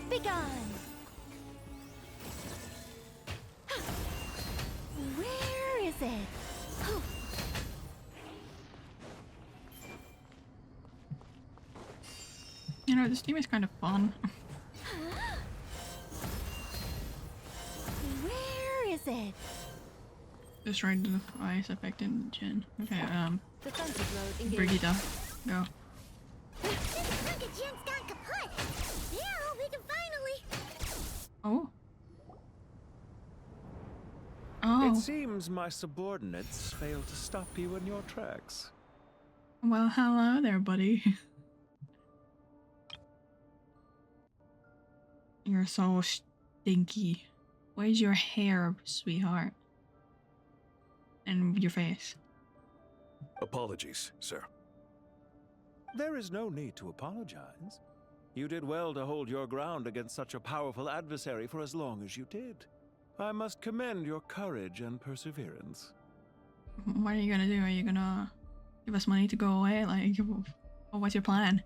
Begone! Where is it? Oh. You know, this team is kind of fun. Where is it? Destroyed the device affecting Jin. Okay, Defensive mode engaged. Brigitte, go. This chunk of Jinn's gone kaput! Now we can finally... Oh. Oh. It seems my subordinates failed to stop you in your tracks. Well, hello there, buddy. You're so stinky. Where's your hair, sweetheart? And your face. Apologies, sir. There is no need to apologize. You did well to hold your ground against such a powerful adversary for as long as you did. I must commend your courage and perseverance. What are you gonna do? Are you gonna give us money to go away? Like, what's your plan?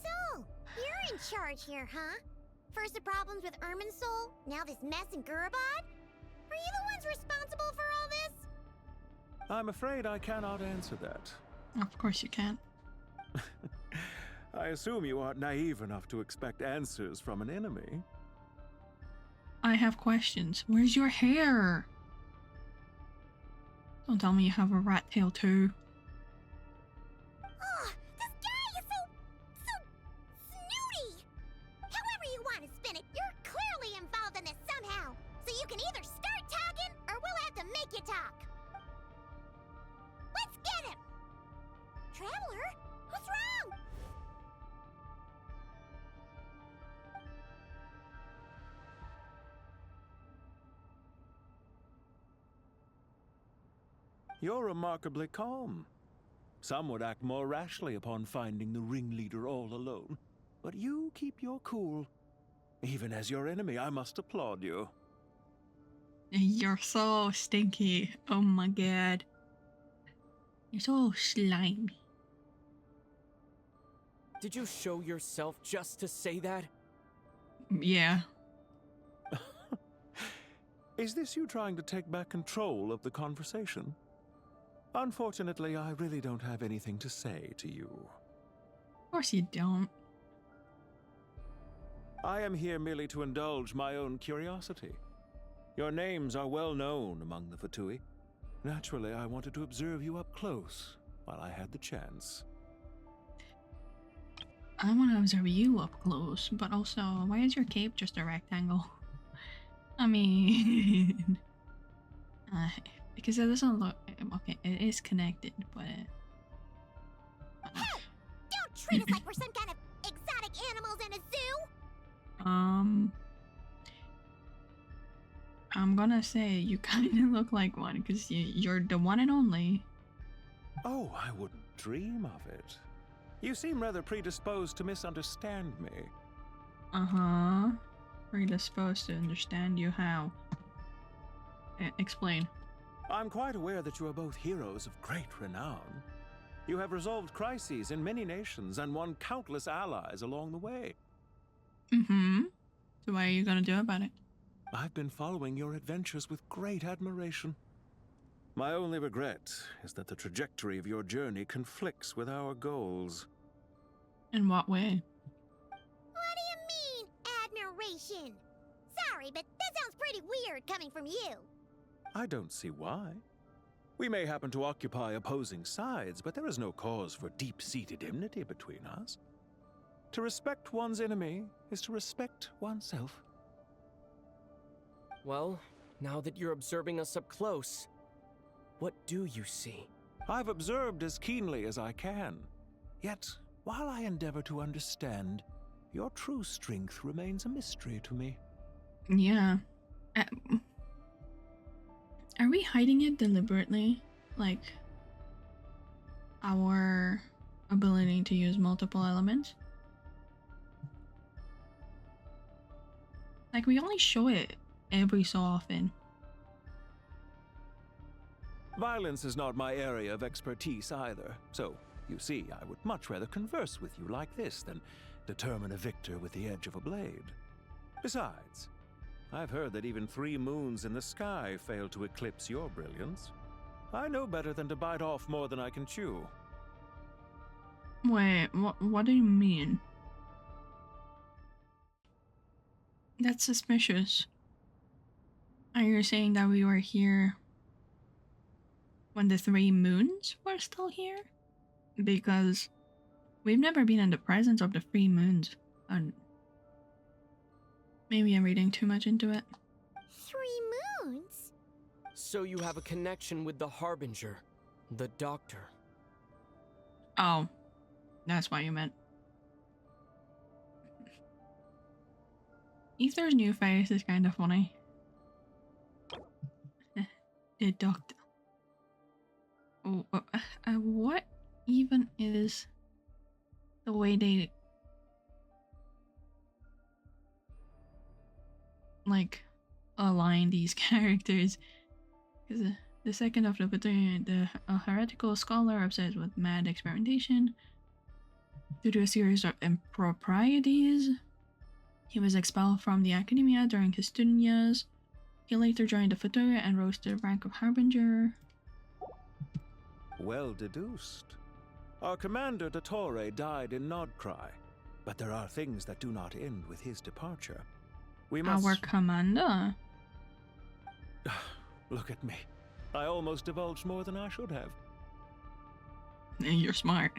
So, you're in charge here, huh? First the problems with Irminsul, now this mess in Gurabad? Are you the ones responsible for all this? I'm afraid I cannot answer that. Of course you can. I assume you aren't naive enough to expect answers from an enemy. I have questions. Where's your hair? Don't tell me you have a rat tail too. Oh, this guy is so snooty! However you want to spin it, you're clearly involved in this somehow. So you can either start talking, or we'll have to make you talk. Let's get him! Traveler, what's wrong? You're remarkably calm. Some would act more rashly upon finding the ringleader all alone. But you keep your cool. Even as your enemy, I must applaud you. You're so stinky. Oh my god. You're so slimy. Did you show yourself just to say that? Yeah. Is this you trying to take back control of the conversation? Unfortunately, I really don't have anything to say to you. Of course you don't. I am here merely to indulge my own curiosity. Your names are well known among the Fatui. Naturally, I wanted to observe you up close while I had the chance. I want to observe you up close, but also, why is your cape just a rectangle? I mean... because it doesn't look... Okay, it is connected, but... Hey! Don't treat us like we're some kind of exotic animals in a zoo! I'm gonna say you kind of look like one, because you're the one and only. Oh, I wouldn't dream of it. You seem rather predisposed to misunderstand me. Uh-huh. Predisposed to understand you how? Explain. I'm quite aware that you are both heroes of great renown. You have resolved crises in many nations and won countless allies along the way. Mm-hmm. So what are you gonna do about it? I've been following your adventures with great admiration. My only regret is that the trajectory of your journey conflicts with our goals. In what way? What do you mean, admiration? Sorry, but that sounds pretty weird coming from you. I don't see why. We may happen to occupy opposing sides, but there is no cause for deep-seated enmity between us. To respect one's enemy is to respect oneself. Well, now that you're observing us up close, what do you see? I've observed as keenly as I can. Yet, while I endeavor to understand, your true strength remains a mystery to me. Yeah. Are we hiding it deliberately? Like, our ability to use multiple elements? Like, we only show it every so often. Violence is not my area of expertise either, so, you see, I would much rather converse with you like this than determine a victor with the edge of a blade. Besides, I've heard that even 3 moons in the sky fail to eclipse your brilliance. I know better than to bite off more than I can chew. Wait, what do you mean? That's suspicious. Are you saying that we were here when the 3 moons were still here? Because we've never been in the presence of the 3 moons. And maybe I'm reading too much into it. 3 moons? So you have a connection with the Harbinger, the Doctor. Oh, that's what you meant. Ether's new face is kind of funny. The Doctor. Oh, what even is the way they like align these characters? Because the second of a heretical scholar obsessed with mad experimentation due to a series of improprieties. He was expelled from the academia during his student years. He later joined the Fatui and rose to the rank of Harbinger. Well deduced. Our commander, Dottore, died in Nodcry, but there are things that do not end with his departure. We must... Our commander? Look at me. I almost divulged more than I should have. You're smart.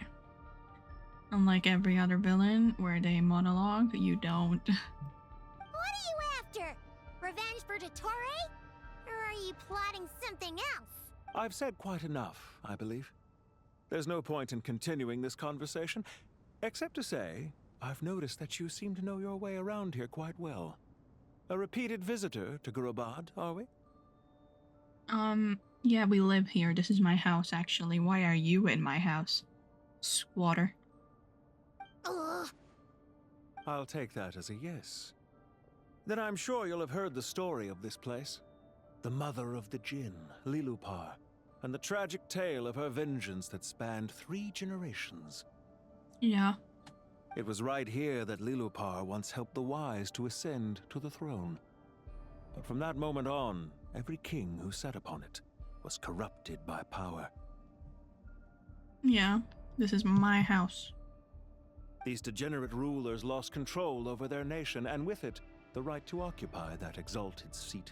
Unlike every other villain, where they monologue, you don't. What are you after? Revenge for Dottore? Or are you plotting something else? I've said quite enough, I believe. There's no point in continuing this conversation, except to say, I've noticed that you seem to know your way around here quite well. A repeated visitor to Gurabad, are we? Yeah, we live here. This is my house, actually. Why are you in my house? Squatter. Ugh. I'll take that as a yes. Then I'm sure you'll have heard the story of this place. The mother of the Jinn, Lilupar, and the tragic tale of her vengeance that spanned 3 generations. Yeah. It was right here that Lilupar once helped the wise to ascend to the throne. But from that moment on, every king who sat upon it was corrupted by power. Yeah, this is my house. These degenerate rulers lost control over their nation, and with it, the right to occupy that exalted seat.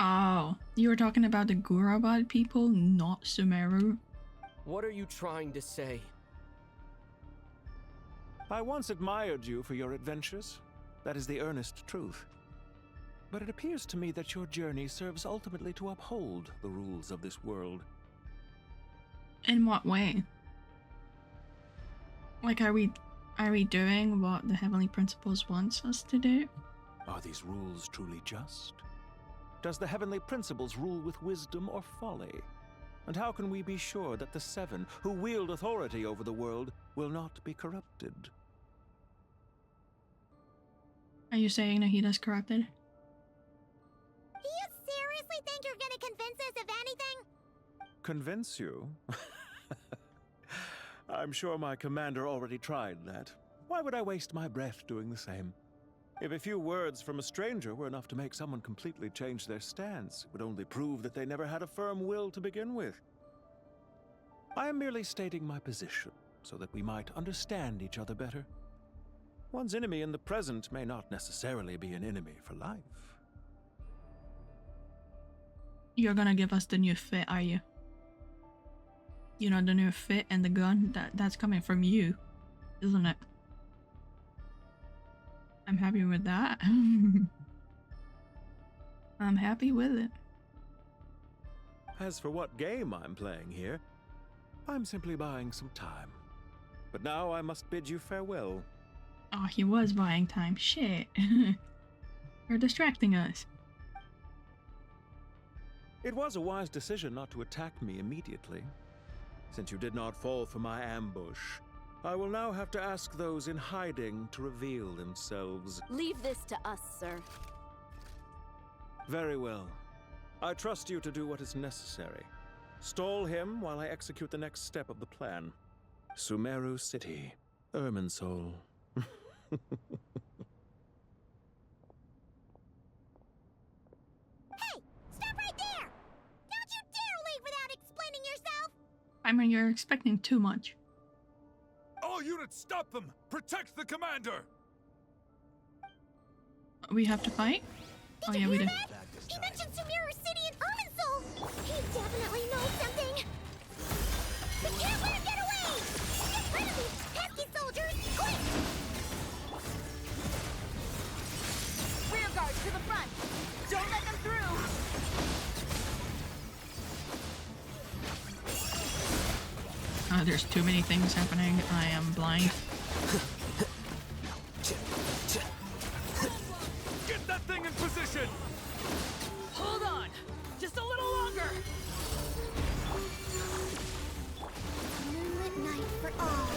Oh, you were talking about the Gurabad people, not Sumeru? What are you trying to say? I once admired you for your adventures. That is the earnest truth. But it appears to me that your journey serves ultimately to uphold the rules of this world. In what way? Like, are we doing what the Heavenly Principles wants us to do? Are these rules truly just? Does the Heavenly Principles rule with wisdom or folly? And how can we be sure that the 7 who wield authority over the world will not be corrupted? Are you saying Nahida's corrupted? Do you seriously think you're gonna convince us of anything? Convince you? I'm sure my commander already tried that. Why would I waste my breath doing the same? If a few words from a stranger were enough to make someone completely change their stance, it would only prove that they never had a firm will to begin with. I am merely stating my position, so that we might understand each other better. One's enemy in the present may not necessarily be an enemy for life. You're gonna give us the new fit, are you? You know, the new fit and the gun, that's coming from you, isn't it? I'm happy with that. I'm happy with it. As for what game I'm playing here, I'm simply buying some time. But now I must bid you farewell. Oh, he was buying time. Shit. You're distracting us. It was a wise decision not to attack me immediately. Since you did not fall for my ambush, I will now have to ask those in hiding to reveal themselves. Leave this to us, sir. Very well. I trust you to do what is necessary. Stall him while I execute the next step of the plan. Sumeru City, Irminsul. Hey! Stop right there! Don't you dare leave without explaining yourself! I mean, you're expecting too much. All units, stop them! Protect the commander! We have to fight? Oh yeah, we do. He mentioned Sumeru City and Irminsul! He definitely knows something! We can't let him get away! Get rid of these pesky soldiers, quick! Rear guard to the front! Don't let them through! There's too many things happening. I am blind. Get that thing in position! Hold on! Just a little longer! Moonlit night for all.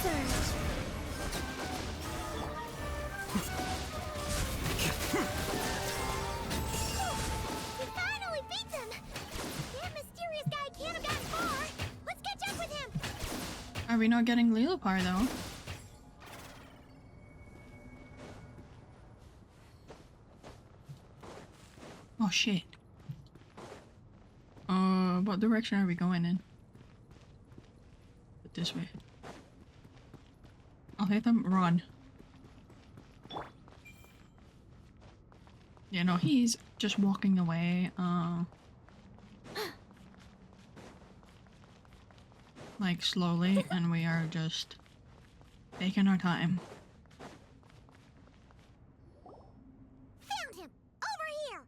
Surge. We finally beat them! That mysterious guy can't have gotten far! Let's catch up with him! Are we not getting Lilupar though? Oh shit. What direction are we going in? This way. I'll hit them. Run. You know, he's just walking away. Like slowly, and we are just taking our time. Found him! Over here!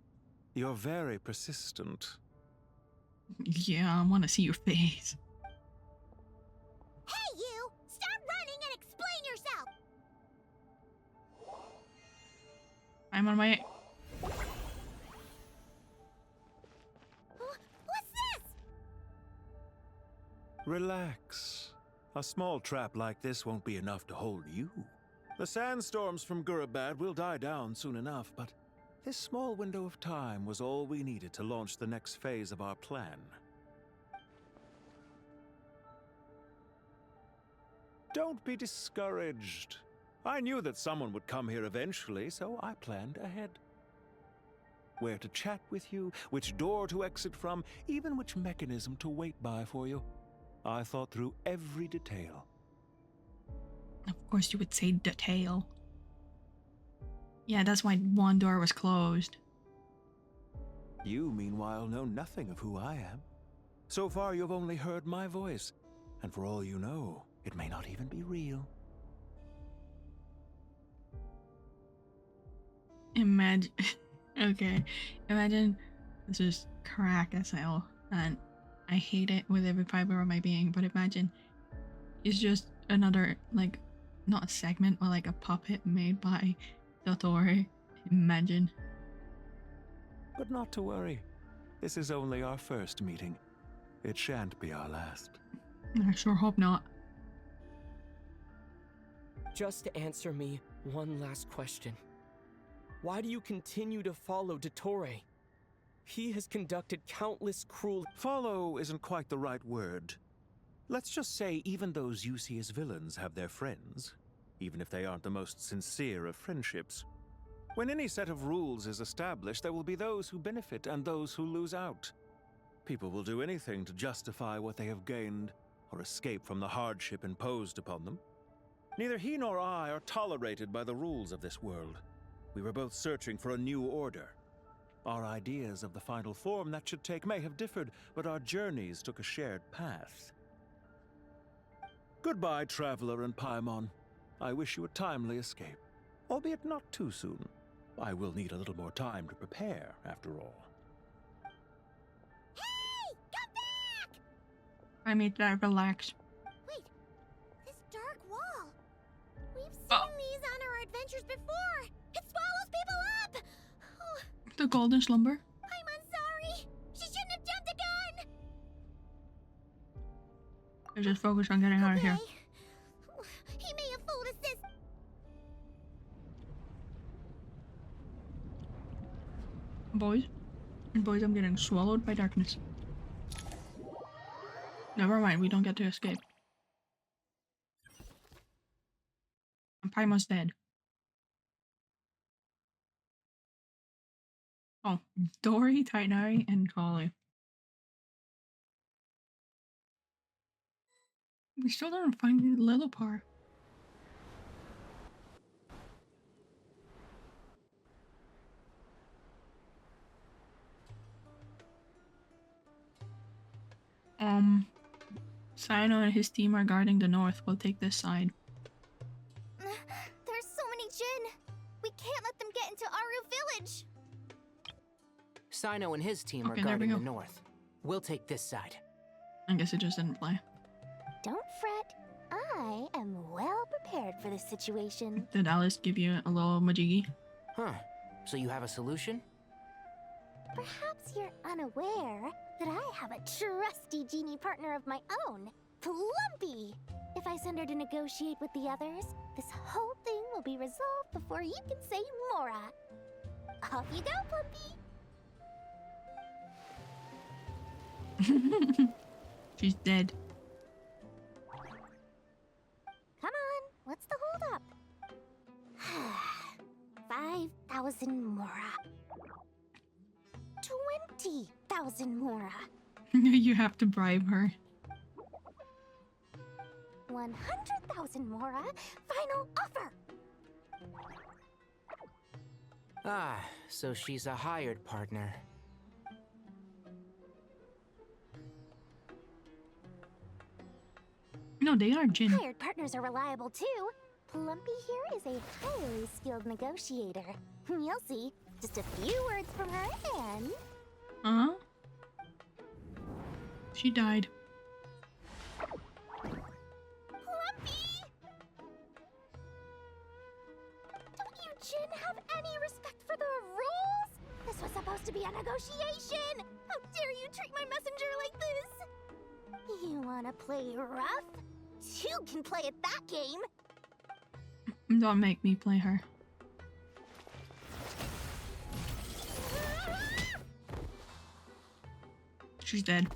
You're very persistent. Yeah, I want to see your face. Hey, you! Stop running and explain yourself! I'm on my... What's this? Relax. A small trap like this won't be enough to hold you. The sandstorms from Gurabad will die down soon enough, but This small window of time was all we needed to launch the next phase of our plan. Don't be discouraged. I knew that someone would come here eventually, so I planned ahead. Where to chat with you, which door to exit from, even which mechanism to wait by for you. I thought through every detail. Of course you would say detail. Yeah, that's why one door was closed. You, meanwhile, know nothing of who I am. So far, you've only heard my voice, and for all you know, it may not even be real. Imagine... Okay, imagine this is crack as hell, and I hate it with every fiber of my being, but imagine it's just another, like, not a segment, but like a puppet made by Dottore. Imagine. But not to worry. This is only our first meeting. It shan't be our last. I sure hope not. Just answer me one last question. Why do you continue to follow Dottore? He has conducted countless cruel... Follow isn't quite the right word. Let's just say even those you see as villains have their friends, even if they aren't the most sincere of friendships. When any set of rules is established, there will be those who benefit and those who lose out. People will do anything to justify what they have gained or escape from the hardship imposed upon them. Neither he nor I are tolerated by the rules of this world. We were both searching for a new order. Our ideas of the final form that should take may have differed, but our journeys took a shared path. Goodbye, Traveler and Paimon. I wish you a timely escape, albeit not too soon. I will need a little more time to prepare, after all. Hey! Come back! I need to relax. Wait, this dark wall. We've seen these on our adventures before. It swallows people up! Oh, The golden slumber? I'm sorry. She shouldn't have jumped a gun! I just focus on getting out of here. He may have fooled us this... Boys, I'm getting swallowed by darkness. Never mind, we don't get to escape. And Paimon's dead. Oh, Dory, Titanari, and Kali. We still didn't find Lillipar. Sino and his team are guarding the north. We'll take this side. There's so many Jin. We can't let them get into Aru village. Sino and his team Okay, are there we guarding go. the north. We'll take this side. I guess it just didn't play. Don't fret. I am well prepared for this situation. Did Alice give you a little majiggy? Huh. So you have a solution? Perhaps you're unaware that I have a trusty genie partner of my own, Plumpy. If I send her to negotiate with the others, this whole thing will be resolved before you can say Mora. Off you go, Plumpy. She's dead. Come on, what's the holdup? 5,000 Mora. 20,000 Mora. You have to bribe her. 100,000 Mora. Final offer. Ah, so she's a hired partner. No, they are Jin. Hired partners are reliable too. Plumpy here is a highly skilled negotiator. You'll see. Just a few words from her and... Huh? She died. Plumpy! Don't you Jin have any respect for the rules? This was supposed to be a negotiation! How dare you treat my messenger like this? You wanna play rough? You can play at that game! Don't make me play her. she's dead.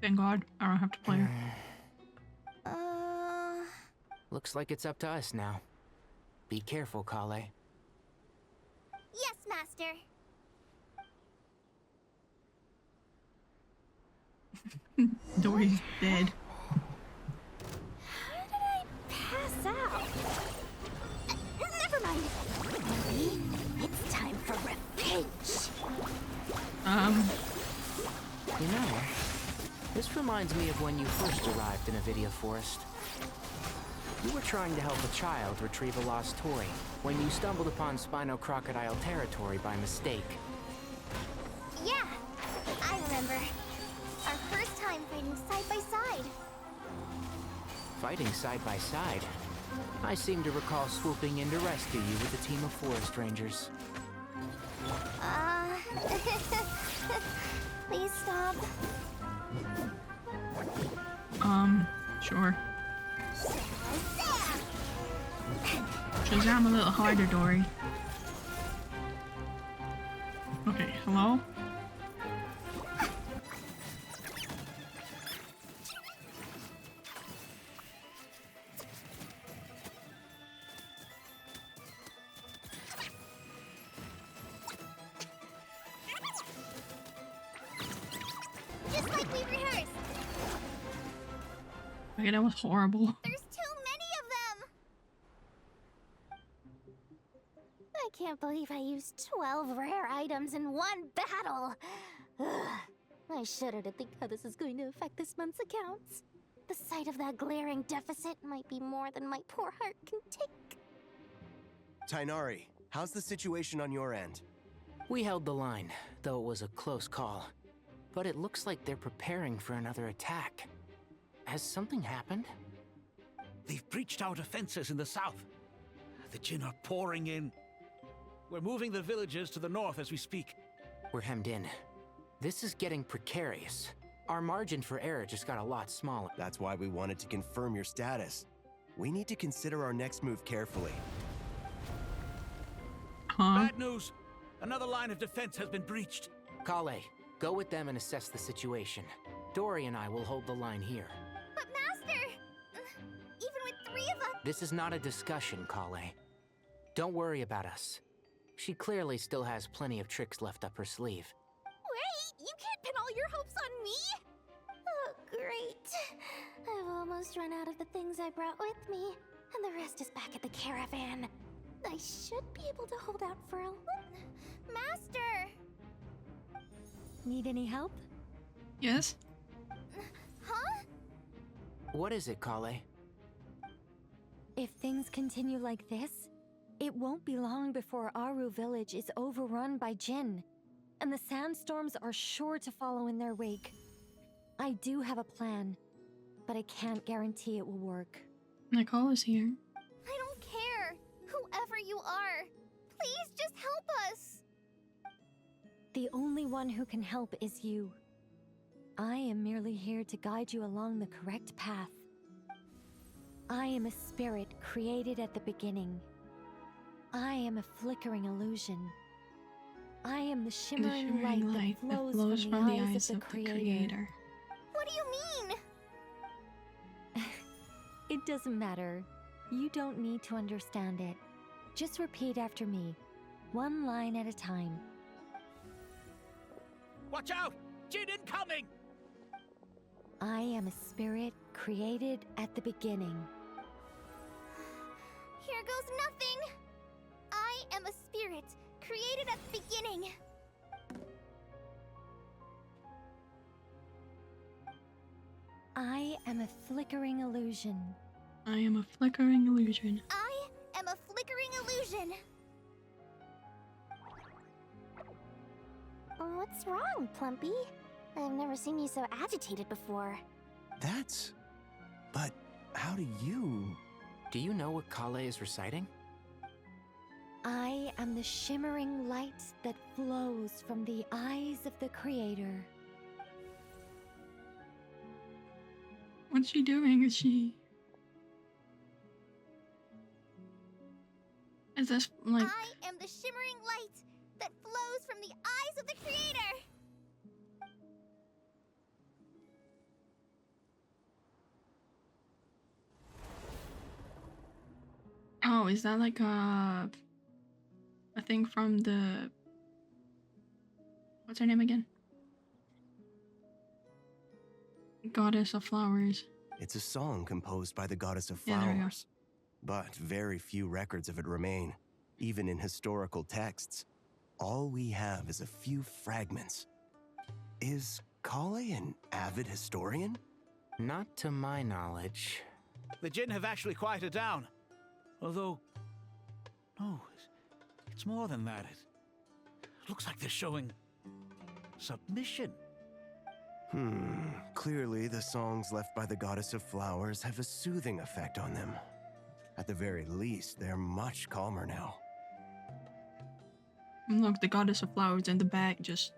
Thank God, I don't have to play her. Looks like it's up to us now. Be careful, Kale. Yes, Master. Dory's dead. How did I pass out? Never mind. Maybe it's time for revenge. You know, this reminds me of when you first arrived in Avidia Forest. You were trying to help a child retrieve a lost toy when you stumbled upon Spino Crocodile territory by mistake. Yeah, I remember. Our first time fighting side by side. Fighting side by side? I seem to recall swooping in to rescue you with a team of forest rangers. Please stop. Sure. Shazam a little harder, Dory. Okay, hello? Just like we rehearsed. Okay, that was horrible. There's too many of them. I can't believe I used 12 rare items in one battle. Ugh. I shudder to think how this is going to affect this month's accounts. The sight of that glaring deficit might be more than my poor heart can take. Tighnari, how's the situation on your end? We held the line, though it was a close call. But it looks like they're preparing for another attack. Has something happened? They've breached our defenses in the south. The Jinn are pouring in. We're moving the villagers to the north as we speak. We're hemmed in. This is getting precarious. Our margin for error just got a lot smaller. That's why we wanted to confirm your status. We need to consider our next move carefully. Bad news! Another line of defense has been breached. Kale, go with them and assess the situation. Dory and I will hold the line here. But Master! Even with 3 of us... This is not a discussion, Kale. Don't worry about us. She clearly still has plenty of tricks left up her sleeve. Wait! You can't pin all your hopes on me! Oh, great. I've almost run out of the things I brought with me, and the rest is back at the caravan. I should be able to hold out for a... Master! Need any help? Yes? Huh? What is it, Kale? If things continue like this, it won't be long before Aru village is overrun by Jinn, and the sandstorms are sure to follow in their wake. I do have a plan, but I can't guarantee it will work. Nicole is here. I don't care. Whoever you are, please just help us. The only one who can help is you. I am merely here to guide you along the correct path. I am a spirit created at the beginning. I am a flickering illusion. I am the shimmering light that flows from the eyes of the Creator. What do you mean? It doesn't matter. You don't need to understand it. Just repeat after me, one line at a time. Watch out! Jinn incoming! I am a spirit created at the beginning. Here goes nothing. I am a spirit created at the beginning. I am a flickering illusion. I am a flickering illusion. I am a flickering illusion. What's wrong, Plumpy? I've never seen you so agitated before. But how do you... Do you know what Kale is reciting? I am the shimmering light that flows from the eyes of the Creator. What's she doing? Is she... Is this, like... I am the shimmering light that flows from the eyes of the Creator. is that like a thing from the... What's her name again? Goddess of Flowers. It's a song composed by the Goddess of Yeah, there we go. Flowers, but very few records of it remain, even in historical texts. All we have is a few fragments. Is Kale an avid historian? Not to my knowledge. The Jinn have actually quieted down. Although, no, it's more than that. It looks like they're showing submission. Clearly the songs left by the Goddess of Flowers have a soothing effect on them. At the very least, they're much calmer now. And look, the Goddess of Flowers in the back just...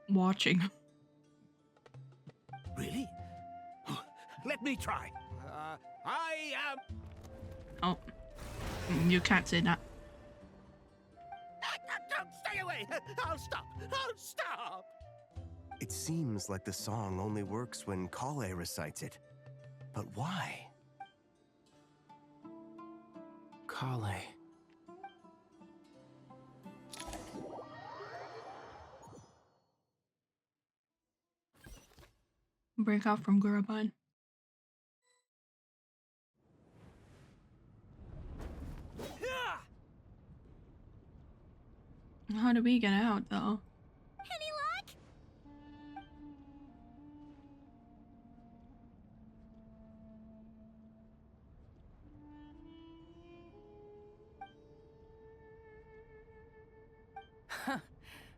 watching. Really? Let me try. I am... Oh. You can't say that. Don't stay away! I'll stop! I'll stop! It seems like the song only works when Kale recites it. But why? Kale. Break out from Gurabon. How do we get out, though? Any luck?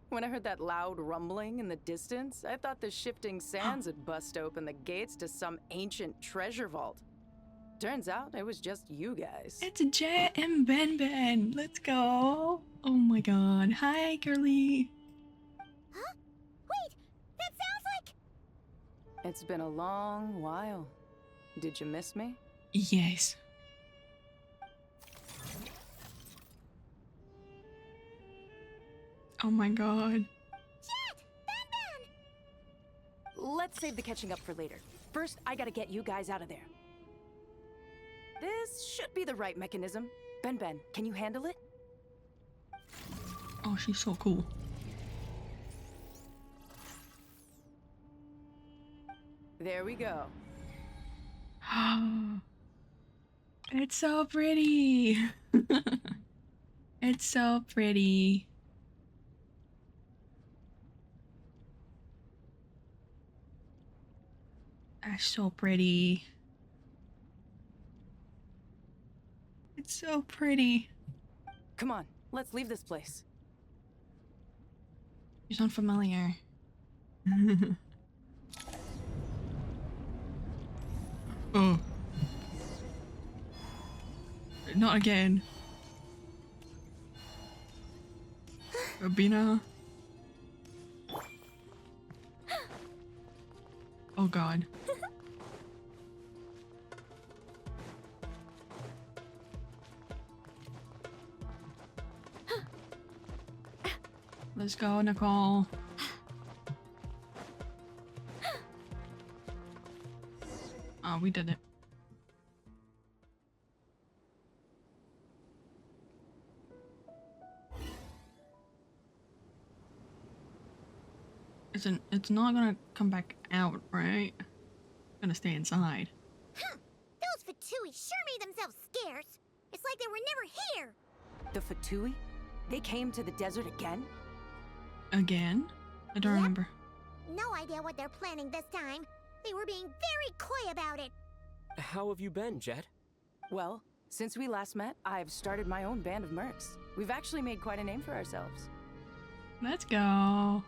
When I heard that loud rumbling in the distance, I thought the shifting sands had bust open the gates to some ancient treasure vault. Turns out it was just you guys. It's Jeht and Ben. Let's go. Oh my god. Hi, girly. Huh? Wait, that sounds like... It's been a long while. Did you miss me? Yes. Oh my god. Jeht! Ben! Let's save the catching up for later. First, I gotta get you guys out of there. This should be the right mechanism. Ben, can you handle it? Oh, she's so cool. There we go. It's so pretty. It's so pretty. That's so pretty. It's so pretty. Come on, let's leave this place. She's unfamiliar. Oh. Not again. Robina. Oh god. Let's go, Nicole. Oh, we did it. It's not gonna come back out, right? It's gonna stay inside. Those Fatui sure made themselves scarce. It's like they were never here. The Fatui? They came to the desert again? Again? I don't remember. No idea what they're planning this time. They were being very coy about it. How have you been, Jeht? Well, since we last met, I've started my own band of mercs. We've actually made quite a name for ourselves. Let's go.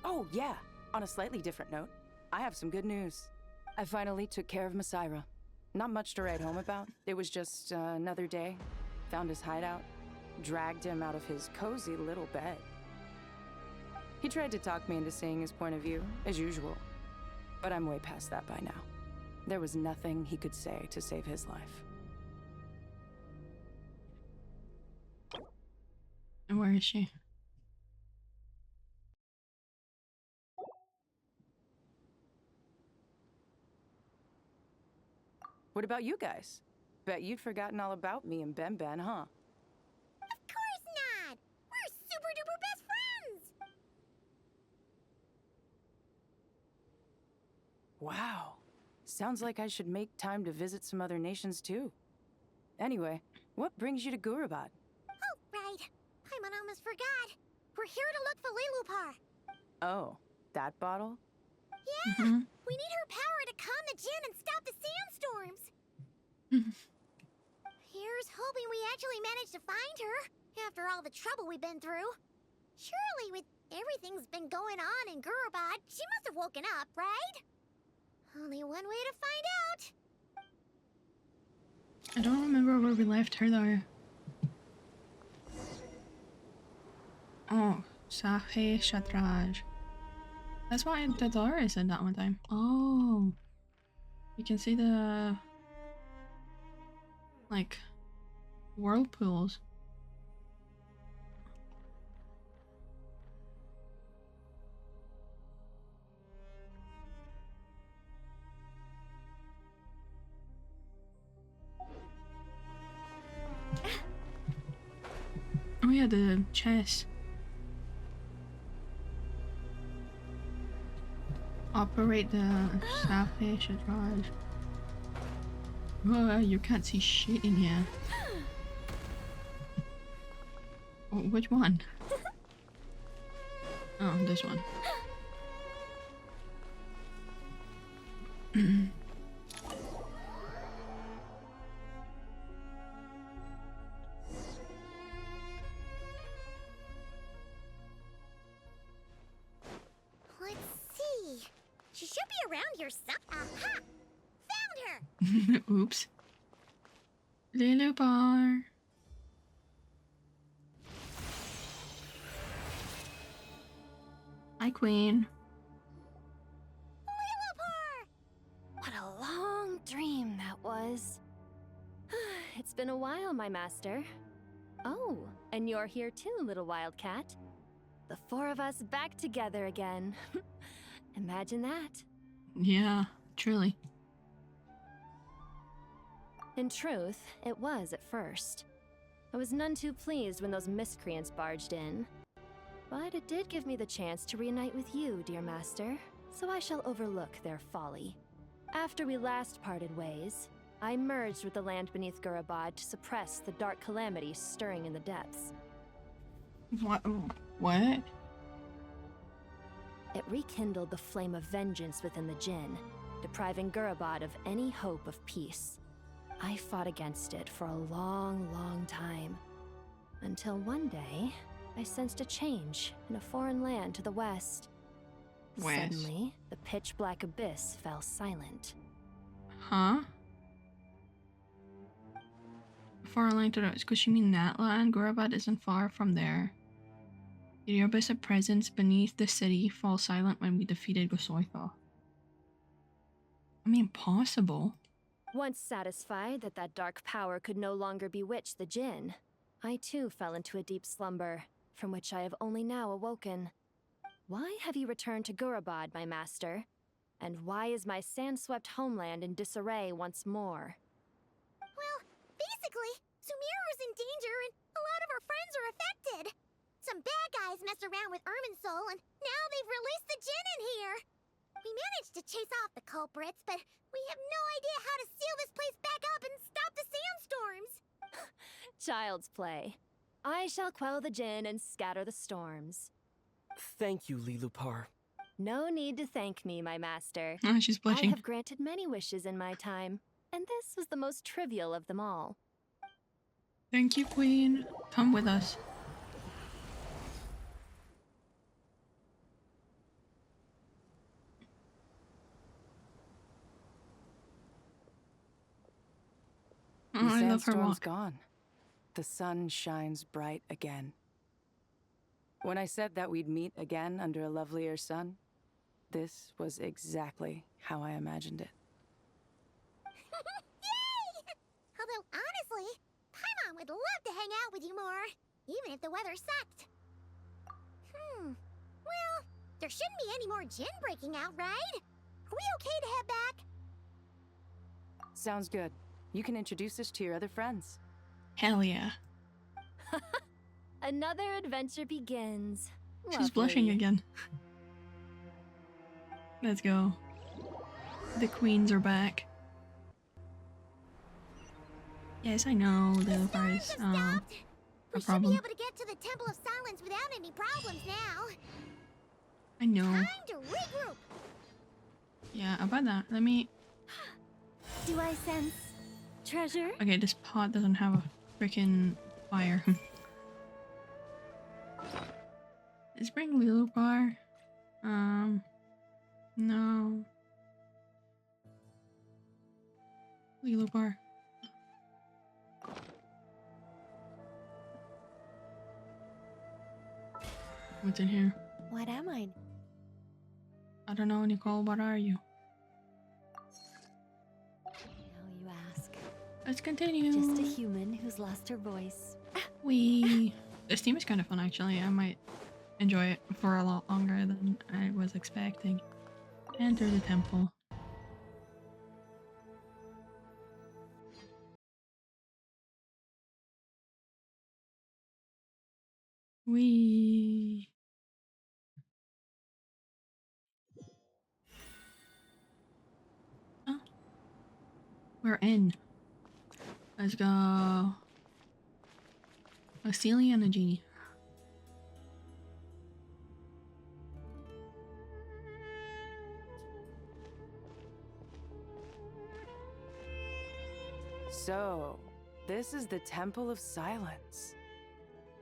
Oh, yeah. On a slightly different note, I have some good news. I finally took care of Masaira. Not much to write home about. It was just another day. Found his hideout. Dragged him out of his cozy little bed. He tried to talk me into seeing his point of view, as usual. But I'm way past that by now. There was nothing he could say to save his life. And where is she? What about you guys? Bet you'd forgotten all about me and Ben Ben, huh? Of course not! We're super duper best friends! Wow. Sounds like I should make time to visit some other nations too. Anyway, what brings you to Gurabad? Oh, right. Paimon almost forgot. We're here to look for Lilupar. Oh, that bottle? Yeah! We need her power to calm the Jinn and stop the sandstorms. Here's hoping we actually manage to find her, after all the trouble we've been through. Surely with everything's been going on in Gurabad, she must have woken up, right? Only one way to find out. I don't remember where we left her though. Oh, Sahe Shatraj. That's why the Dora said that one time. Oh. You can see the like whirlpools. Oh yeah, the chess. Operate the Safe Shatraj. Oh, you can't see shit in here. Oh, which one? Oh, this one. Let's see. She should be around here some. Aha! Found her! Oops. Lilupar. Hi, Queen. What a long dream that was. It's been a while, my master. Oh, and you're here too, little wildcat. The four of us back together again. Imagine that. Yeah, truly. In truth, it was at first. I was none too pleased when those miscreants barged in. But it did give me the chance to reunite with you, dear master, so I shall overlook their folly. After we last parted ways, I merged with the land beneath Gurabad to suppress the dark calamities stirring in the depths. What? What? It rekindled the flame of vengeance within the Jinn, depriving Gurabad of any hope of peace. I fought against it for a long, long time. Until one day, I sensed a change in a foreign land to the west. Suddenly, the pitch-black abyss fell silent. Huh? Far land to the west. Does she mean that land? Gurabad isn't far from there. The abyss of presence beneath the city falls silent when we defeated Gosoitha. I mean, possible. Once satisfied that that dark power could no longer bewitch the Jinn, I too fell into a deep slumber, from which I have only now awoken. Why have you returned to Gurabad, my master? And why is my sand-swept homeland in disarray once more? Well, basically, Sumeru's in danger and a lot of our friends are affected. Some bad guys messed around with Irminsul and now they've released the Jinn in here. We managed to chase off the culprits, but we have no idea how to seal this place back up and stop the sandstorms. Child's play. I shall quell the Jinn and scatter the storms. Thank you, Lilupar. No need to thank me, my master. Oh, she's blushing. I have granted many wishes in my time, and this was the most trivial of them all. Thank you, Queen. Come with us. The I love her sandstorm's walk. gone. The sun shines bright again. When I said that we'd meet again under a lovelier sun, this was exactly how I imagined it. Yay! Although, honestly, Paimon would love to hang out with you more, even if the weather sucked. Well, there shouldn't be any more Jinn breaking out, right? Are we okay to head back? Sounds good. You can introduce us to your other friends. Hell yeah. Another adventure begins. She's blushing again. Let's go. The queens are back. Yes, I know the price. We A should problem. be able to get to the Temple of Silence without any problems now. I know. Time to regroup. Yeah, about that. Let me. Do I sense treasure? Okay, this pot doesn't have a freaking fire. Let's bring Lilupar. No. Lilupar. What's in here? What am I? I don't know, Nicole. What are you? Now you ask. Let's continue. Just a human who's lost her voice. This team is kind of fun, actually. I might enjoy it for a lot longer than I was expecting. Enter the temple. Oh. We're in. Let's go. A Celia and a genie. So, this is the Temple of Silence.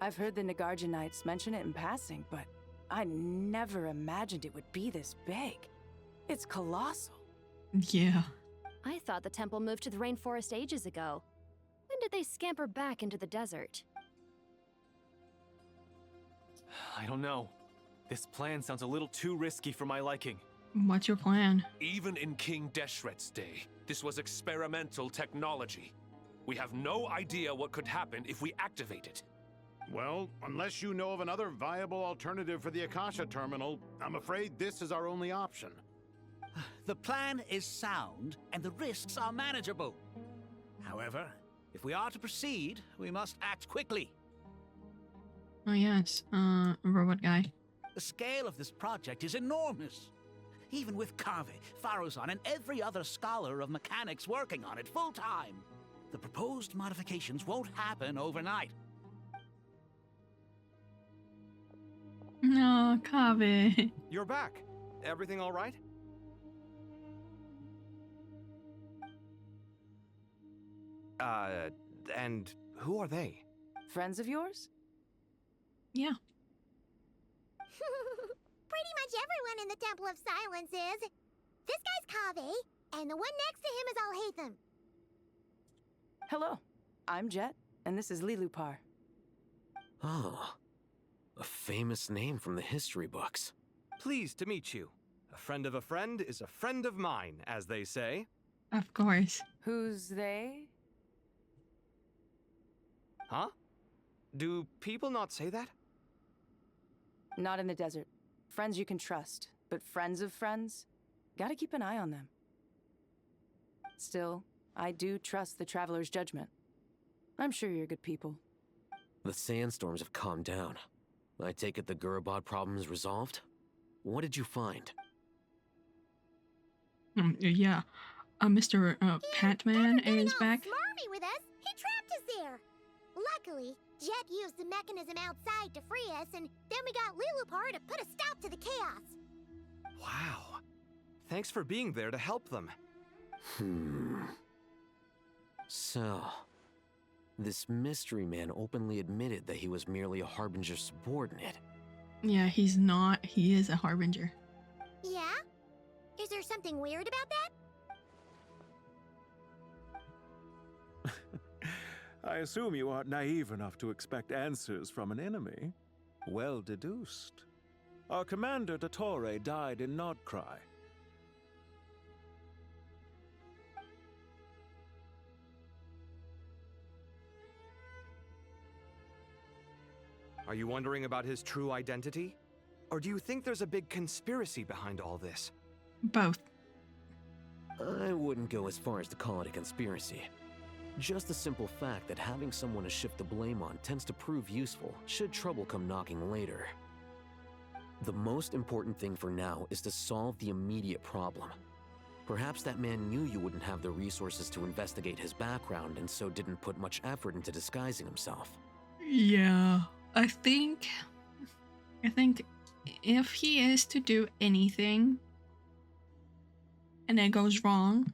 I've heard the Nagarjanites mention it in passing, but I never imagined it would be this big. It's colossal. Yeah. I thought the temple moved to the rainforest ages ago. When did they scamper back into the desert? I don't know. This plan sounds a little too risky for my liking. What's your plan? Even in King Deshret's day, this was experimental technology. We have no idea what could happen if we activate it. Well, unless you know of another viable alternative for the Akasha terminal, I'm afraid this is our only option. The plan is sound, and the risks are manageable. However, if we are to proceed, we must act quickly. Oh yes, robot guy. The scale of this project is enormous. Even with Kave, Faruzan, and every other scholar of mechanics working on it full-time, the proposed modifications won't happen overnight. No, Kave. You're back. Everything all right? And who are they? Friends of yours? Yeah. Pretty much everyone in the Temple of Silence is. This guy's Kave, and the one next to him is Alhaitham. Hello, I'm Jeht, and this is Lilupar. Oh, a famous name from the history books. Pleased to meet you. A friend of a friend is a friend of mine, as they say. Of course. Who's they? Huh? Do people not say that? Not in the desert. Friends you can trust, but friends of friends? Gotta keep an eye on them. Still, I do trust the Traveler's judgment. I'm sure you're good people. The sandstorms have calmed down. I take it the Gurabad problem is resolved? What did you find? Yeah. Mr. Catman is back. Smarmy with us. He trapped us there. Luckily, Jeht used the mechanism outside to free us, and then we got Lilupar to put a stop to the chaos. Wow. Thanks for being there to help them. So, this mystery man openly admitted that he was merely a Harbinger subordinate. Yeah, he's not. He is a Harbinger. Yeah? Is there something weird about that? I assume you aren't naive enough to expect answers from an enemy. Well deduced. Our commander, Dottore, died in Nodcry. Are you wondering about his true identity? Or do you think there's a big conspiracy behind all this? Both. I wouldn't go as far as to call it a conspiracy. But I wouldn't go as far as to call it a conspiracy. But I wouldn't go as far as to call it a conspiracy. But I wouldn't go as far as to call it a conspiracy. Just the simple fact that having someone to shift the blame on tends to prove useful should trouble come knocking later. The most important thing for now is to solve the immediate problem. Perhaps that man knew you wouldn't have the resources to investigate his background and so didn't put much effort into disguising himself. Yeah, I think if he is to do anything and it goes wrong,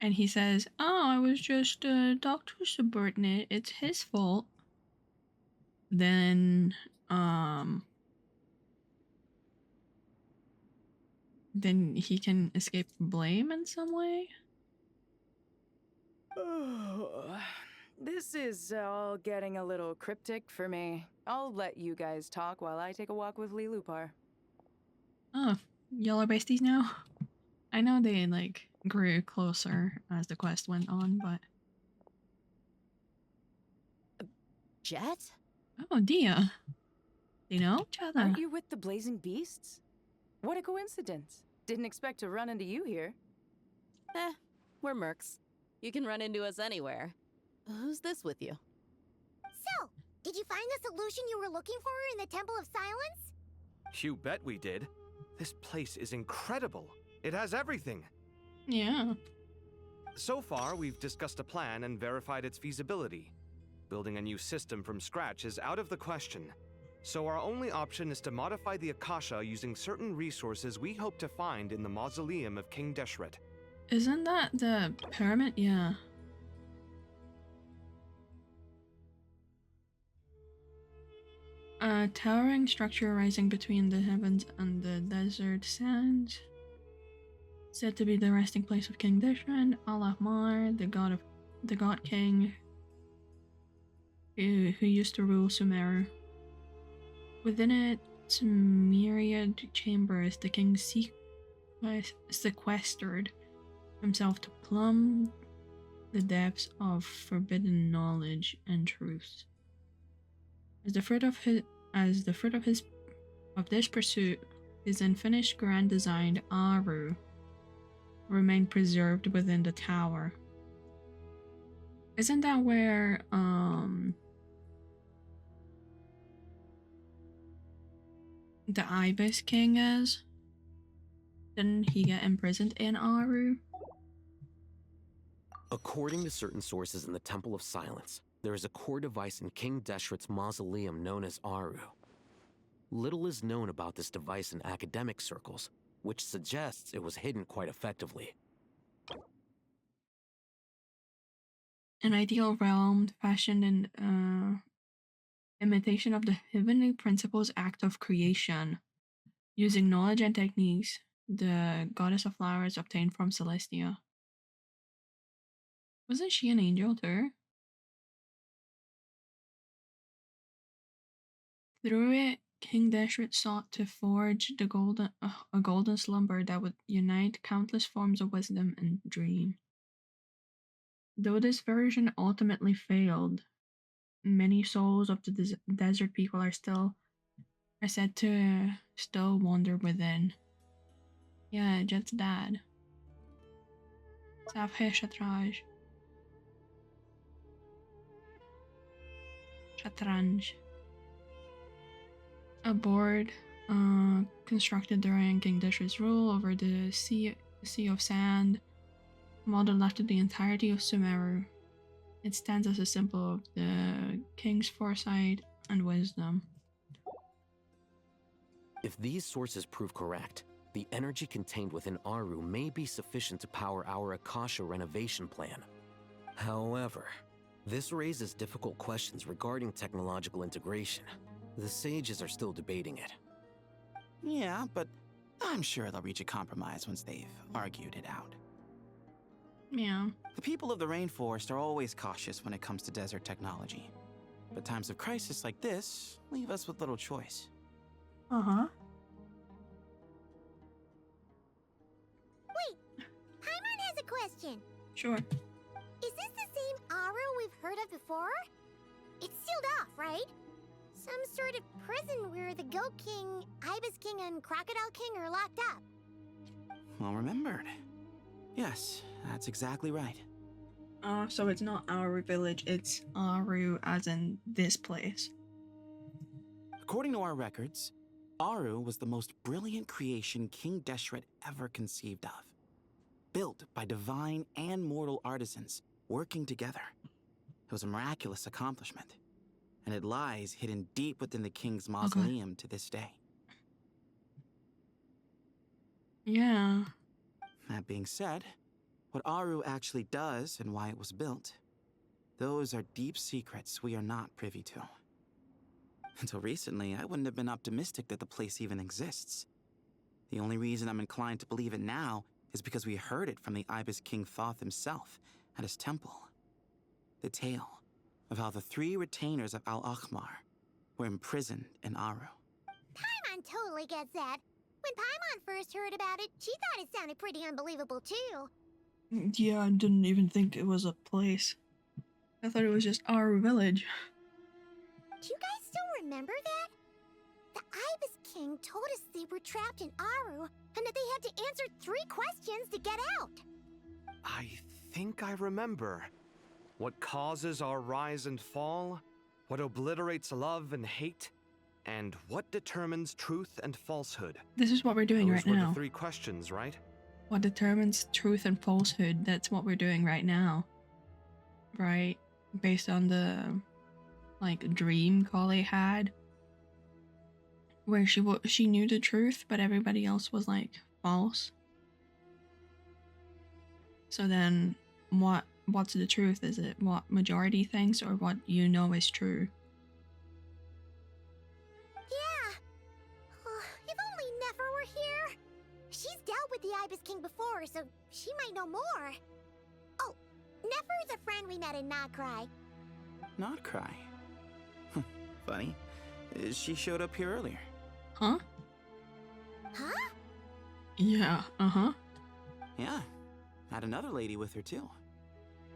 and he says, "Oh, I was just a doctor's subordinate, it's his fault," then he can escape blame in some way. This is all getting a little cryptic for me. I'll let you guys talk while I take a walk with Lee Lupar. Oh, y'all are besties now? I know they, like, grew closer as the quest went on, but... Jeht? Oh, Dia. They know each other. Aren't you with the Blazing Beasts? What a coincidence. Didn't expect to run into you here. We're mercs. You can run into us anywhere. Who's this with you? So, did you find the solution you were looking for in the Temple of Silence? You bet we did. This place is incredible. It has everything. Yeah. So far, we've discussed a plan and verified its feasibility. Building a new system from scratch is out of the question. So our only option is to modify the Akasha using certain resources we hope to find in the mausoleum of King Deshret. Isn't that the pyramid? Yeah. A towering structure rising between the heavens and the desert sands. Said to be the resting place of King Deshret, Al-Ahmar, the god king who used to rule Sumeru. Within its myriad chambers, the king sequestered himself to plumb the depths of forbidden knowledge and truths. As the fruit of this pursuit, his unfinished grand design Aru remained preserved within the tower. Isn't that where the Ibis King is? Didn't he get imprisoned in Aru? According to certain sources in the Temple of Silence, there is a core device in King Deshret's mausoleum known as Aru. Little is known about this device in academic circles, which suggests it was hidden quite effectively. An ideal realm fashioned in imitation of the heavenly principles act of creation, using knowledge and techniques the goddess of flowers obtained from Celestia. Wasn't she an angel too? Through it, King Deshret sought to forge a golden slumber that would unite countless forms of wisdom and dream. Though this version ultimately failed, many souls of the desert people are said to still wander within. Yeah, Jeht's dad. Safhe Shatranj. A board constructed during King Deshret's rule over the sea of sand, modeled after the entirety of Sumeru. It stands as a symbol of the king's foresight and wisdom. If these sources prove correct, the energy contained within Aru may be sufficient to power our Akasha renovation plan. However, this raises difficult questions regarding technological integration. The sages are still debating it. Yeah, but I'm sure they'll reach a compromise once they've argued it out. Yeah. The people of the rainforest are always cautious when it comes to desert technology. But times of crisis like this leave us with little choice. Uh-huh. Wait, Paimon has a question. Sure. Is this the same Aru we've heard of before? It's sealed off, right? Some sort of prison where the Goat King, Ibis King, and Crocodile King are locked up. Well remembered. Yes, that's exactly right. So it's not Aru village, it's Aru as in this place. According to our records, Aru was the most brilliant creation King Deshret ever conceived of. Built by divine and mortal artisans working together. It was a miraculous accomplishment, and it lies hidden deep within the king's mausoleum to this day. Yeah. That being said, what Aru actually does and why it was built, those are deep secrets we are not privy to. Until recently, I wouldn't have been optimistic that the place even exists. The only reason I'm inclined to believe it now is because we heard it from the Ibis King Thoth himself at his temple. The tale of how the 3 retainers of Al-Akhmar were imprisoned in Aru. Paimon totally gets that. When Paimon first heard about it, she thought it sounded pretty unbelievable too. Yeah, I didn't even think it was a place. I thought it was just Aru village. Do you guys still remember that? The Ibis King told us they were trapped in Aru and that they had to answer 3 questions to get out. I think I remember. What causes our rise and fall? What obliterates love and hate? And what determines truth and falsehood? This is what we're doing right Those were now. the 3 questions, right? What determines truth and falsehood? That's what we're doing right now. Right? Based on the, like, dream Kale had. Where she knew the truth, but everybody else was, like, false. So then, what's the truth? Is it what majority thinks or what you know is true? Yeah. If only Nefer were here. She's dealt with the Ibis King before, so she might know more. Oh, Nefer is a friend we met in Notcry. Notcry? Funny. She showed up here earlier. Huh? Huh? Yeah, uh-huh. Yeah. Had another lady with her too.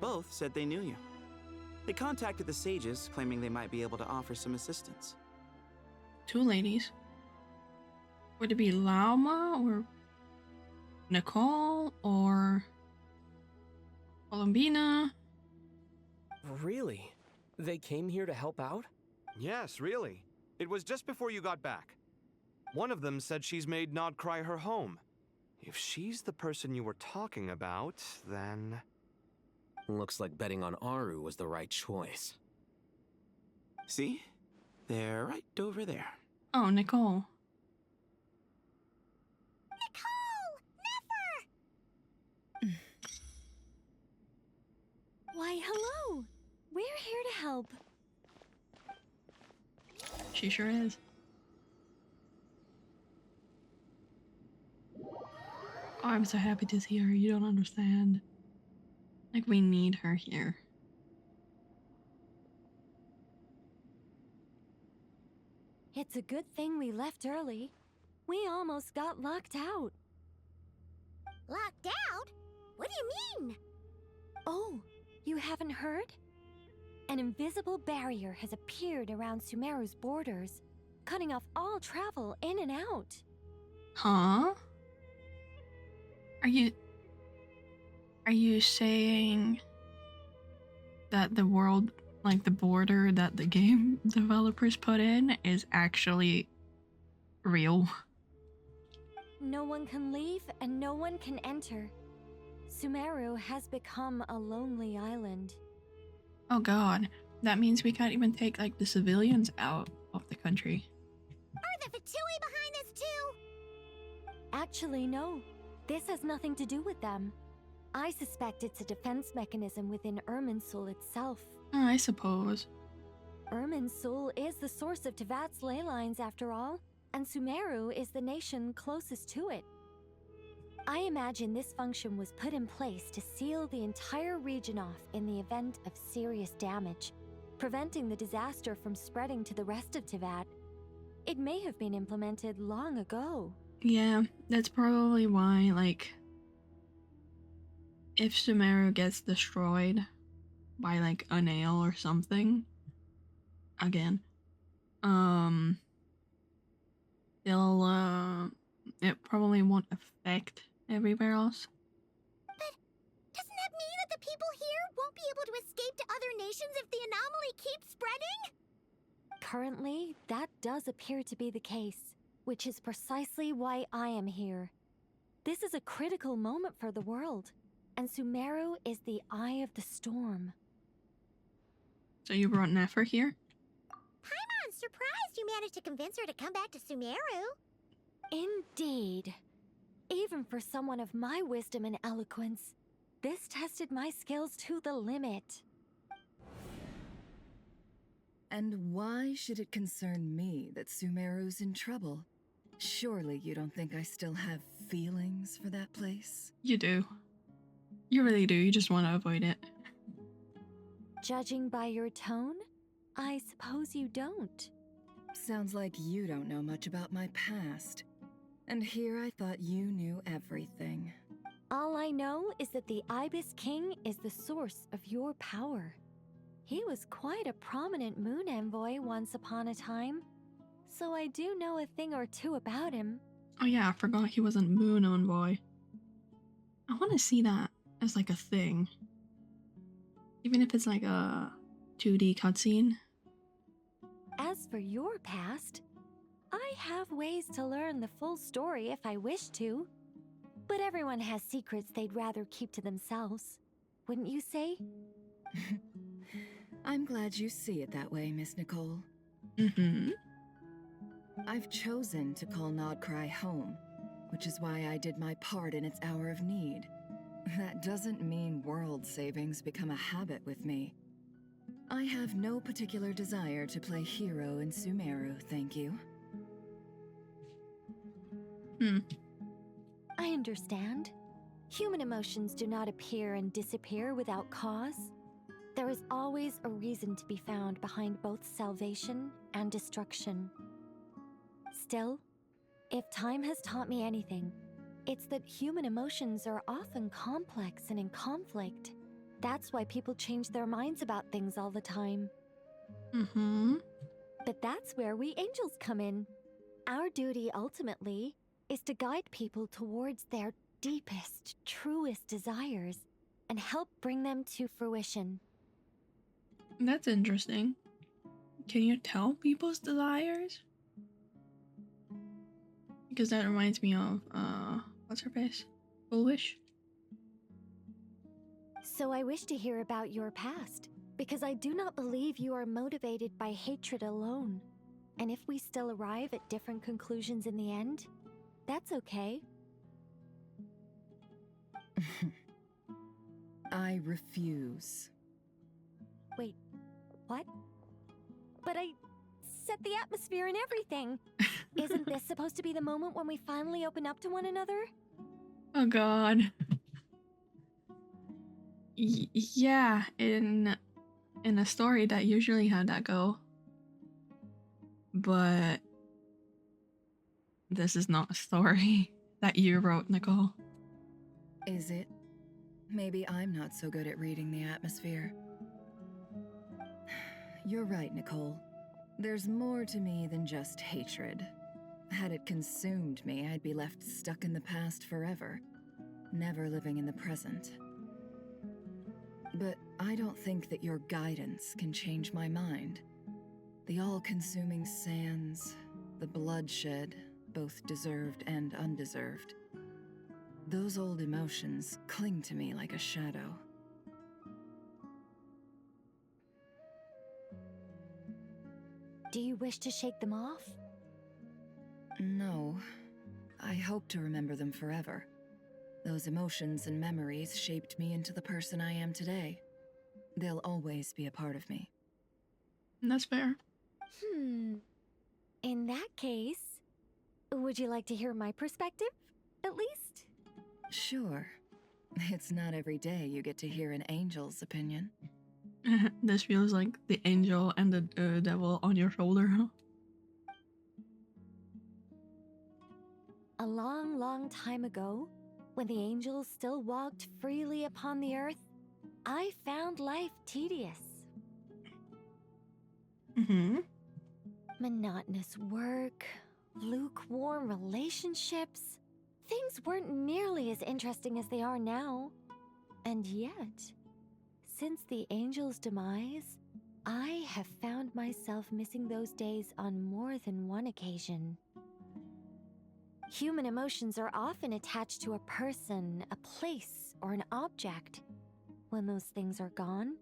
Both said they knew you. They contacted the sages, claiming they might be able to offer some assistance. 2 ladies. Would it be Lauma or Nicole or Columbina? Really? They came here to help out? Yes, really. It was just before you got back. One of them said she's made Nodcry her home. If she's the person you were talking about, then... Looks like betting on Aru was the right choice. See? They're right over there. Oh, Nicole. Nicole! Nefer! Why, hello! We're here to help. She sure is. Oh, I'm so happy to see her. You don't understand. Like, we need her here. It's a good thing we left early. We almost got locked out. Locked out? What do you mean? Oh, you haven't heard? An invisible barrier has appeared around Sumeru's borders, cutting off all travel in and out. Huh? Are you saying that the world, like the border that the game developers put in, is actually real? No one can leave and no one can enter. Sumeru has become a lonely island. Oh god, that means we can't even take, like, the civilians out of the country. Are the Fatui behind this too? Actually, no. This has nothing to do with them. I suspect it's a defense mechanism within Irminsul itself. I suppose. Irminsul is the source of Tevat's ley lines after all, and Sumeru is the nation closest to it. I imagine this function was put in place to seal the entire region off in the event of serious damage, preventing the disaster from spreading to the rest of Tevat. It may have been implemented long ago. Yeah, that's probably why, like, if Sumeru gets destroyed by, like, a nail or something, again, it probably won't affect everywhere else. But doesn't that mean that the people here won't won't be able to escape to other nations if the anomaly keeps spreading? Currently, that does appear to be the case, which is precisely why I am here. This is a critical moment for the world, and Sumeru is the eye of the storm. So you brought Nefer here? Paimon's surprised you managed to convince her to come back to Sumeru. Indeed. Even for someone of my wisdom and eloquence, this tested my skills to the limit. And why should it concern me that Sumeru's in trouble? Surely you don't think I still have feelings for that place? You do. You really do, you just want to avoid it. Judging by your tone, I suppose you don't. Sounds like you don't know much about my past. And here I thought you knew everything. All I know is that the Ibis King is the source of your power. He was quite a prominent moon envoy once upon a time, so I do know a thing or two about him. Oh yeah, I forgot he wasn't Moon Envoy. I want to see that as like a thing. Even if it's like a 2D cutscene. As for your past, I have ways to learn the full story if I wish to. But everyone has secrets they'd rather keep to themselves. Wouldn't you say? I'm glad you see it that way, Miss Nicole. Mm-hmm. I've chosen to call Nodcry home, which is why I did my part in its hour of need. That doesn't mean world savings become a habit with me. I have no particular desire to play hero in Sumeru, thank you. I understand. Human emotions do not appear and disappear without cause. There is always a reason to be found behind both salvation and destruction. Still, if time has taught me anything, it's that human emotions are often complex and in conflict. That's why people change their minds about things all the time. Mm-hmm. But that's where we angels come in. Our duty, ultimately, is to guide people towards their deepest, truest desires and help bring them to fruition. That's interesting. Can you tell people's desires? Because that reminds me of, what's her face? Foolish? So I wish to hear about your past, because I do not believe you are motivated by hatred alone. And if we still arrive at different conclusions in the end, that's okay. I refuse. Wait, what? But I set the atmosphere and everything. Isn't this supposed to be the moment when we finally open up to one another? Oh god. Yeah, in a story that usually had that go. But this is not a story that you wrote, Nicole. Is it? Maybe I'm not so good at reading the atmosphere. You're right, Nicole. There's more to me than just hatred. Had it consumed me, I'd be left stuck in the past forever, never living in the present. But I don't think that your guidance can change my mind. The all-consuming sands, the bloodshed, both deserved and undeserved. Those old emotions cling to me like a shadow. Do you wish to shake them off? No. I hope to remember them forever. Those emotions and memories shaped me into the person I am today. They'll always be a part of me. That's fair. In that case, would you like to hear my perspective, at least? Sure. It's not every day you get to hear an angel's opinion. This feels like the angel and the devil on your shoulder, huh? A long, long time ago, when the angels still walked freely upon the earth, I found life tedious. Monotonous work, lukewarm relationships. Things weren't nearly as interesting as they are now. And yet, since the angel's demise, I have found myself missing those days on more than one occasion. Human emotions are often attached to a person, a place, or an object. When those things are gone,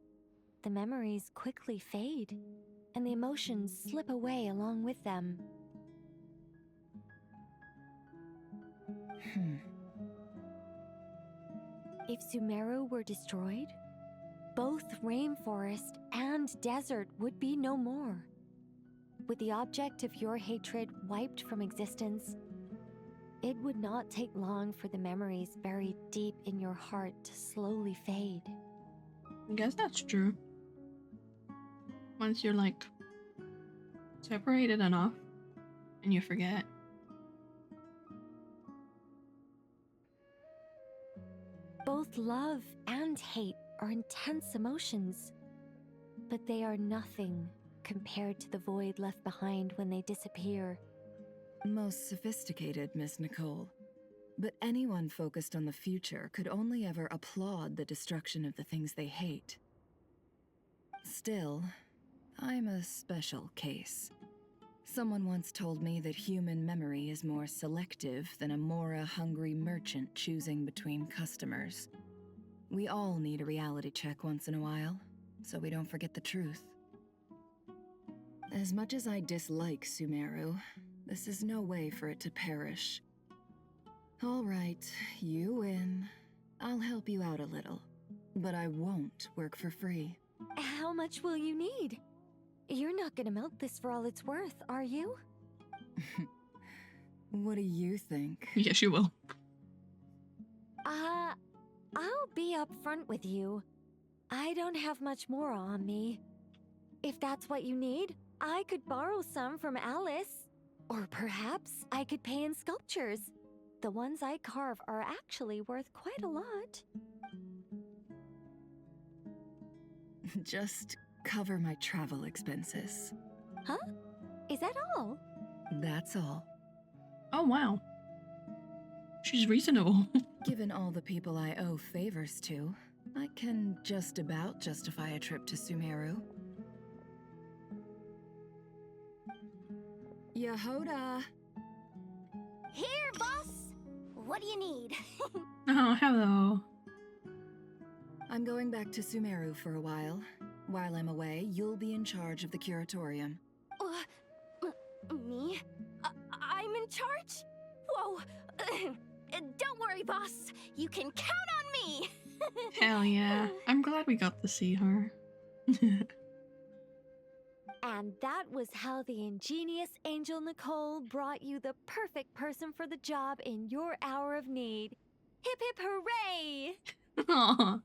the memories quickly fade, and the emotions slip away along with them. If Sumeru were destroyed, both rainforest and desert would be no more. With the object of your hatred wiped from existence, it would not take long for the memories buried deep in your heart to slowly fade. I guess that's true. Once you're like separated enough and you forget. Both love and hate are intense emotions, but they are nothing compared to the void left behind when they disappear. Most sophisticated, Miss Nicole. But anyone focused on the future could only ever applaud the destruction of the things they hate. Still, I'm a special case. Someone once told me that human memory is more selective than a Mora-hungry merchant choosing between customers. We all need a reality check once in a while, so we don't forget the truth. As much as I dislike Sumeru, this is no way for it to perish. All right, you win. I'll help you out a little, but I won't work for free. How much will you need? You're not gonna milk this for all it's worth, are you? What do you think? Yes, you will. I'll be upfront with you. I don't have much more on me. If that's what you need, I could borrow some from Alice. Or perhaps I could pay in sculptures. The ones I carve are actually worth quite a lot. Just cover my travel expenses. Huh? Is that all? That's all. Oh, wow. She's reasonable. Given all the people I owe favors to, I can just about justify a trip to Sumeru. Yehoda! Here, boss! What do you need? Oh, hello. I'm going back to Sumeru for a while. While I'm away, you'll be in charge of the curatorium. Me? I'm in charge? Whoa! Don't worry, boss. You can count on me! Hell yeah. I'm glad we got to see her. And that was how the ingenious Angel Nicole brought you the perfect person for the job in your hour of need. Hip hip hooray! Aww.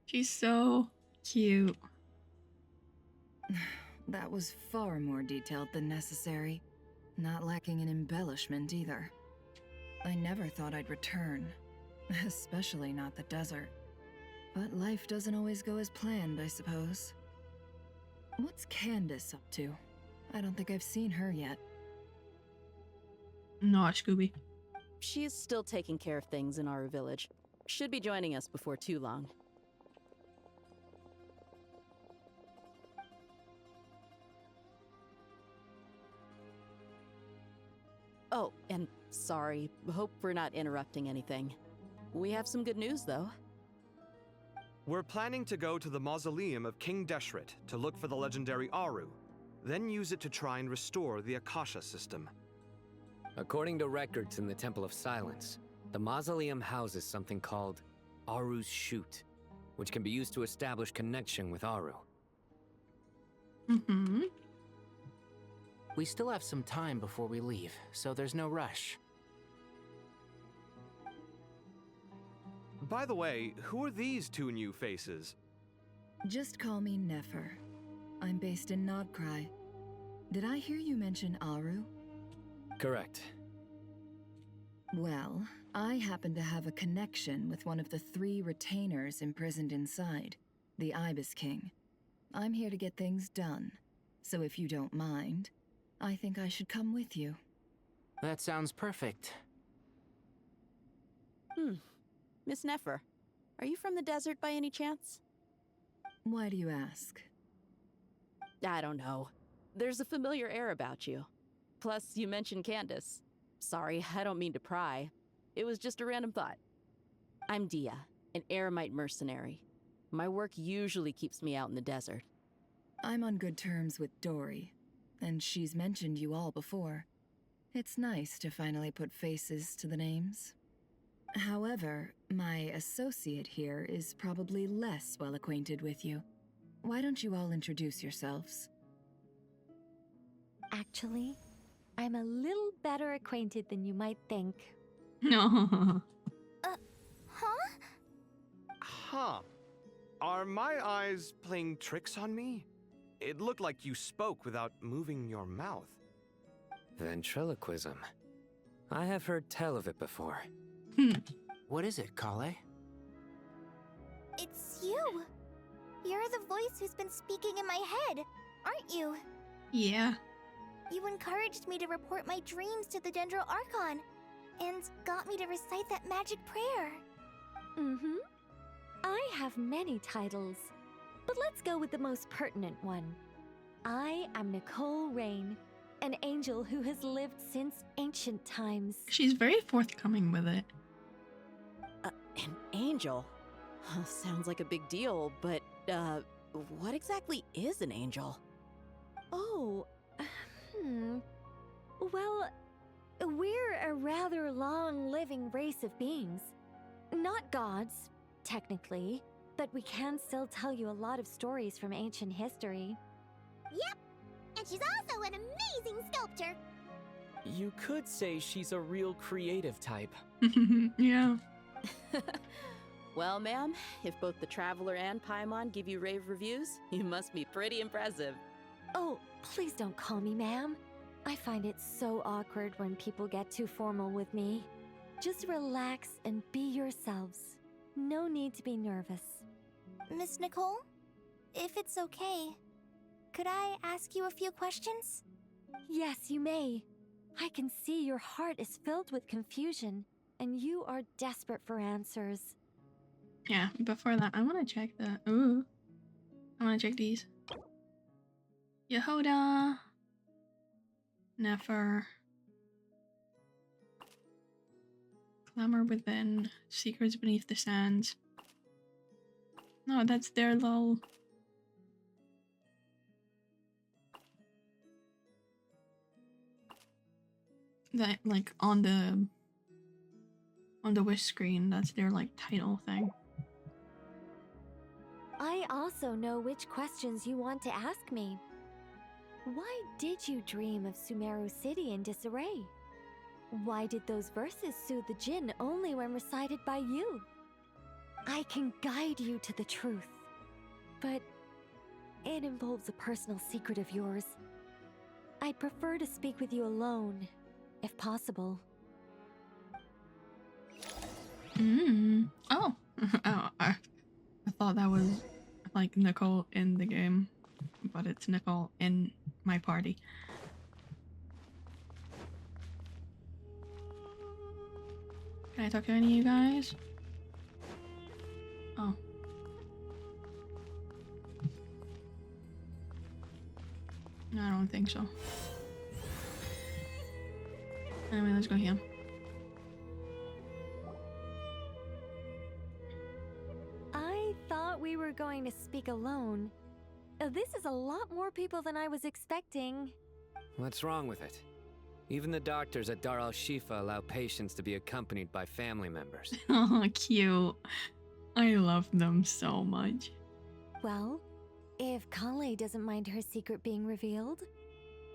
She's so cute. That was far more detailed than necessary. Not lacking in embellishment either. I never thought I'd return. Especially not the desert. But life doesn't always go as planned, I suppose. What's Candace up to? I don't think I've seen her yet. Not Scooby. She's still taking care of things in our village. Should be joining us before too long. Oh, and sorry. Hope we're not interrupting anything. We have some good news, though. We're planning to go to the mausoleum of King Deshret to look for the legendary Aru, then use it to try and restore the Akasha system. According to records in the Temple of Silence, the mausoleum houses something called Aru's Chute, which can be used to establish connection with Aru. Mm-hmm. We still have some time before we leave, so there's no rush. By the way, who are these two new faces? Just call me Nefer. I'm based in Nodcry. Did I hear you mention Aru? Correct. Well, I happen to have a connection with one of the 3 retainers imprisoned inside, the Ibis King. I'm here to get things done, so if you don't mind, I think I should come with you. That sounds perfect. Miss Nefer, are you from the desert by any chance? Why do you ask? I don't know. There's a familiar air about you. Plus, you mentioned Candace. Sorry, I don't mean to pry. It was just a random thought. I'm Dia, an eremite mercenary. My work usually keeps me out in the desert. I'm on good terms with Dory, and she's mentioned you all before. It's nice to finally put faces to the names. However, my associate here is probably less well acquainted with you. Why don't you all introduce yourselves? Actually, I'm a little better acquainted than you might think. No. Huh. Are my eyes playing tricks on me? It looked like you spoke without moving your mouth. Ventriloquism. I have heard tell of it before. What is it, Kale? It's you! You're the voice who's been speaking in my head, aren't you? Yeah. You encouraged me to report my dreams to the Dendro Archon, and got me to recite that magic prayer. Mm-hmm. I have many titles, but let's go with the most pertinent one. I am Nicole Rain, an angel who has lived since ancient times. She's very forthcoming with it. An angel? Sounds like a big deal, but, what exactly is an angel? Oh, Well, we're a rather long-living race of beings. Not gods, technically, but we can still tell you a lot of stories from ancient history. Yep, and she's also an amazing sculptor. You could say she's a real creative type. Yeah. Well, ma'am, if both the Traveler and Paimon give you rave reviews, you must be pretty impressive. Oh, please don't call me ma'am. I find it so awkward when people get too formal with me. Just relax and be yourselves. No need to be nervous. Miss Nicole, if it's okay, could I ask you a few questions? Yes, you may. I can see your heart is filled with confusion, and you are desperate for answers. Yeah, before that, I want to check the... Ooh. I want to check these. Yehoda. Nefer. Clamor within. Secrets beneath the sands. No, that's their little... That, like, on the wish screen, that's their, like, title thing. I also know which questions you want to ask me. Why did you dream of Sumeru City in disarray? Why did those verses soothe the Jinn only when recited by you? I can guide you to the truth, but it involves a personal secret of yours. I'd prefer to speak with you alone, if possible. Oh. Oh, I thought that was like Nicole in the game, but it's Nicole in my party. Can I talk to any of you guys? Oh. No, I don't think so. Anyway, let's go here. I thought we were going to speak alone. This is a lot more people than I was expecting. What's wrong with it? Even the doctors at Dar al-Shifa allow patients to be accompanied by family members. Oh, cute. I love them so much. Well, if Kale doesn't mind her secret being revealed,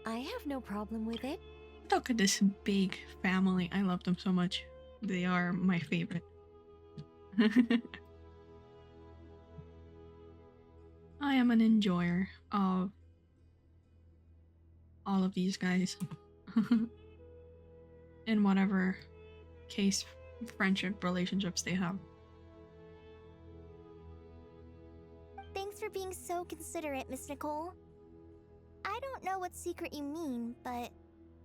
I have no problem with it. Look at this big family. I love them so much. They are my favorite. I am an enjoyer of all of these guys. In whatever case, friendship, relationships they have. Thanks for being so considerate, Miss Nicole. I don't know what secret you mean, but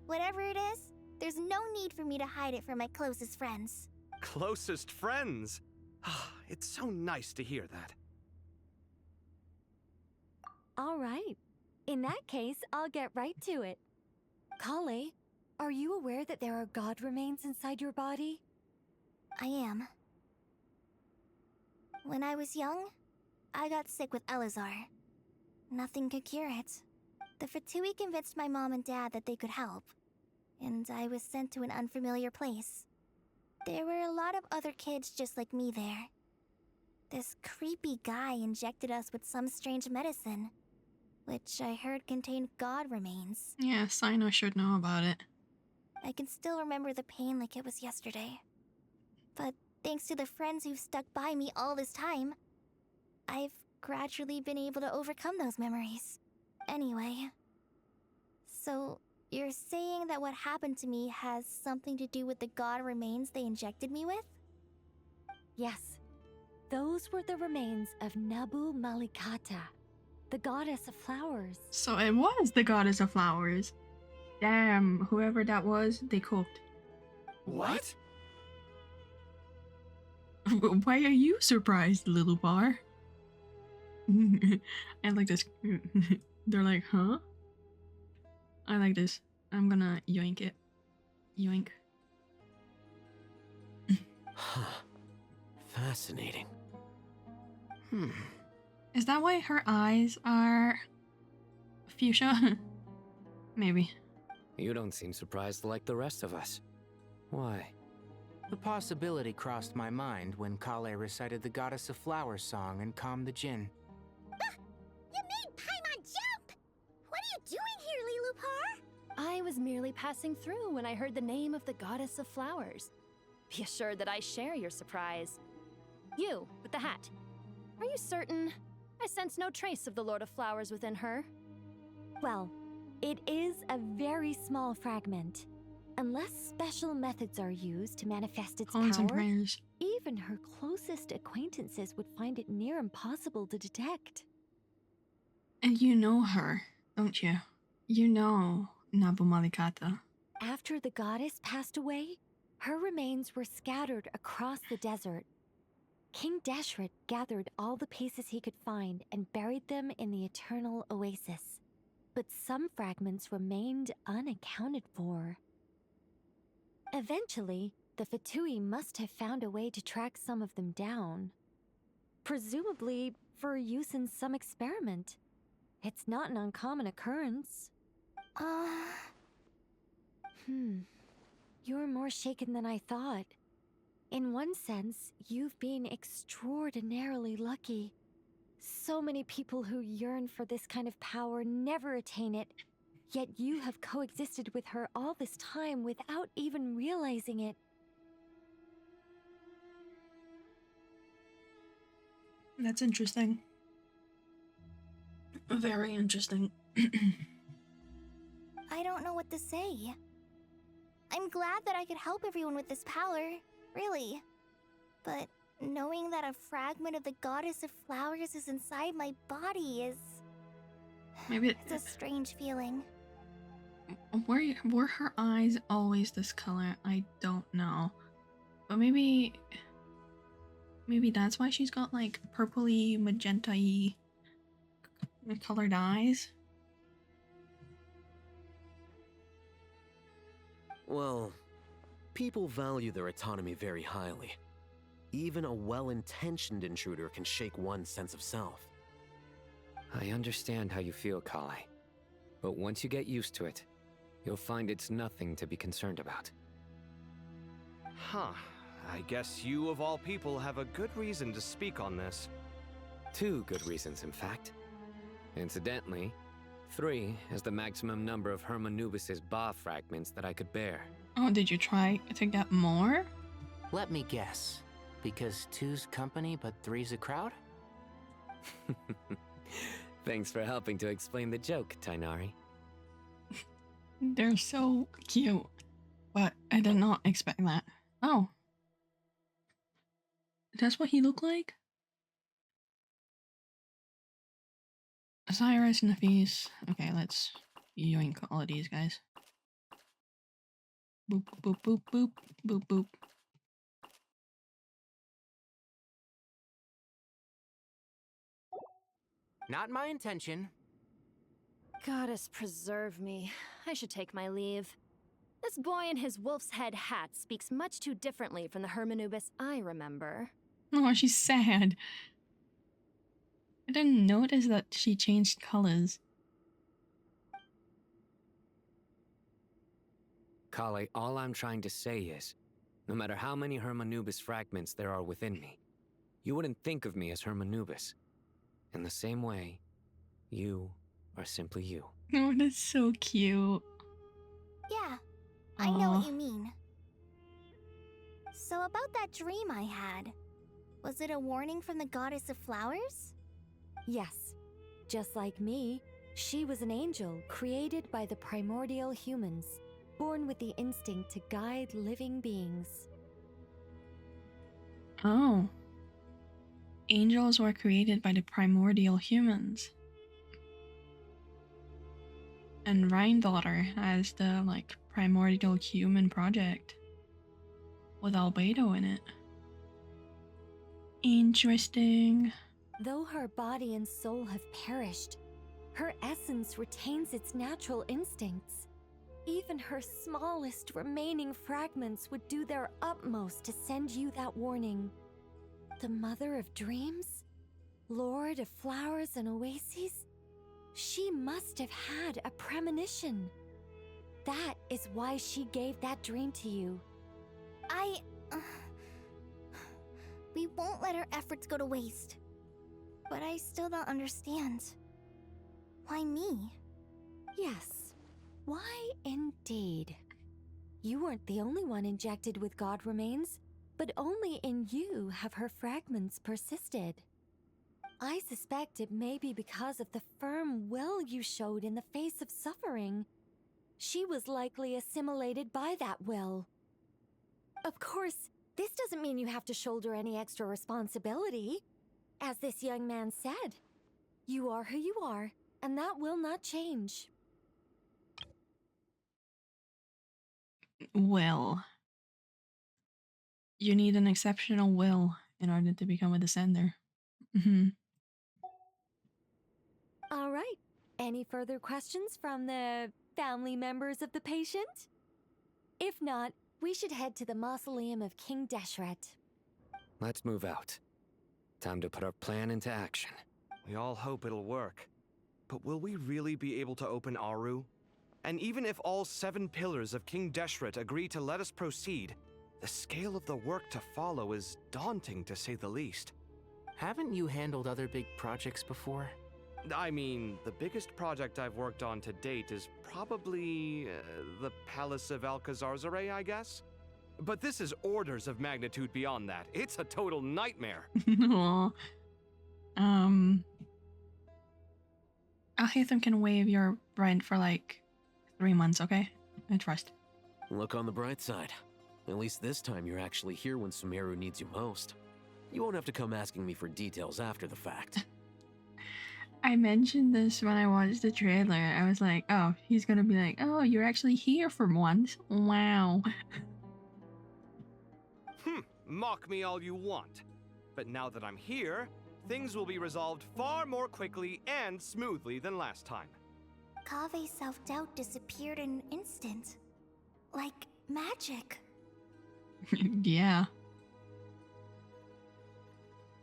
whatever it is, there's no need for me to hide it from my closest friends. Closest friends? It's so nice to hear that. All right. In that case, I'll get right to it. Kale, are you aware that there are god remains inside your body? I am. When I was young, I got sick with Elazar. Nothing could cure it. The Fatui convinced my mom and dad that they could help, and I was sent to an unfamiliar place. There were a lot of other kids just like me there. This creepy guy injected us with some strange medicine, which I heard contained god remains. Yeah, Sino should know about it. I can still remember the pain like it was yesterday. But thanks to the friends who've stuck by me all this time, I've gradually been able to overcome those memories. Anyway, so you're saying that what happened to me has something to do with the god remains they injected me with? Yes. Those were the remains of Nabu Malikata, the goddess of flowers. So it was the goddess of flowers. Damn, whoever that was, they cooked. What? Why are you surprised, little bar? I like this. They're like, huh? I like this. I'm gonna yoink it. Yoink. Fascinating. Is that why her eyes are fuchsia? Maybe. You don't seem surprised like the rest of us. Why? The possibility crossed my mind when Kale recited the Goddess of Flowers song and calmed the Jinn. You made Paimon jump! What are you doing here, Lilupar? I was merely passing through when I heard the name of the goddess of flowers. Be assured that I share your surprise. You, with the hat. Are you certain? I sense no trace of the Lord of Flowers within her. Well, it is a very small fragment. Unless special methods are used to manifest its Phones and power, prayers. even her closest acquaintances would find it near impossible to detect. And you know her, don't you? You know Nabu Malikata. After the goddess passed away, her remains were scattered across the desert. King Jeht gathered all the pieces he could find and buried them in the eternal oasis. But some fragments remained unaccounted for. Eventually, the Fatui must have found a way to track some of them down. Presumably for use in some experiment. It's not an uncommon occurrence. You're more shaken than I thought. In one sense, you've been extraordinarily lucky. So many people who yearn for this kind of power never attain it, yet you have coexisted with her all this time without even realizing it. That's interesting. Very interesting. I don't know what to say. I'm glad that I could help everyone with this power, really. But knowing that a fragment of the Goddess of Flowers is inside my body is... Maybe it's a strange feeling. Were her eyes always this color? I don't know. But maybe that's why she's got like purpley, magenta-y colored eyes. Well, people value their autonomy very highly. Even a well-intentioned intruder can shake one's sense of self. I understand how you feel, Kale. But once you get used to it, you'll find it's nothing to be concerned about. Huh. I guess you, of all people, have a good reason to speak on this. 2 good reasons, in fact. Incidentally, 3 is the maximum number of Hermanubis's Ba fragments that I could bear. Oh, did you try to get more? Let me guess. Because 2's company, but 3's a crowd? Thanks for helping to explain the joke, Tainari. They're so cute, but I did not expect that. Oh. That's what he looked like? Cyrus, Nafis. Okay, let's yoink all of these guys. Boop, boop, boop, boop, boop, boop. Not my intention, Goddess preserve me. I should take my leave. This boy in his wolf's head hat speaks much too differently from the Hermanubis I remember. Oh, she's sad. I didn't notice that she changed colors. Kale, all I'm trying to say is, no matter how many Hermanubis fragments there are within me, you wouldn't think of me as Hermanubis. In the same way, you are simply you. Oh, that's so cute. Yeah, I know Aw. what you mean. So about that dream I had, was it a warning from the goddess of flowers? Yes. Just like me, she was an angel created by the primordial humans, born with the instinct to guide living beings. Oh. Angels were created by the primordial humans. And Rhine-daughter has the, like, primordial human project. With Albedo in it. Interesting. Though her body and soul have perished, her essence retains its natural instincts. Even her smallest remaining fragments would do their utmost to send you that warning. The Mother of Dreams? Lord of Flowers and Oases? She must have had a premonition. That is why she gave that dream to you. We won't let our efforts go to waste. But I still don't understand. Why me? Yes. Why indeed? You weren't the only one injected with God remains, but only in you have her fragments persisted. I suspect it may be because of the firm will you showed in the face of suffering. She was likely assimilated by that will. Of course, this doesn't mean you have to shoulder any extra responsibility. As this young man said, you are who you are, and that will not change. Will. You need an exceptional will in order to become a descender. All right. Any further questions from the family members of the patient? If not, we should head to the mausoleum of King Deshret. Let's move out. Time to put our plan into action. We all hope it'll work. But will we really be able to open Aru? And even if all 7 pillars of King Deshret agree to let us proceed, the scale of the work to follow is daunting to say the least. Haven't you handled other big projects before? I mean, the biggest project I've worked on to date is probably the Palace of Alcazarzaray, I guess? But this is orders of magnitude beyond that. It's a total nightmare. Aw. Alhaitham can waive your rent for like 3 months, okay? I trust. Look on the bright side. At least this time you're actually here when Sumeru needs you most. You won't have to come asking me for details after the fact. I mentioned this when I watched the trailer. I was like, oh, he's gonna be like, oh, you're actually here for once. Wow. Mock me all you want. But now that I'm here, things will be resolved far more quickly and smoothly than last time. Kave's self-doubt disappeared in an instant. Like magic. Yeah.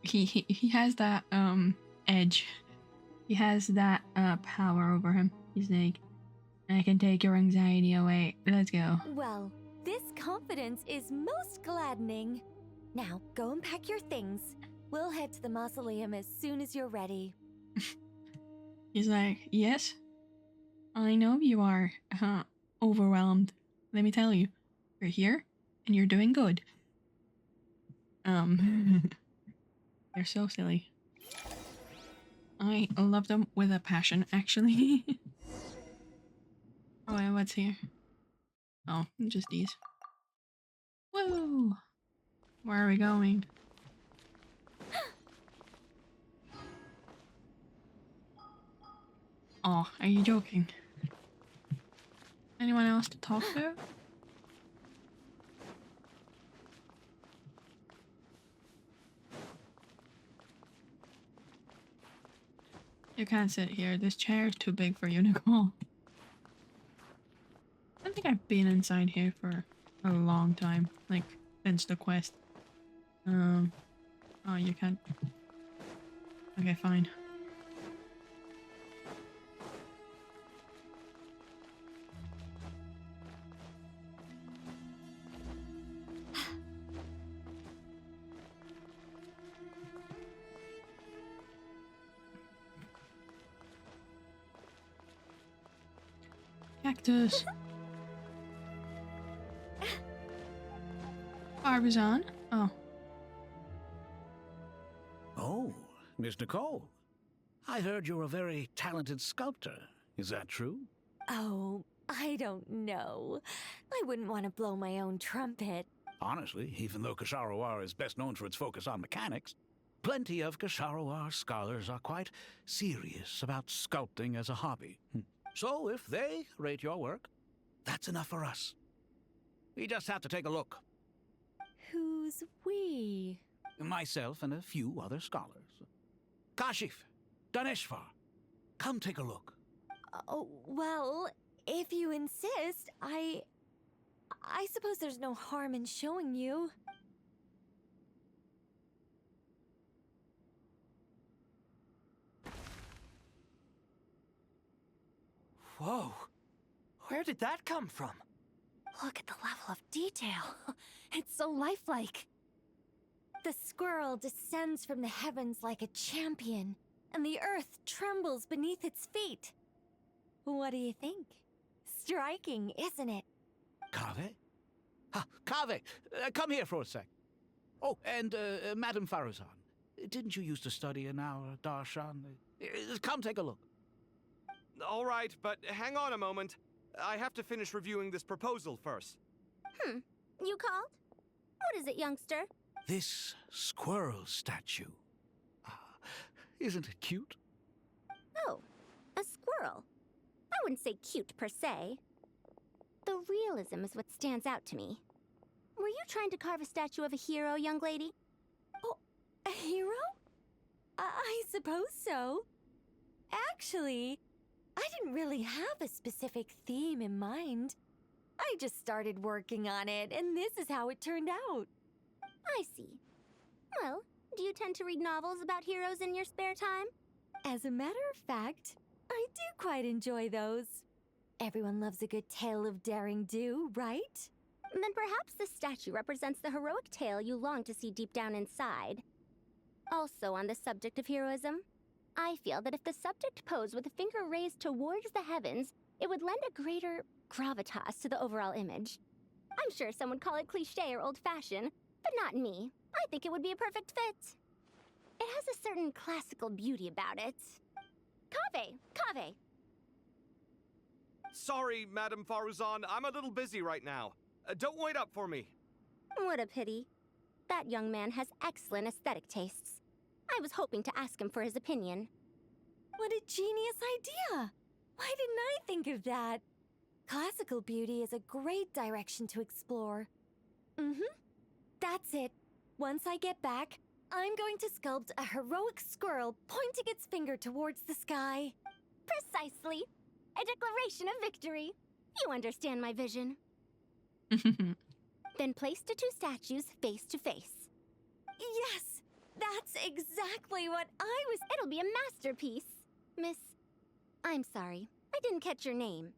He has that edge. He has that power over him. He's like, I can take your anxiety away. Let's go. Well, this confidence is most gladdening. Now, go and pack your things. We'll head to the mausoleum as soon as you're ready. He's like, yes, I know you are overwhelmed. Let me tell you, you're here and you're doing good. They're so silly. I love them with a passion, actually. Oh, wait, what's here? Oh, just these. Whoa! Where are we going? Oh, are you joking? Anyone else to talk to? You can't sit here. This chair is too big for you, Nicole. I don't think I've been inside here for a long time. Like, since the quest. Oh, you can't. Okay, fine. Cactus. Parmesan? Oh. Oh, Miss Nicole. I heard you're a very talented sculptor. Is that true? Oh, I don't know. I wouldn't want to blow my own trumpet. Honestly, even though Kasharawar is best known for its focus on mechanics, plenty of Kasharawar scholars are quite serious about sculpting as a hobby. So if they rate your work, that's enough for us. We just have to take a look. Who's we? Myself and a few other scholars. Kashif, Daneshvar, come take a look. Oh, well, if you insist, I suppose there's no harm in showing you. Whoa! Where did that come from? Look at the level of detail. It's so lifelike. The squirrel descends from the heavens like a champion, and the earth trembles beneath its feet. What do you think? Striking, isn't it? Kaveh? Kaveh, come here for a sec. Oh, and Madame Farazan, didn't you used to study in our darshan? Come take a look. All right, but hang on a moment. I have to finish reviewing this proposal first. You called? What is it, youngster? This squirrel statue. Isn't it cute? Oh, a squirrel. I wouldn't say cute per se. The realism is what stands out to me. Were you trying to carve a statue of a hero, young lady? Oh, a hero? I suppose so. Actually, I didn't really have a specific theme in mind. I just started working on it, and this is how it turned out. I see. Well, do you tend to read novels about heroes in your spare time? As a matter of fact, I do quite enjoy those. Everyone loves a good tale of daring do, right? Then perhaps this statue represents the heroic tale you long to see deep down inside. Also on the subject of heroism, I feel that if the subject posed with a finger raised towards the heavens, it would lend a greater gravitas to the overall image. I'm sure some would call it cliché or old-fashioned, but not me. I think it would be a perfect fit. It has a certain classical beauty about it. Kaveh! Sorry, Madame Faruzan, I'm a little busy right now. Don't wait up for me. What a pity. That young man has excellent aesthetic tastes. I was hoping to ask him for his opinion. What a genius idea! Why didn't I think of that? Classical beauty is a great direction to explore. That's it. Once I get back, I'm going to sculpt a heroic squirrel pointing its finger towards the sky. Precisely. A declaration of victory. You understand my vision. Then place the two statues face to face. Yes! That's exactly what I was— It'll be a masterpiece. Miss... I'm sorry. I didn't catch your name.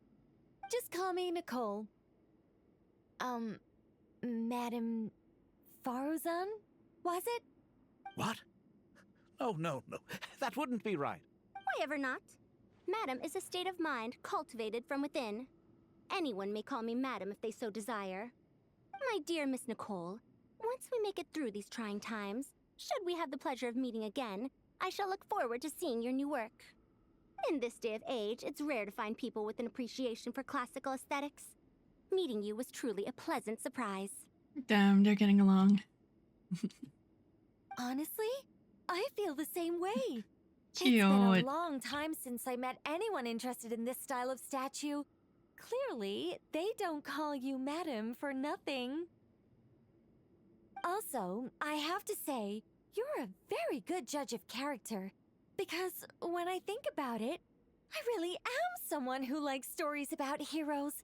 Just call me Nicole. Madame Faruzan? Was it? What? Oh, no. That wouldn't be right. Why ever not? Madam is a state of mind cultivated from within. Anyone may call me Madam if they so desire. My dear Miss Nicole, once we make it through these trying times, should we have the pleasure of meeting again, I shall look forward to seeing your new work. In this day of age, it's rare to find people with an appreciation for classical aesthetics. Meeting you was truly a pleasant surprise. Damn, they're getting along. Honestly, I feel the same way. It's Cute. been a long time since I met anyone interested in this style of statue. Clearly, they don't call you Madam for nothing. Also, I have to say, you're a very good judge of character. Because when I think about it, I really am someone who likes stories about heroes.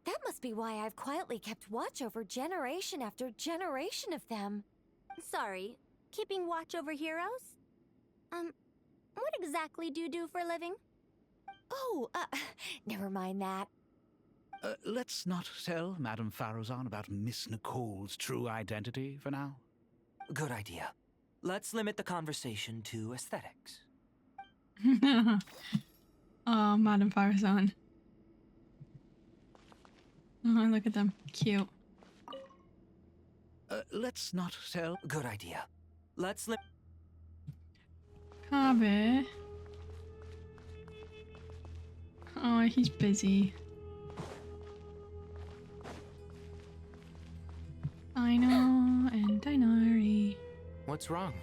That must be why I've quietly kept watch over generation after generation of them. Sorry, keeping watch over heroes? What exactly do you do for a living? Oh, never mind that. Let's not tell Madame Farrozon about Miss Nicole's true identity for now. Good idea. Let's limit the conversation to aesthetics. Oh, Madame Farson. Oh, look at them. Cute. Let's not tell. Good idea. Let's limit. Kaveh. Oh, he's busy. I know, and Dinari. What's wrong?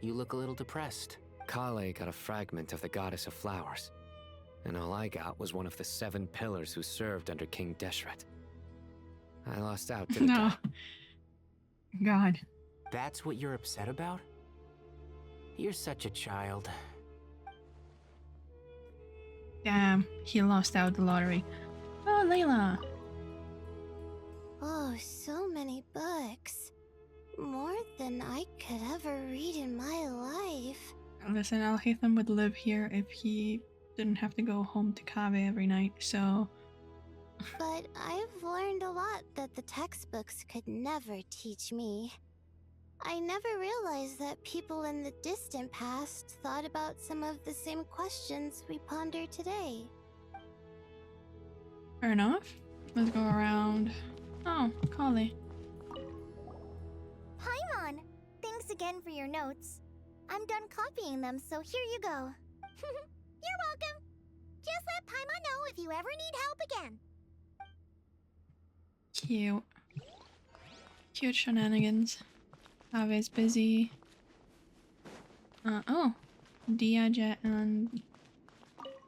You look a little depressed. Kale got a fragment of the Goddess of Flowers, and all I got was one of the 7 pillars who served under King Deshret. I lost out, didn't I? God. That's what you're upset about? You're such a child. Damn, he lost out the lottery. Oh, Layla. Oh, so many books. More than I could ever read in my life. Listen, Al-Haytham would live here if he didn't have to go home to Kaveh every night, so... But I've learned a lot that the textbooks could never teach me. I never realized that people in the distant past thought about some of the same questions we ponder today. Fair enough. Let's go around. Oh, Kale. Paimon! Thanks again for your notes. I'm done copying them, so here you go. You're welcome. Just let Paimon know if you ever need help again. Cute. Cute shenanigans. Kaveh's busy. Oh. Dia, Jeht, and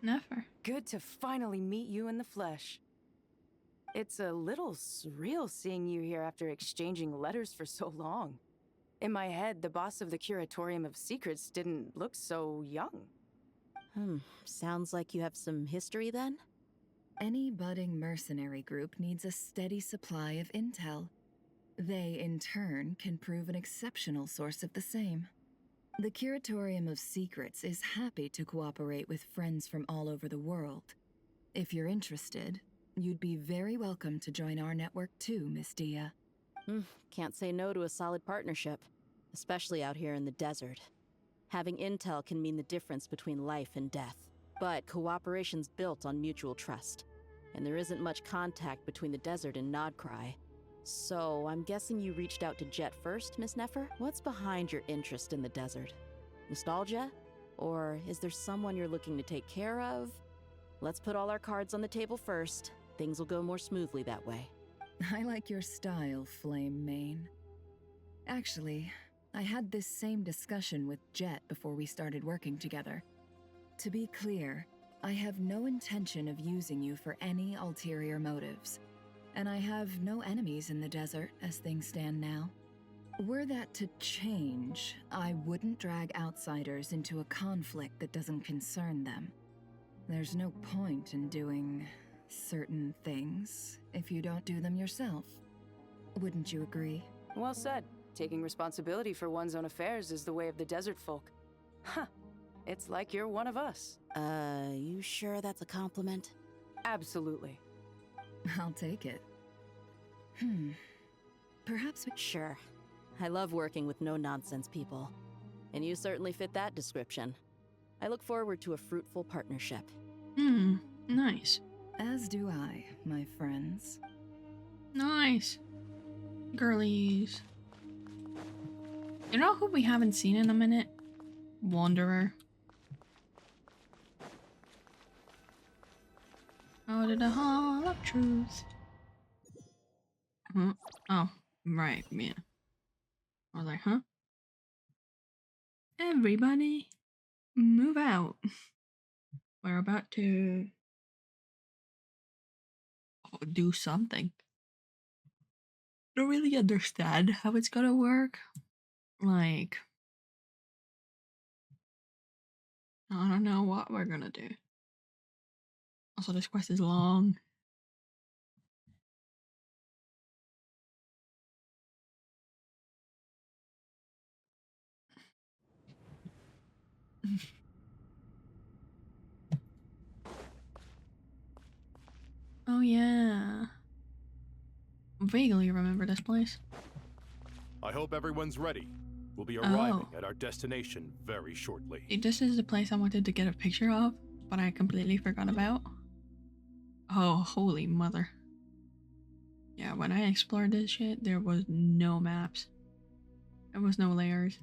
Nefer. Good to finally meet you in the flesh. It's a little surreal seeing you here after exchanging letters for so long. In my head, the boss of the Curatorium of Secrets didn't look so young. Sounds like you have some history then? Any budding mercenary group needs a steady supply of intel. They, in turn, can prove an exceptional source of the same. The Curatorium of Secrets is happy to cooperate with friends from all over the world. If you're interested, you'd be very welcome to join our network too, Miss Dia. Can't say no to a solid partnership, especially out here in the desert. Having intel can mean the difference between life and death. But cooperation's built on mutual trust, and there isn't much contact between the desert and Nodcry. So, I'm guessing you reached out to Jeht first, Miss Nefer? What's behind your interest in the desert? Nostalgia? Or is there someone you're looking to take care of? Let's put all our cards on the table first. Things will go more smoothly that way. I like your style, Flame Mane. Actually, I had this same discussion with Jeht before we started working together. To be clear, I have no intention of using you for any ulterior motives, and I have no enemies in the desert as things stand now. Were that to change, I wouldn't drag outsiders into a conflict that doesn't concern them. There's no point in doing certain things if you don't do them yourself. Wouldn't you agree? Well said. Taking responsibility for one's own affairs is the way of the desert folk. Huh. It's like you're one of us. You sure that's a compliment? Absolutely. I'll take it. Perhaps we... Sure. I love working with no-nonsense people. And you certainly fit that description. I look forward to a fruitful partnership. Nice. As do I, my friends. Nice. Girlies. You know who we haven't seen in a minute? Wanderer. Out of the Hall of Truth. Oh, right, yeah. I was like, huh? Everybody, move out. We're about to do something. Don't really understand how it's gonna work. Like, I don't know what we're gonna do. Also, this quest is long. Oh yeah. Vaguely remember this place. I hope everyone's ready. We'll be arriving at our destination very shortly. This is the place I wanted to get a picture of, but I completely forgot about. Oh, holy mother. Yeah, when I explored this shit, there was no maps. There was no layers.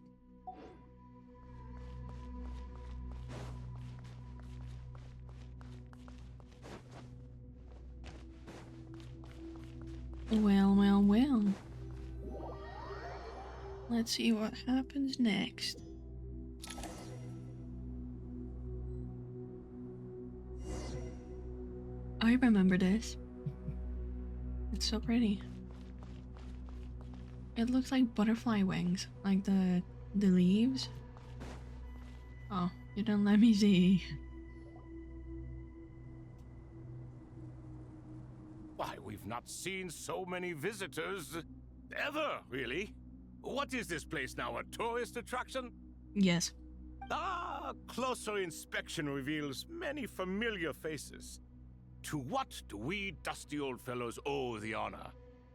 Well, well, well. Let's see what happens next. I remember this. It's so pretty. It looks like butterfly wings, like the leaves. Oh, you don't let me see. Why, we've not seen so many visitors ever, really. What is this place now, a tourist attraction? Yes. Ah, closer inspection reveals many familiar faces. To what do we dusty old fellows owe the honor?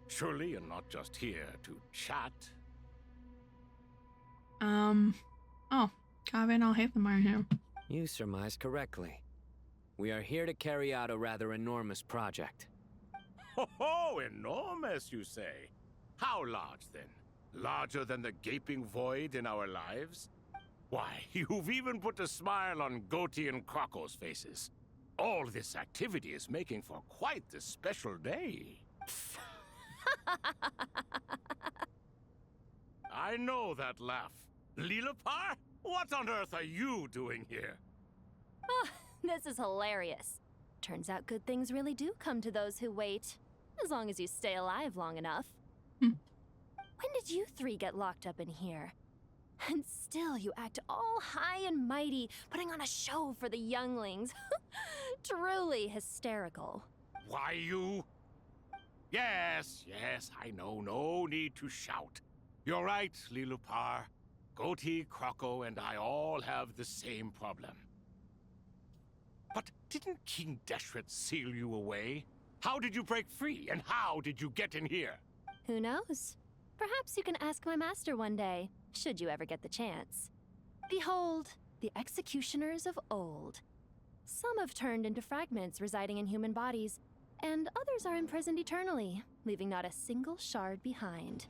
Surely you're not just here to chat. Oh, Kaveh, I'll have them right here. You surmised correctly. We are here to carry out a rather enormous project. Ho, enormous, you say? How large, then? Larger than the gaping void in our lives? Why, you've even put a smile on Goatee and Crocco's faces. All this activity is making for quite a special day. I know that laugh. Lilipar? What on earth are you doing here? Oh, this is hilarious. Turns out good things really do come to those who wait. As long as you stay alive long enough. When did you three get locked up in here? And still you act all high and mighty, putting on a show for the younglings. Truly hysterical. Why, you... Yes, I know. No need to shout. You're right, Lilipar. Goatee, Crocco, and I all have the same problem. But didn't King Deshret seal you away? How did you break free, and how did you get in here? Who knows? Perhaps you can ask my master one day, should you ever get the chance. Behold, the executioners of old. Some have turned into fragments residing in human bodies, and others are imprisoned eternally, leaving not a single shard behind.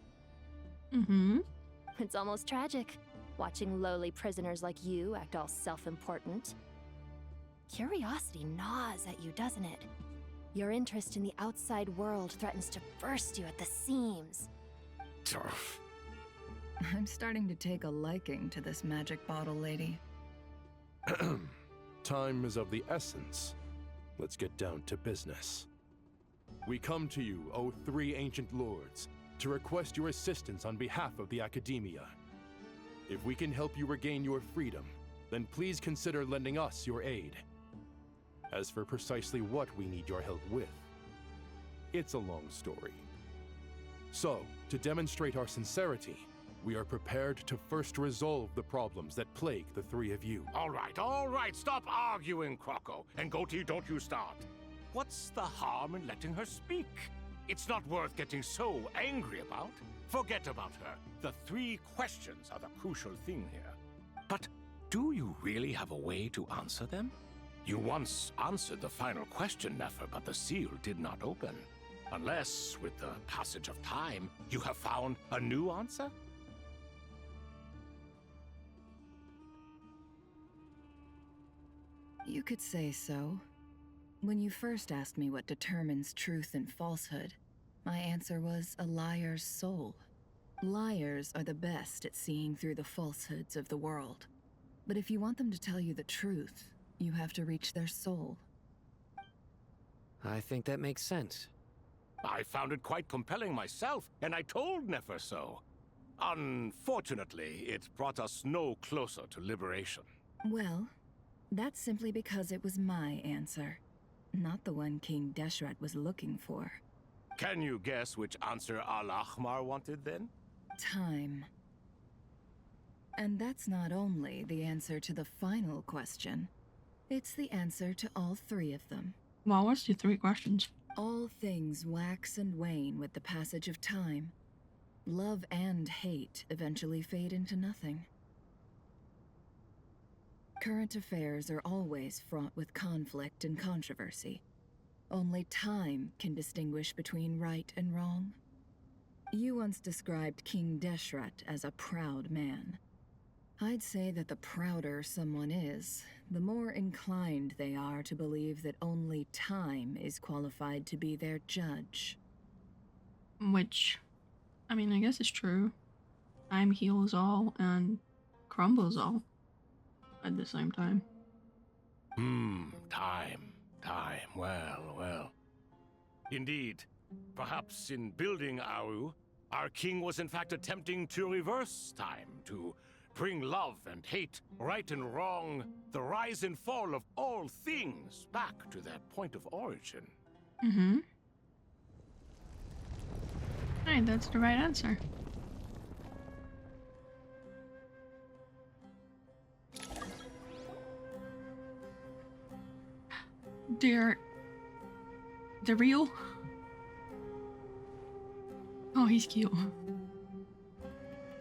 It's almost tragic, watching lowly prisoners like you act all self-important. Curiosity gnaws at you, doesn't it? Your interest in the outside world threatens to burst you at the seams. Turf. I'm starting to take a liking to this magic bottle lady. Time is of the essence. Let's get down to business. We come to you, O three ancient lords, to request your assistance on behalf of the Academia. If we can help you regain your freedom, then please consider lending us your aid. As for precisely what we need your help with, it's a long story. So, to demonstrate our sincerity, we are prepared to first resolve the problems that plague the three of you. All right, stop arguing, Crocco. And Goatee, don't you start. What's the harm in letting her speak? It's not worth getting so angry about. Forget about her. The three questions are the crucial thing here. But do you really have a way to answer them? You once answered the final question, Nefer, but the seal did not open. Unless, with the passage of time, you have found a new answer? You could say so. When you first asked me what determines truth and falsehood, my answer was a liar's soul. Liars are the best at seeing through the falsehoods of the world. But if you want them to tell you the truth, you have to reach their soul. I think that makes sense. I found it quite compelling myself, and I told Nefer so. Unfortunately, it brought us no closer to liberation. Well, That's simply because it was my answer, not the one King Deshret was looking for. Can you guess which answer Al-Ahmar wanted then? Time. And that's not only the answer to the final question, it's the answer to all three of them. Well, what's the three questions? All things wax and wane with the passage of time. Love and hate eventually fade into nothing. Current affairs are always fraught with conflict and controversy. Only time can distinguish between right and wrong. You once described King Deshret as a proud man. I'd say that the prouder someone is, the more inclined they are to believe that only time is qualified to be their judge. Which, I mean, I guess it's true. Time heals all and crumbles all at the same time. Time. Well. Indeed. Perhaps in building Aru, our king was in fact attempting to reverse time, to bring love and hate, right and wrong, the rise and fall of all things back to their point of origin. Mm-hmm. Right, that's the right answer. They're real? Oh, he's cute.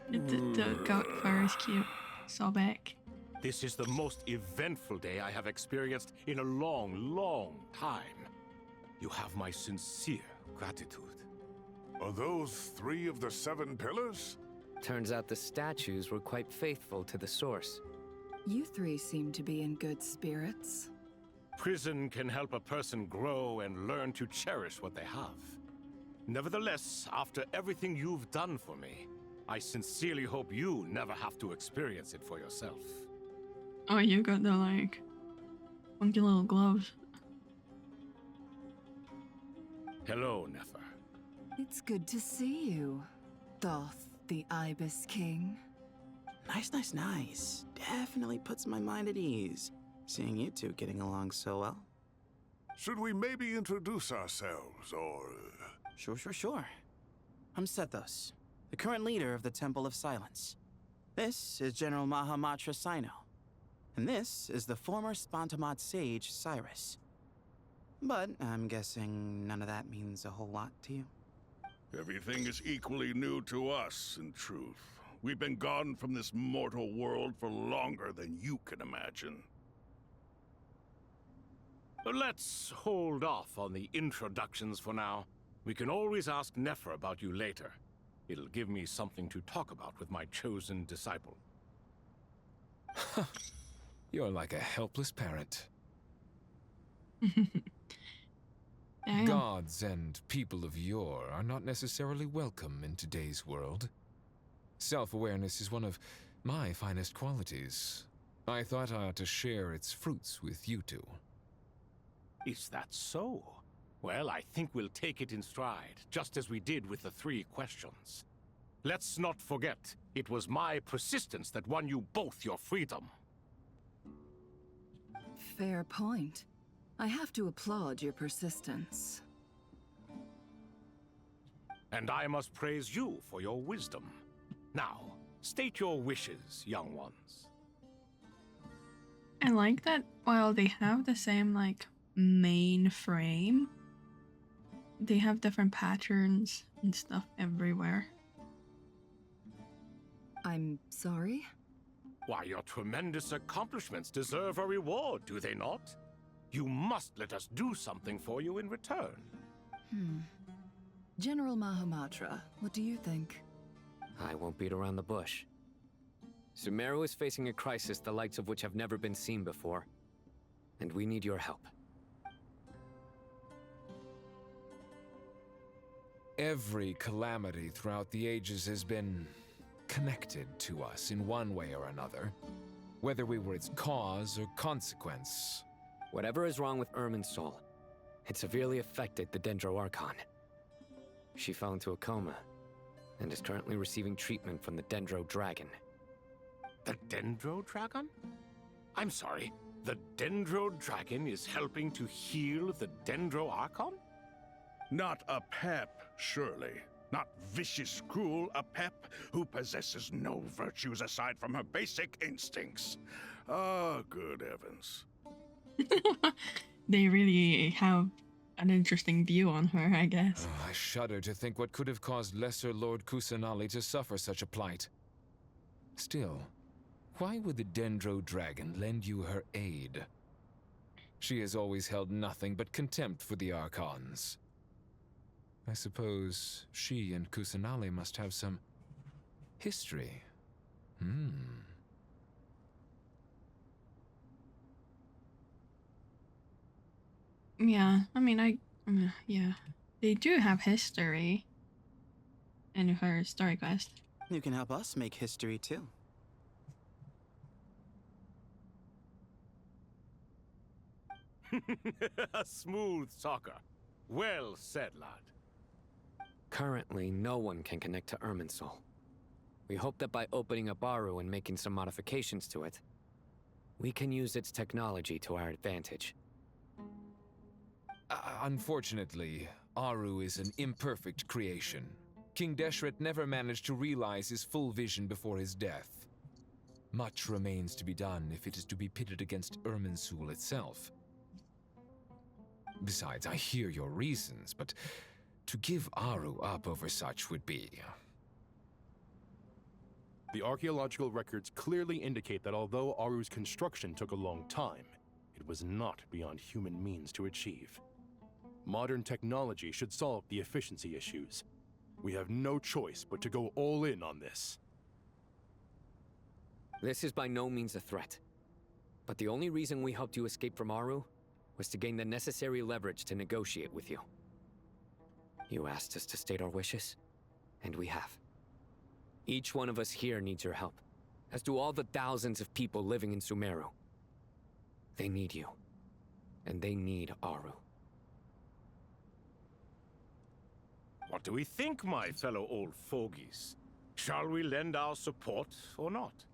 The goat fur is cute. So back. This is the most eventful day I have experienced in a long time. You have my sincere gratitude. Are those 3 of the 7 pillars? Turns out the statues were quite faithful to the source. You three seem to be in good spirits. Prison can help a person grow and learn to cherish what they have. Nevertheless, after everything you've done for me, I sincerely hope you never have to experience it for yourself. Oh, you got the, like, funky little gloves. Hello, Nefer. It's good to see you, Thoth the Ibis King. Nice. Definitely puts my mind at ease, seeing you two getting along so well. Should we maybe introduce ourselves, or... Sure. I'm Sethos, the current leader of the Temple of Silence. This is General Mahamatra Sino, and this is the former Spantamad sage, Cyrus. But I'm guessing none of that means a whole lot to you. Everything is equally new to us, in truth. We've been gone from this mortal world for longer than you can imagine. Let's hold off on the introductions for now. We can always ask Nefer about you later. It'll give me something to talk about with my chosen disciple. You're like a helpless parent. Damn. Gods and people of yore are not necessarily welcome in today's world. Self-awareness is one of my finest qualities. I thought I ought to share its fruits with you two. Is that so? Well, I think we'll take it in stride, just as we did with the 3 questions. Let's not forget, it was my persistence that won you both your freedom. Fair point. I have to applaud your persistence. And I must praise you for your wisdom. Now, state your wishes, young ones. I like that while they have the same, like, main frame, they have different patterns and stuff everywhere. I'm sorry? Why, your tremendous accomplishments deserve a reward, do they not? You must let us do something for you in return. General Mahamatra, what do you think? I won't beat around the bush. Sumeru is facing a crisis the likes of which have never been seen before, and we need your help. Every calamity throughout the ages has been connected to us in one way or another, whether we were its cause or consequence. Whatever is wrong with Irminsul, it severely affected the Dendro Archon. She fell into a coma and is currently receiving treatment from the Dendro Dragon. The Dendro Dragon? I'm sorry, The Dendro Dragon is helping to heal the Dendro Archon? Not a pep, surely. Not vicious, cruel a pep who possesses no virtues aside from her basic instincts. Ah, good heavens. They really have an interesting view on her, I guess. I shudder to think what could have caused Lesser Lord Kusanali to suffer such a plight. Still, why would the Dendro Dragon lend you her aid? She has always held nothing but contempt for the Archons. I suppose she and Kusanali must have some history. Yeah, I mean, yeah. They do have history in her story quest. You can help us make history too. A smooth talker. Well said, lad. Currently, no one can connect to Irminsul. We hope that by opening up Aru and making some modifications to it, we can use its technology to our advantage. Unfortunately, Aru is an imperfect creation. King Deshret never managed to realize his full vision before his death. Much remains to be done if it is to be pitted against Irminsul itself. Besides, I hear your reasons, but to give Aru up over such would be... The archaeological records clearly indicate that although Aru's construction took a long time, it was not beyond human means to achieve. Modern technology should solve the efficiency issues. We have no choice but to go all in on this. This is by no means a threat. But the only reason we helped you escape from Aru was to gain the necessary leverage to negotiate with you. You asked us to state our wishes, and we have. Each one of us here needs your help, as do all the thousands of people living in Sumeru. They need you, and they need Aru. What do we think, my fellow old fogies? Shall we lend our support or not?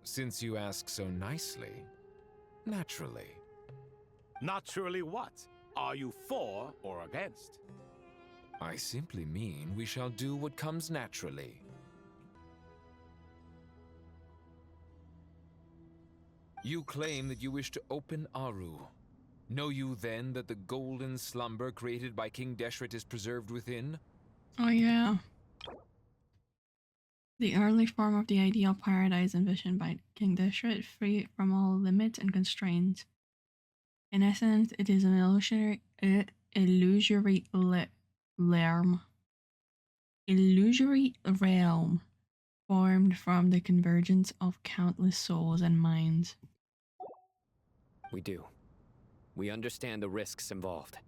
Since you ask so nicely, naturally. Naturally what? Are you for or against? I simply mean we shall do what comes naturally. You claim that you wish to open Aru. Know you then that the golden slumber created by King Deshret is preserved within? Oh yeah. The early form of the ideal paradise envisioned by King Deshret, free from all limits and constraints. In essence, it is an illusory realm formed from the convergence of countless souls and minds. We do. We understand the risks involved.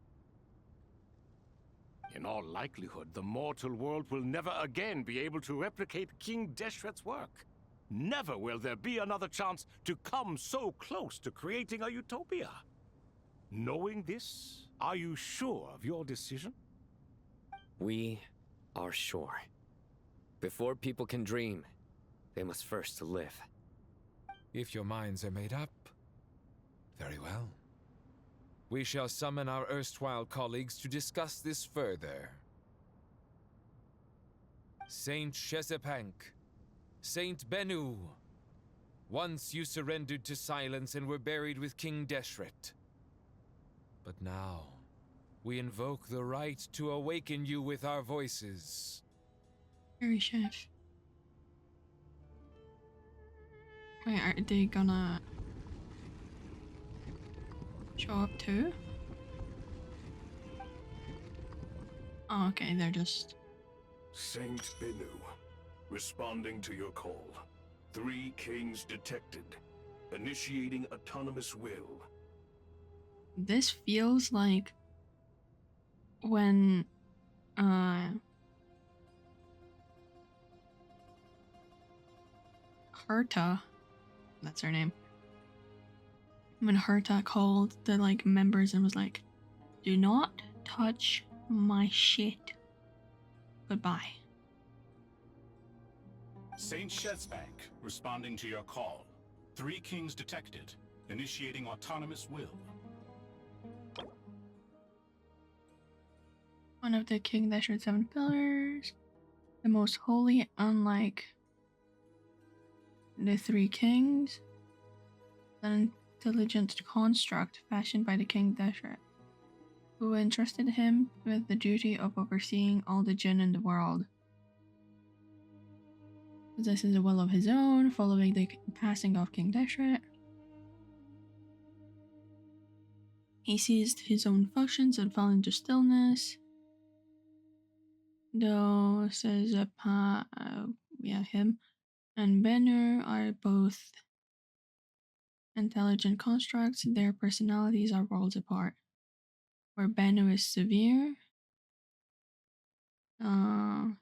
In all likelihood, the mortal world will never again be able to replicate King Deshret's work. Never will there be another chance to come so close to creating a utopia. Knowing this, are you sure of your decision? We are sure. Before people can dream, they must first live. If your minds are made up, very well. We shall summon our erstwhile colleagues to discuss this further. Saint Shezepank, Saint Bennu, once you surrendered to silence and were buried with King Deshret. But now, we invoke the right to awaken you with our voices. Very chef. Wait, are they gonna show up too? Oh, okay, they're just... Saint Bennu, responding to your call. 3 kings detected. Initiating autonomous will. This feels like when Herta, that's her name, when Herta called the like members and was like, do not touch my shit, goodbye. Saint Shezbank, responding to your call. 3 kings detected. Initiating autonomous will. One of the King Deshert's 7 pillars. The most holy, unlike the 3 kings. An intelligent construct fashioned by the King Deshret, who entrusted him with the duty of overseeing all the jinn in the world. Possesses a will of his own, following the passing of King Deshret. He seized his own functions and fell into stillness. Though says him and Bennu are both intelligent constructs, their personalities are worlds apart. Where Bennu is severe,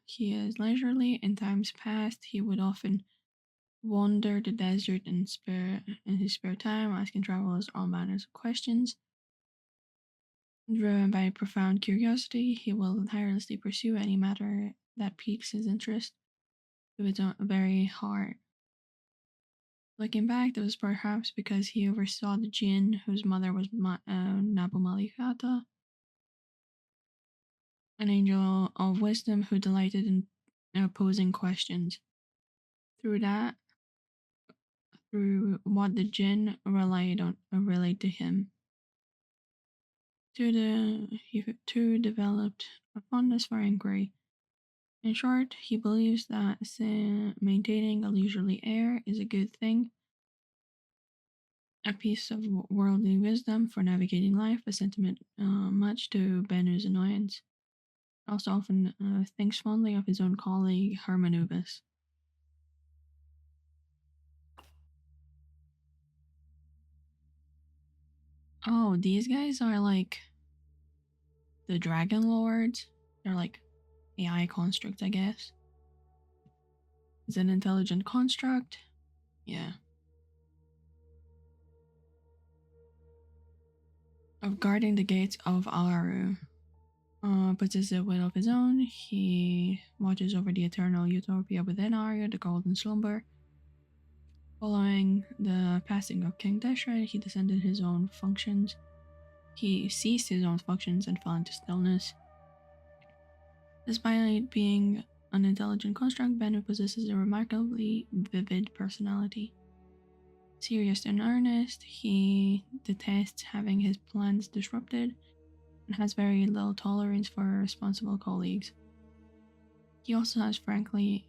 he is leisurely. In times past, he would often wander the desert in his spare time, asking travelers all manners of questions. Driven by profound curiosity, he will tirelessly pursue any matter that piques his interest to its own very heart. Looking back, it was perhaps because he oversaw the jinn whose mother was Nabu Malikata, an angel of wisdom who delighted in posing questions. Through what the jinn relayed to him. He too developed a fondness for inquiry. In short, he believes that maintaining a leisurely air is a good thing, a piece of worldly wisdom for navigating life, a sentiment much to Bennu's annoyance. Also often thinks fondly of his own colleague, Hermanubis. Oh, these guys are like the Dragon Lords. They're like AI constructs, I guess. Is an intelligent construct? Yeah. Of guarding the gates of Aru. Possesses a will of his own. He watches over the eternal utopia within Aru, the golden slumber. Following the passing of King Deshret, he descended his own functions. He ceased his own functions and fell into stillness. Despite being an intelligent construct, Bennu possesses a remarkably vivid personality. Serious and earnest, he detests having his plans disrupted and has very little tolerance for responsible colleagues. He also has frankly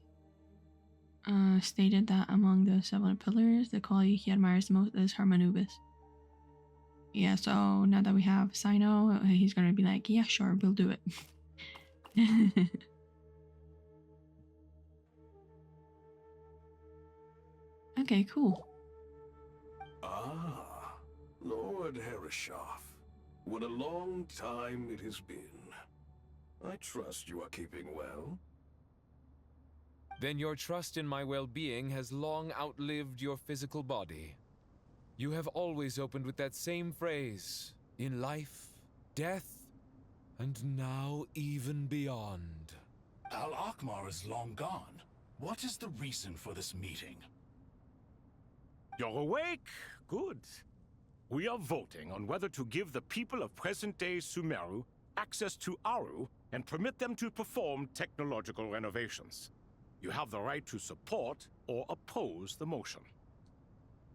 stated that among the 7 pillars, the colleague he admires the most is Hermanubis. Yeah, so now that we have Sino, he's gonna be like, yeah, sure, we'll do it. Okay, cool. Ah, Lord Herreshoff. What a long time it has been. I trust you are keeping well. Then your trust in my well-being has long outlived your physical body. You have always opened with that same phrase, in life, death, and now even beyond. Al-Akmar is long gone. What is the reason for this meeting? You're awake? Good. We are voting on whether to give the people of present-day Sumeru access to Aru and permit them to perform technological renovations. You have the right to support or oppose the motion.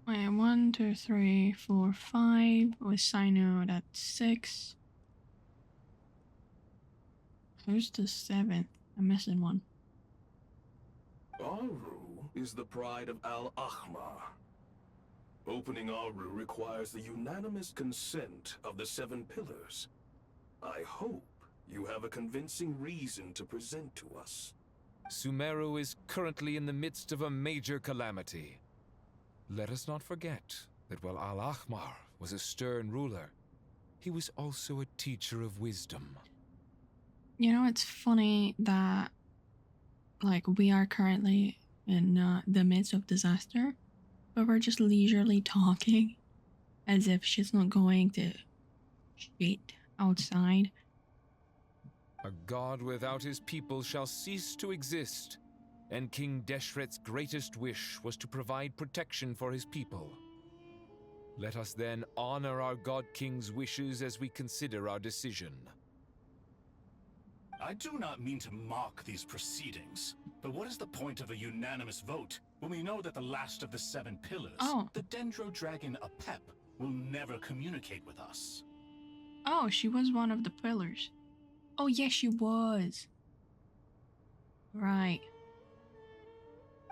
Wait, 1, 2, 3, 4, 5. With Sino, that's 6. Who's the 7th? I'm missing one. Aru is the pride of Al-Akmar. Opening Aru requires the unanimous consent of the 7 pillars. I hope you have a convincing reason to present to us. Sumeru is currently in the midst of a major calamity. Let us not forget that while Al-Akmar was a stern ruler, he was also a teacher of wisdom. You know, it's funny that, like, we are currently in the midst of disaster, but we're just leisurely talking as if she's not going to shit outside. A god without his people shall cease to exist. and King Deshret's greatest wish was to provide protection for his people. Let us then honor our God King's wishes as we consider our decision. I do not mean to mock these proceedings, but what is the point of a unanimous vote when we know that the last of the 7 pillars, the Dendro Dragon Apep, will never communicate with us? Oh, she was one of the pillars. Oh, yes, she was. Right.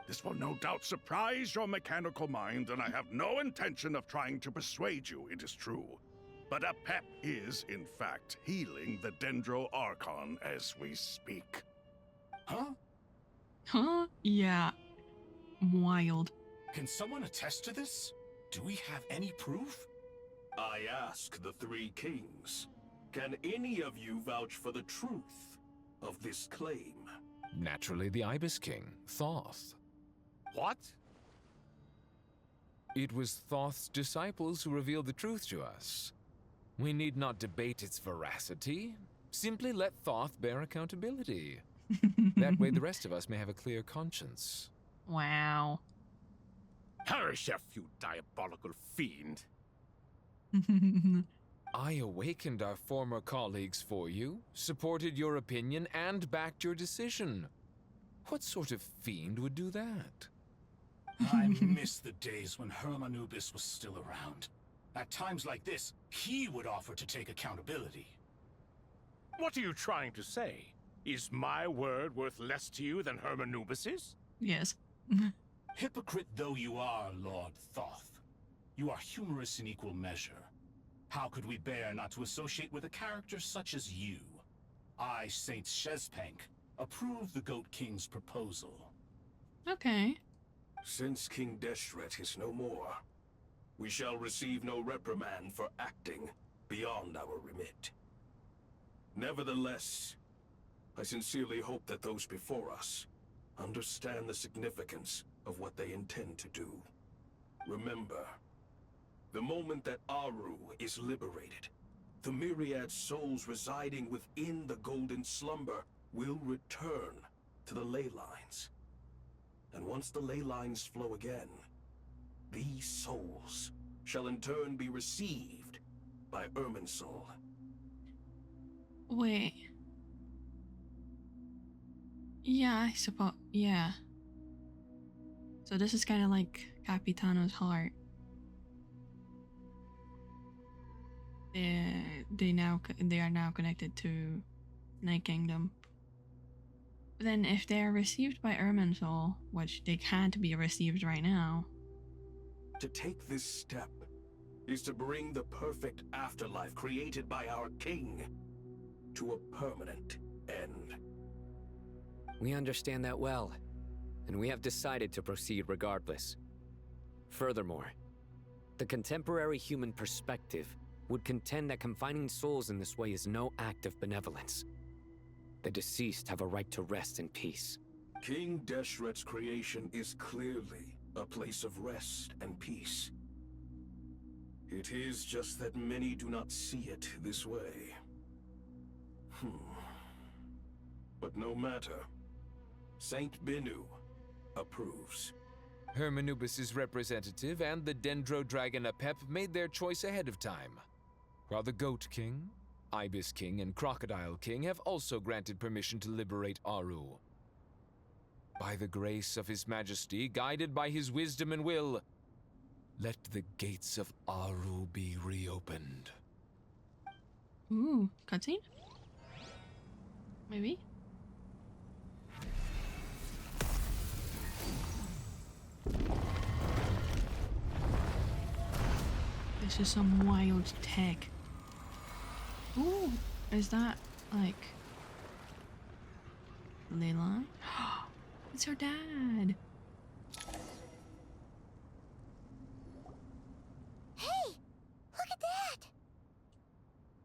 This will no doubt surprise your mechanical mind, and I have no intention of trying to persuade you it is true. But Apep is, in fact, healing the Dendro Archon as we speak. Huh? Huh? Yeah. Wild. Can someone attest to this? Do we have any proof? I ask the 3 kings. Can any of you vouch for the truth of this claim? Naturally, the Ibis King, Thoth. What? It was Thoth's disciples who revealed the truth to us. We need not debate its veracity. Simply let Thoth bear accountability. That way the rest of us may have a clear conscience. Wow. Perish, you diabolical fiend. I awakened our former colleagues for you, supported your opinion, and backed your decision. What sort of fiend would do that? I miss the days when Hermanubis was still around. At times like this, he would offer to take accountability. What are you trying to say? Is my word worth less to you than Hermanubis's? Yes. Hypocrite though you are, Lord Thoth, you are humorous in equal measure. How could we bear not to associate with a character such as you? I, Saint Shezpank, approve the Goat King's proposal. Okay. Since King Deshret is no more, we shall receive no reprimand for acting beyond our remit. Nevertheless, I sincerely hope that those before us understand the significance of what they intend to do. Remember, the moment that Aru is liberated, the myriad souls residing within the Golden Slumber will return to the ley lines. And once the ley lines flow again, these souls shall in turn be received by Irminsul. Wait. Yeah, I suppose. Yeah. So this is kind of like Capitano's heart. They are now connected to Night Kingdom. But then if they are received by Irminsul, which they can't be received right now. To take this step is to bring the perfect afterlife created by our king to a permanent end. We understand that well, and we have decided to proceed regardless. Furthermore, the contemporary human perspective would contend that confining souls in this way is no act of benevolence. The deceased have a right to rest in peace. King Deshret's creation is clearly a place of rest and peace. It is just that many do not see it this way. But no matter. Saint Binu approves. Hermanubis' representative and the Dendro Dragon Apep made their choice ahead of time, while the Goat King, Ibis King, and Crocodile King have also granted permission to liberate Aru. By the grace of His Majesty, guided by his wisdom and will, let the gates of Aru be reopened. Ooh, cutscene? Maybe? This is some wild tech. Ooh, is that like Layla? It's her dad. Hey, look at that!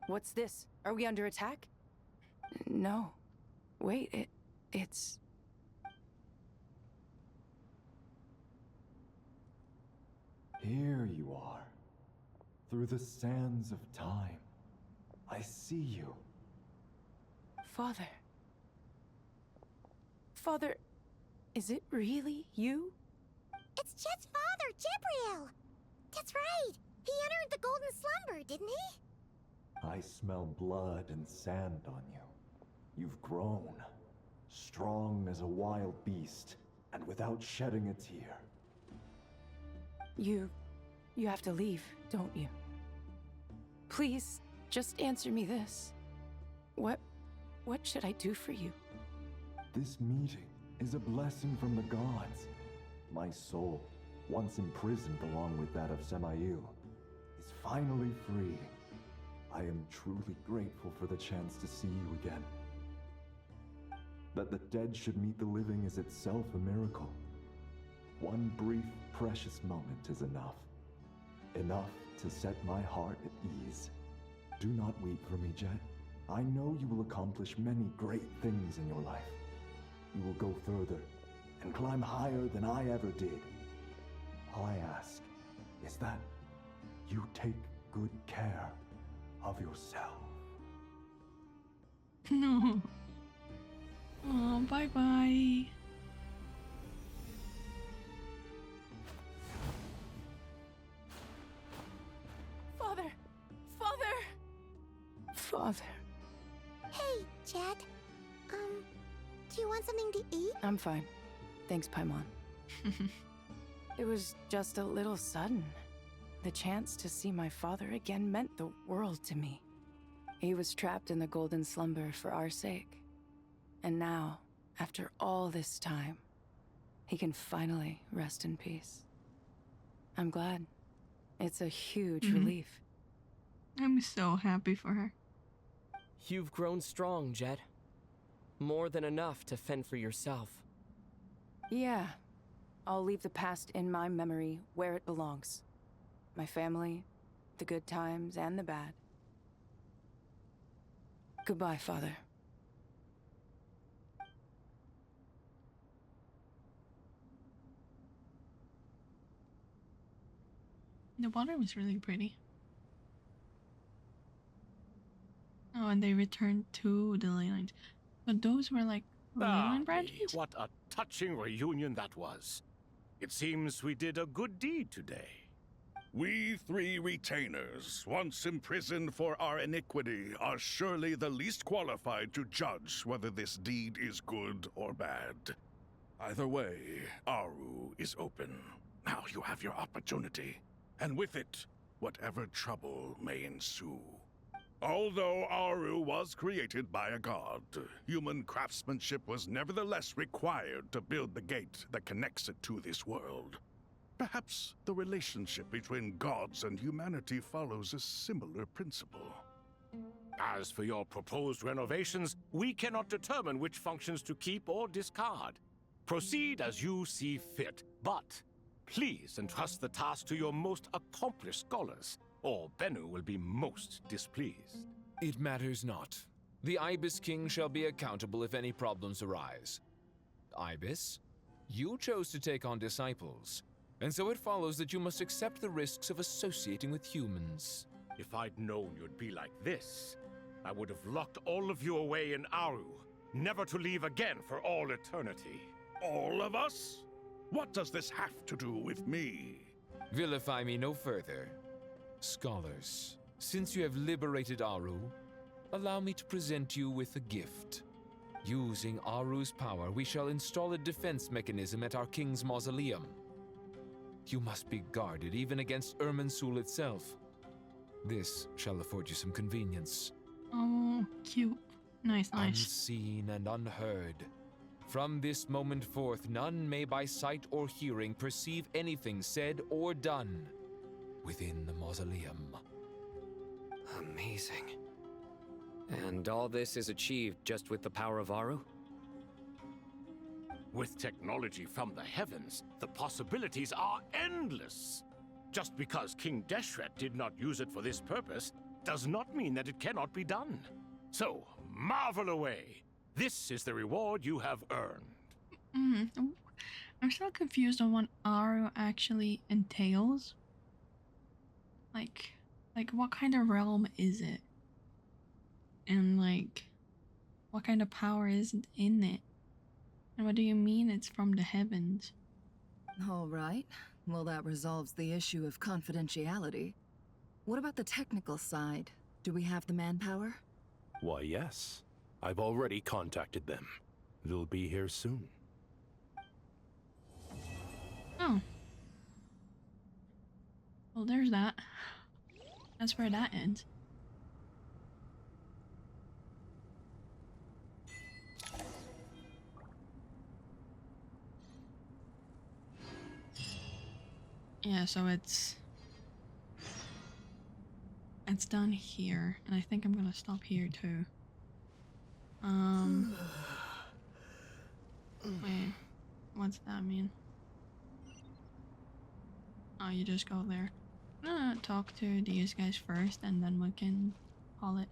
What's this? Are we under attack? No. Wait, it's... Here you are. Through the sands of time. I see you. Father. Father, Is it really you? It's Jet's father, Jibriel! That's right! He entered the golden slumber, didn't he? I smell blood and sand on you. You've grown, strong as a wild beast, and without shedding a tear. You have to leave, don't you? Please, just answer me this. What should I do for you? This meeting is a blessing from the gods. My soul, once imprisoned along with that of Semail, is finally free. I am truly grateful for the chance to see you again. That the dead should meet the living is itself a miracle. One brief, precious moment is enough. Enough to set my heart at ease. Do not weep for me, Jeht. I know you will accomplish many great things in your life. You will go further and climb higher than I ever did. All I ask is that you take good care of yourself. No. Oh, bye-bye. Father! Father! Father. Hey, Jet. Do you want something to eat? I'm fine. Thanks, Paimon. It was just a little sudden. The chance to see my father again meant the world to me. He was trapped in the golden slumber for our sake. And now, after all this time, he can finally rest in peace. I'm glad. It's a huge relief. I'm so happy for her. You've grown strong, Jeht. More than enough to fend for yourself. Yeah. I'll leave the past in my memory where it belongs. My family, the good times and the bad. Goodbye, Father. The water was really pretty. Oh, and they returned to the ley lines. But those were like ley line branches? What a touching reunion that was. It seems we did a good deed today. We three retainers, once imprisoned for our iniquity, are surely the least qualified to judge whether this deed is good or bad. Either way, Aru is open. Now you have your opportunity, and with it, whatever trouble may ensue. Although Aru was created by a god, human craftsmanship was nevertheless required to build the gate that connects it to this world. Perhaps the relationship between gods and humanity follows a similar principle. As for your proposed renovations, we cannot determine which functions to keep or discard. Proceed as you see fit, but please entrust the task to your most accomplished scholars, or Bennu will be most displeased. It matters not. The Ibis King shall be accountable if any problems arise. Ibis, you chose to take on disciples, and so it follows that you must accept the risks of associating with humans. If I'd known you'd be like this, I would have locked all of you away in Aru, never to leave again for all eternity. All of us? What does this have to do with me? Vilify me no further. Scholars, since you have liberated Aru, allow me to present you with a gift. Using Aru's power, we shall install a defense mechanism at our king's mausoleum. You must be guarded even against Irminsul itself. This shall afford you some convenience. Oh, cute. Nice, nice. Unseen and unheard. From this moment forth, none may by sight or hearing perceive anything said or done within the mausoleum. Amazing. And all this is achieved just with the power of Aru? With technology from the heavens, the possibilities are endless. Just because King Deshret did not use it for this purpose does not mean that it cannot be done. So, marvel away. This is the reward you have earned. I'm still confused on what Aru actually entails. Like what kind of realm is it? And like, what kind of power is in it? And what do you mean it's from the heavens? All right. Well, that resolves the issue of confidentiality. What about the technical side? Do we have the manpower? Why, yes. I've already contacted them. They'll be here soon. Oh. Well, there's that. That's where that ends. Yeah, so it's done here, and I think I'm gonna stop here too. Wait, what's that mean? Oh, you just go there. I'm gonna talk to these guys first, and then we can call it.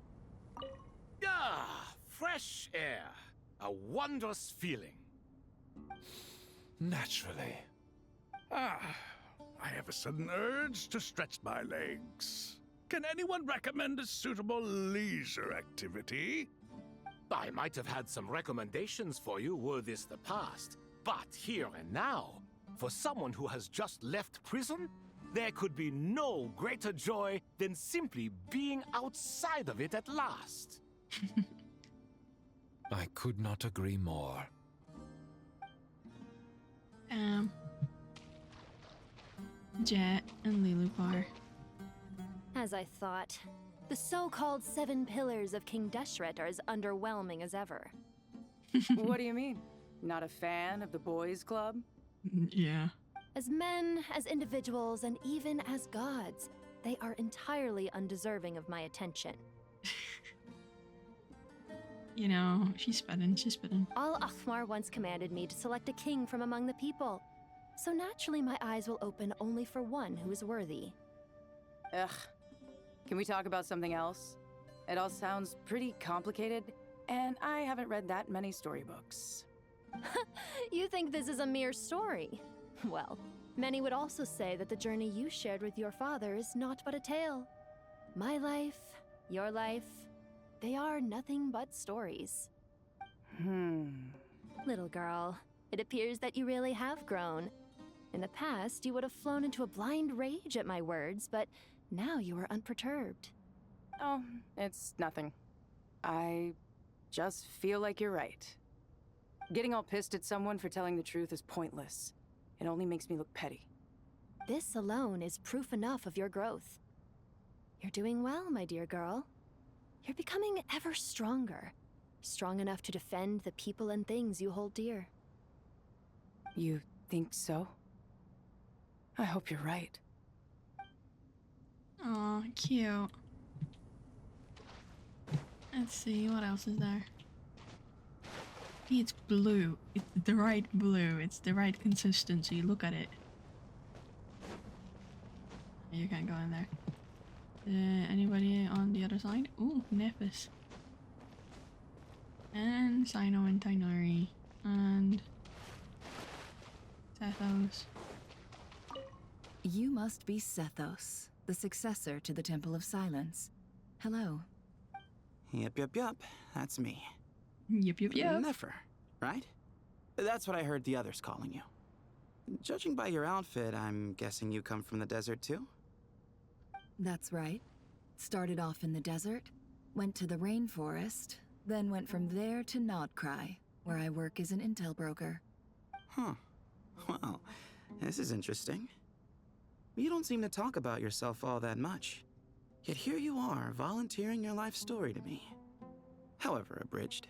Ah, fresh air. A wondrous feeling. Naturally. I have a sudden urge to stretch my legs. Can anyone recommend a suitable leisure activity? I might have had some recommendations for you were this the past, but here and now, for someone who has just left prison, there could be no greater joy than simply being outside of it at last. I could not agree more. Jeht and Lilupar. As I thought, the so-called 7 pillars of King Deshret are as underwhelming as ever. What do you mean? Not a fan of the boys' club? Yeah. As men, as individuals, and even as gods, they are entirely undeserving of my attention. You know, she's spitting. Al-Akhmar once commanded me to select a king from among the people. So naturally my eyes will open only for one who is worthy. Ugh. Can we talk about something else? It all sounds pretty complicated, and I haven't read that many storybooks. You think this is a mere story? Well, many would also say that the journey you shared with your father is not but a tale. My life, your life, they are nothing but stories. Little girl, it appears that you really have grown. In the past, you would have flown into a blind rage at my words, but now you are unperturbed. Oh, it's nothing. I just feel like you're right. Getting all pissed at someone for telling the truth is pointless. It only makes me look petty. This alone is proof enough of your growth. You're doing well, my dear girl. You're becoming ever stronger. Strong enough to defend the people and things you hold dear. You think so? I hope you're right. Aw, cute. Let's see, what else is there? It's blue. It's the right blue. It's the right consistency. Look at it. You can't go in there. Anybody on the other side? Ooh, Nephis. And Sino and Tainari. And Sethos. You must be Sethos, the successor to the Temple of Silence. Hello. Yep. That's me. Yep. Nefer, right? That's what I heard the others calling you. Judging by your outfit, I'm guessing you come from the desert too? That's right. Started off in the desert, went to the rainforest, then went from there to Nodcry, where I work as an intel broker. Huh. Well, this is interesting. You don't seem to talk about yourself all that much. Yet here you are, volunteering your life story to me. However abridged.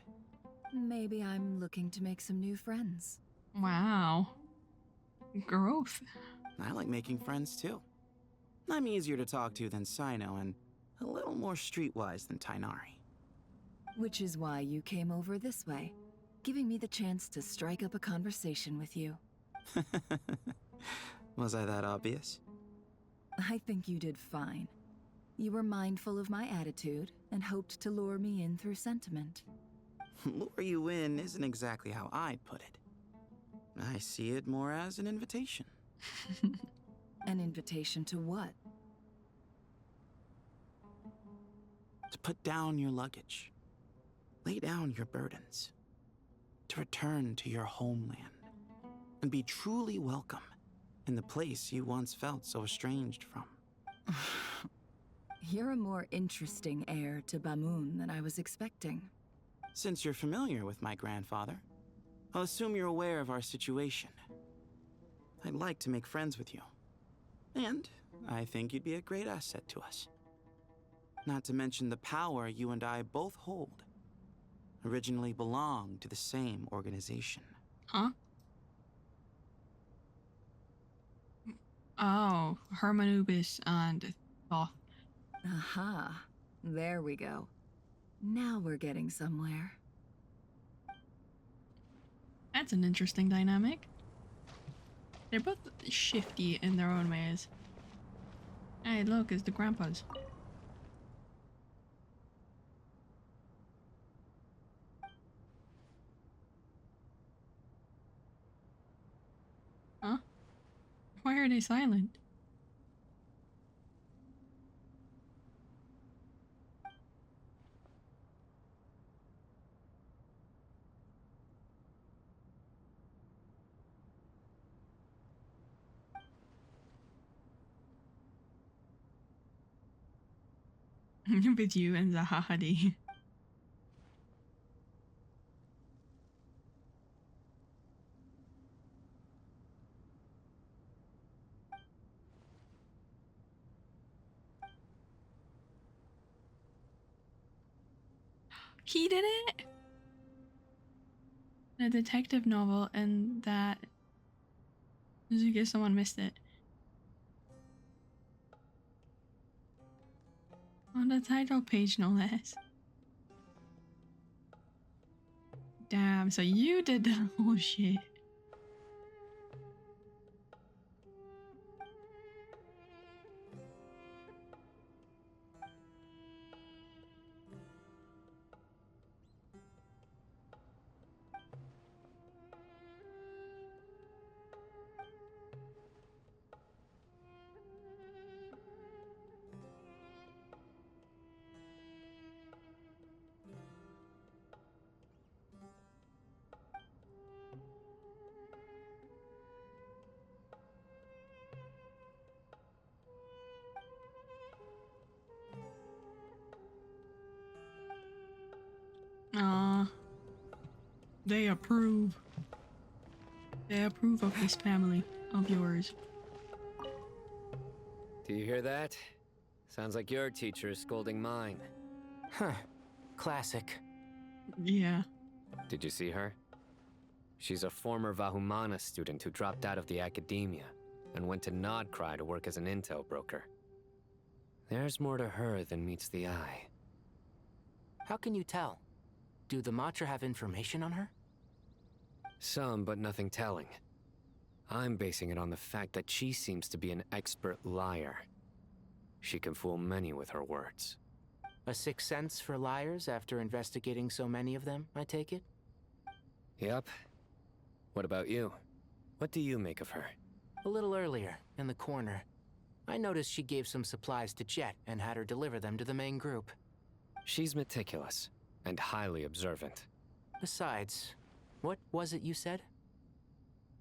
Maybe I'm looking to make some new friends. Wow. Growth. I like making friends too. I'm easier to talk to than Sino and a little more streetwise than Tainari. Which is why you came over this way, giving me the chance to strike up a conversation with you. Was I that obvious? I think you did fine. You were mindful of my attitude and hoped to lure me in through sentiment. Lure you in isn't exactly how I'd put it. I see it more as an invitation. An invitation to what? To put down your luggage. Lay down your burdens. to return to your homeland and be truly welcome in the place you once felt so estranged from. You're a more interesting heir to Bamun than I was expecting. Since you're familiar with my grandfather, I'll assume you're aware of our situation. I'd like to make friends with you. And I think you'd be a great asset to us. Not to mention the power you and I both hold. Originally belonged to the same organization. Huh? Oh, Hermanubis and Thoth. Aha. There we go. Now we're getting somewhere. That's an interesting dynamic. They're both shifty in their own ways. Hey, look, it's the grandpas. Huh? Why are they silent? With you and Zahadi. He did it? A detective novel, and that... Just in case someone missed it. On the title page, no less. Damn, so you did the whole shit. They approve. They approve of this family of yours. Do you hear that? Sounds like your teacher is scolding mine. Huh. Classic. Yeah. Did you see her? She's a former Vahumana student who dropped out of the academia and went to Nodcry to work as an intel broker. There's more to her than meets the eye. How can you tell? Do the Matra have information on her? Some, but nothing telling. I'm basing it on the fact that she seems to be an expert liar. She can fool many with her words. A sixth sense for liars after investigating so many of them, I take it? Yep. What about you? What do you make of her? A little earlier, in the corner, I noticed she gave some supplies to Jeht and had her deliver them to the main group. She's meticulous and highly observant. Besides, what was it you said?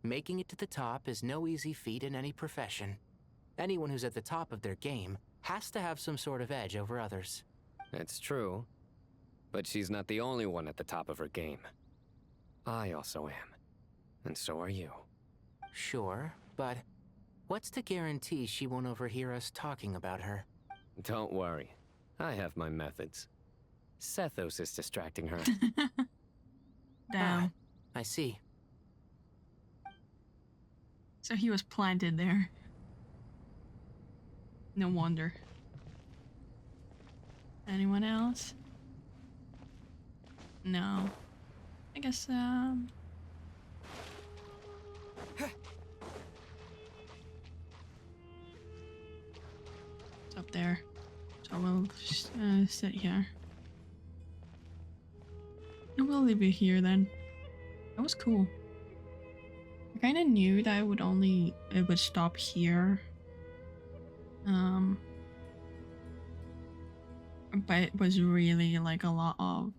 Making it to the top is no easy feat in any profession. Anyone who's at the top of their game has to have some sort of edge over others. It's true, but she's not the only one at the top of her game. I also am, and so are you. Sure, but what's to guarantee she won't overhear us talking about her? Don't worry, I have my methods. Sethos is distracting her. Damn. I see. So he was planted there. No wonder. Anyone else? No. I guess, it's up there. So we'll sit here. And we'll leave it here then. That was cool. I kind of knew that it would stop here. But it was really like a lot of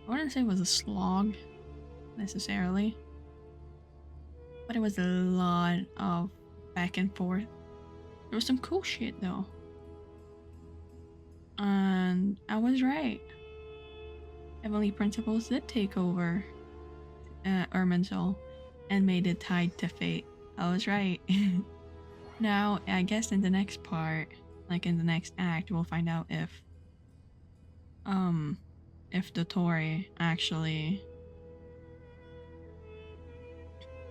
I wouldn't say it was a slog necessarily, but it was a lot of back and forth. There was some cool shit though. And I was right. Heavenly Principles did take over Irminsul and made it tied to fate. I was right. Now, I guess in the next part, like in the next act, we'll find out if Dottore actually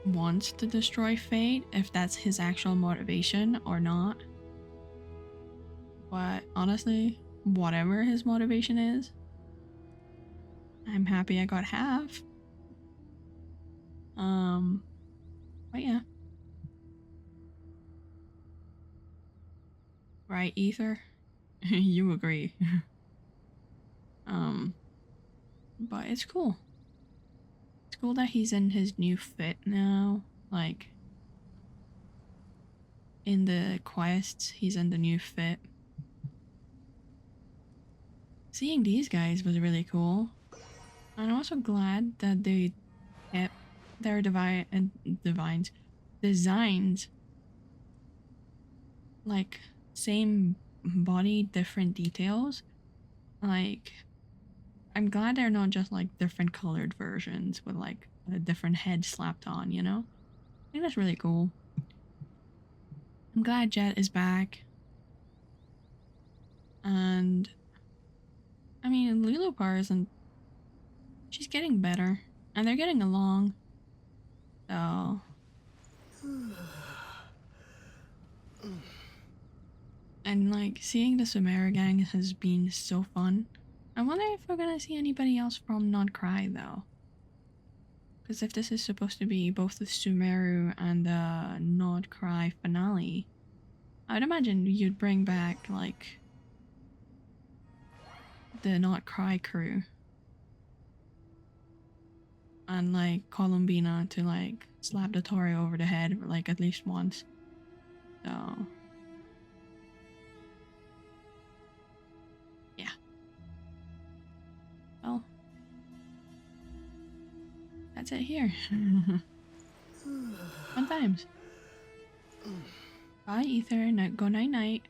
wants to destroy fate, if that's his actual motivation or not. But honestly, whatever his motivation is, I'm happy I got half. But yeah. Right, Ether? You agree. But it's cool. It's cool that he's in his new fit now. Like, in the quests, he's in the new fit. Seeing these guys was really cool. I'm also glad that they kept their designs like same body, different details. Like, I'm glad they're not just like different colored versions with like a different head slapped on, you know? I think that's really cool. I'm glad Jeht is back. And I mean, Lilupar isn't. She's getting better. And they're getting along. So. And like, seeing the Sumeru gang has been so fun. I wonder if we're gonna see anybody else from Not Cry though. Because if this is supposed to be both the Sumeru and the Not Cry finale, I'd imagine you'd bring back like the Not Cry crew. And like Columbina to like slap Dottore over the head like at least once. So yeah. Well, that's it here. Fun times. Bye, Ether. Go night night.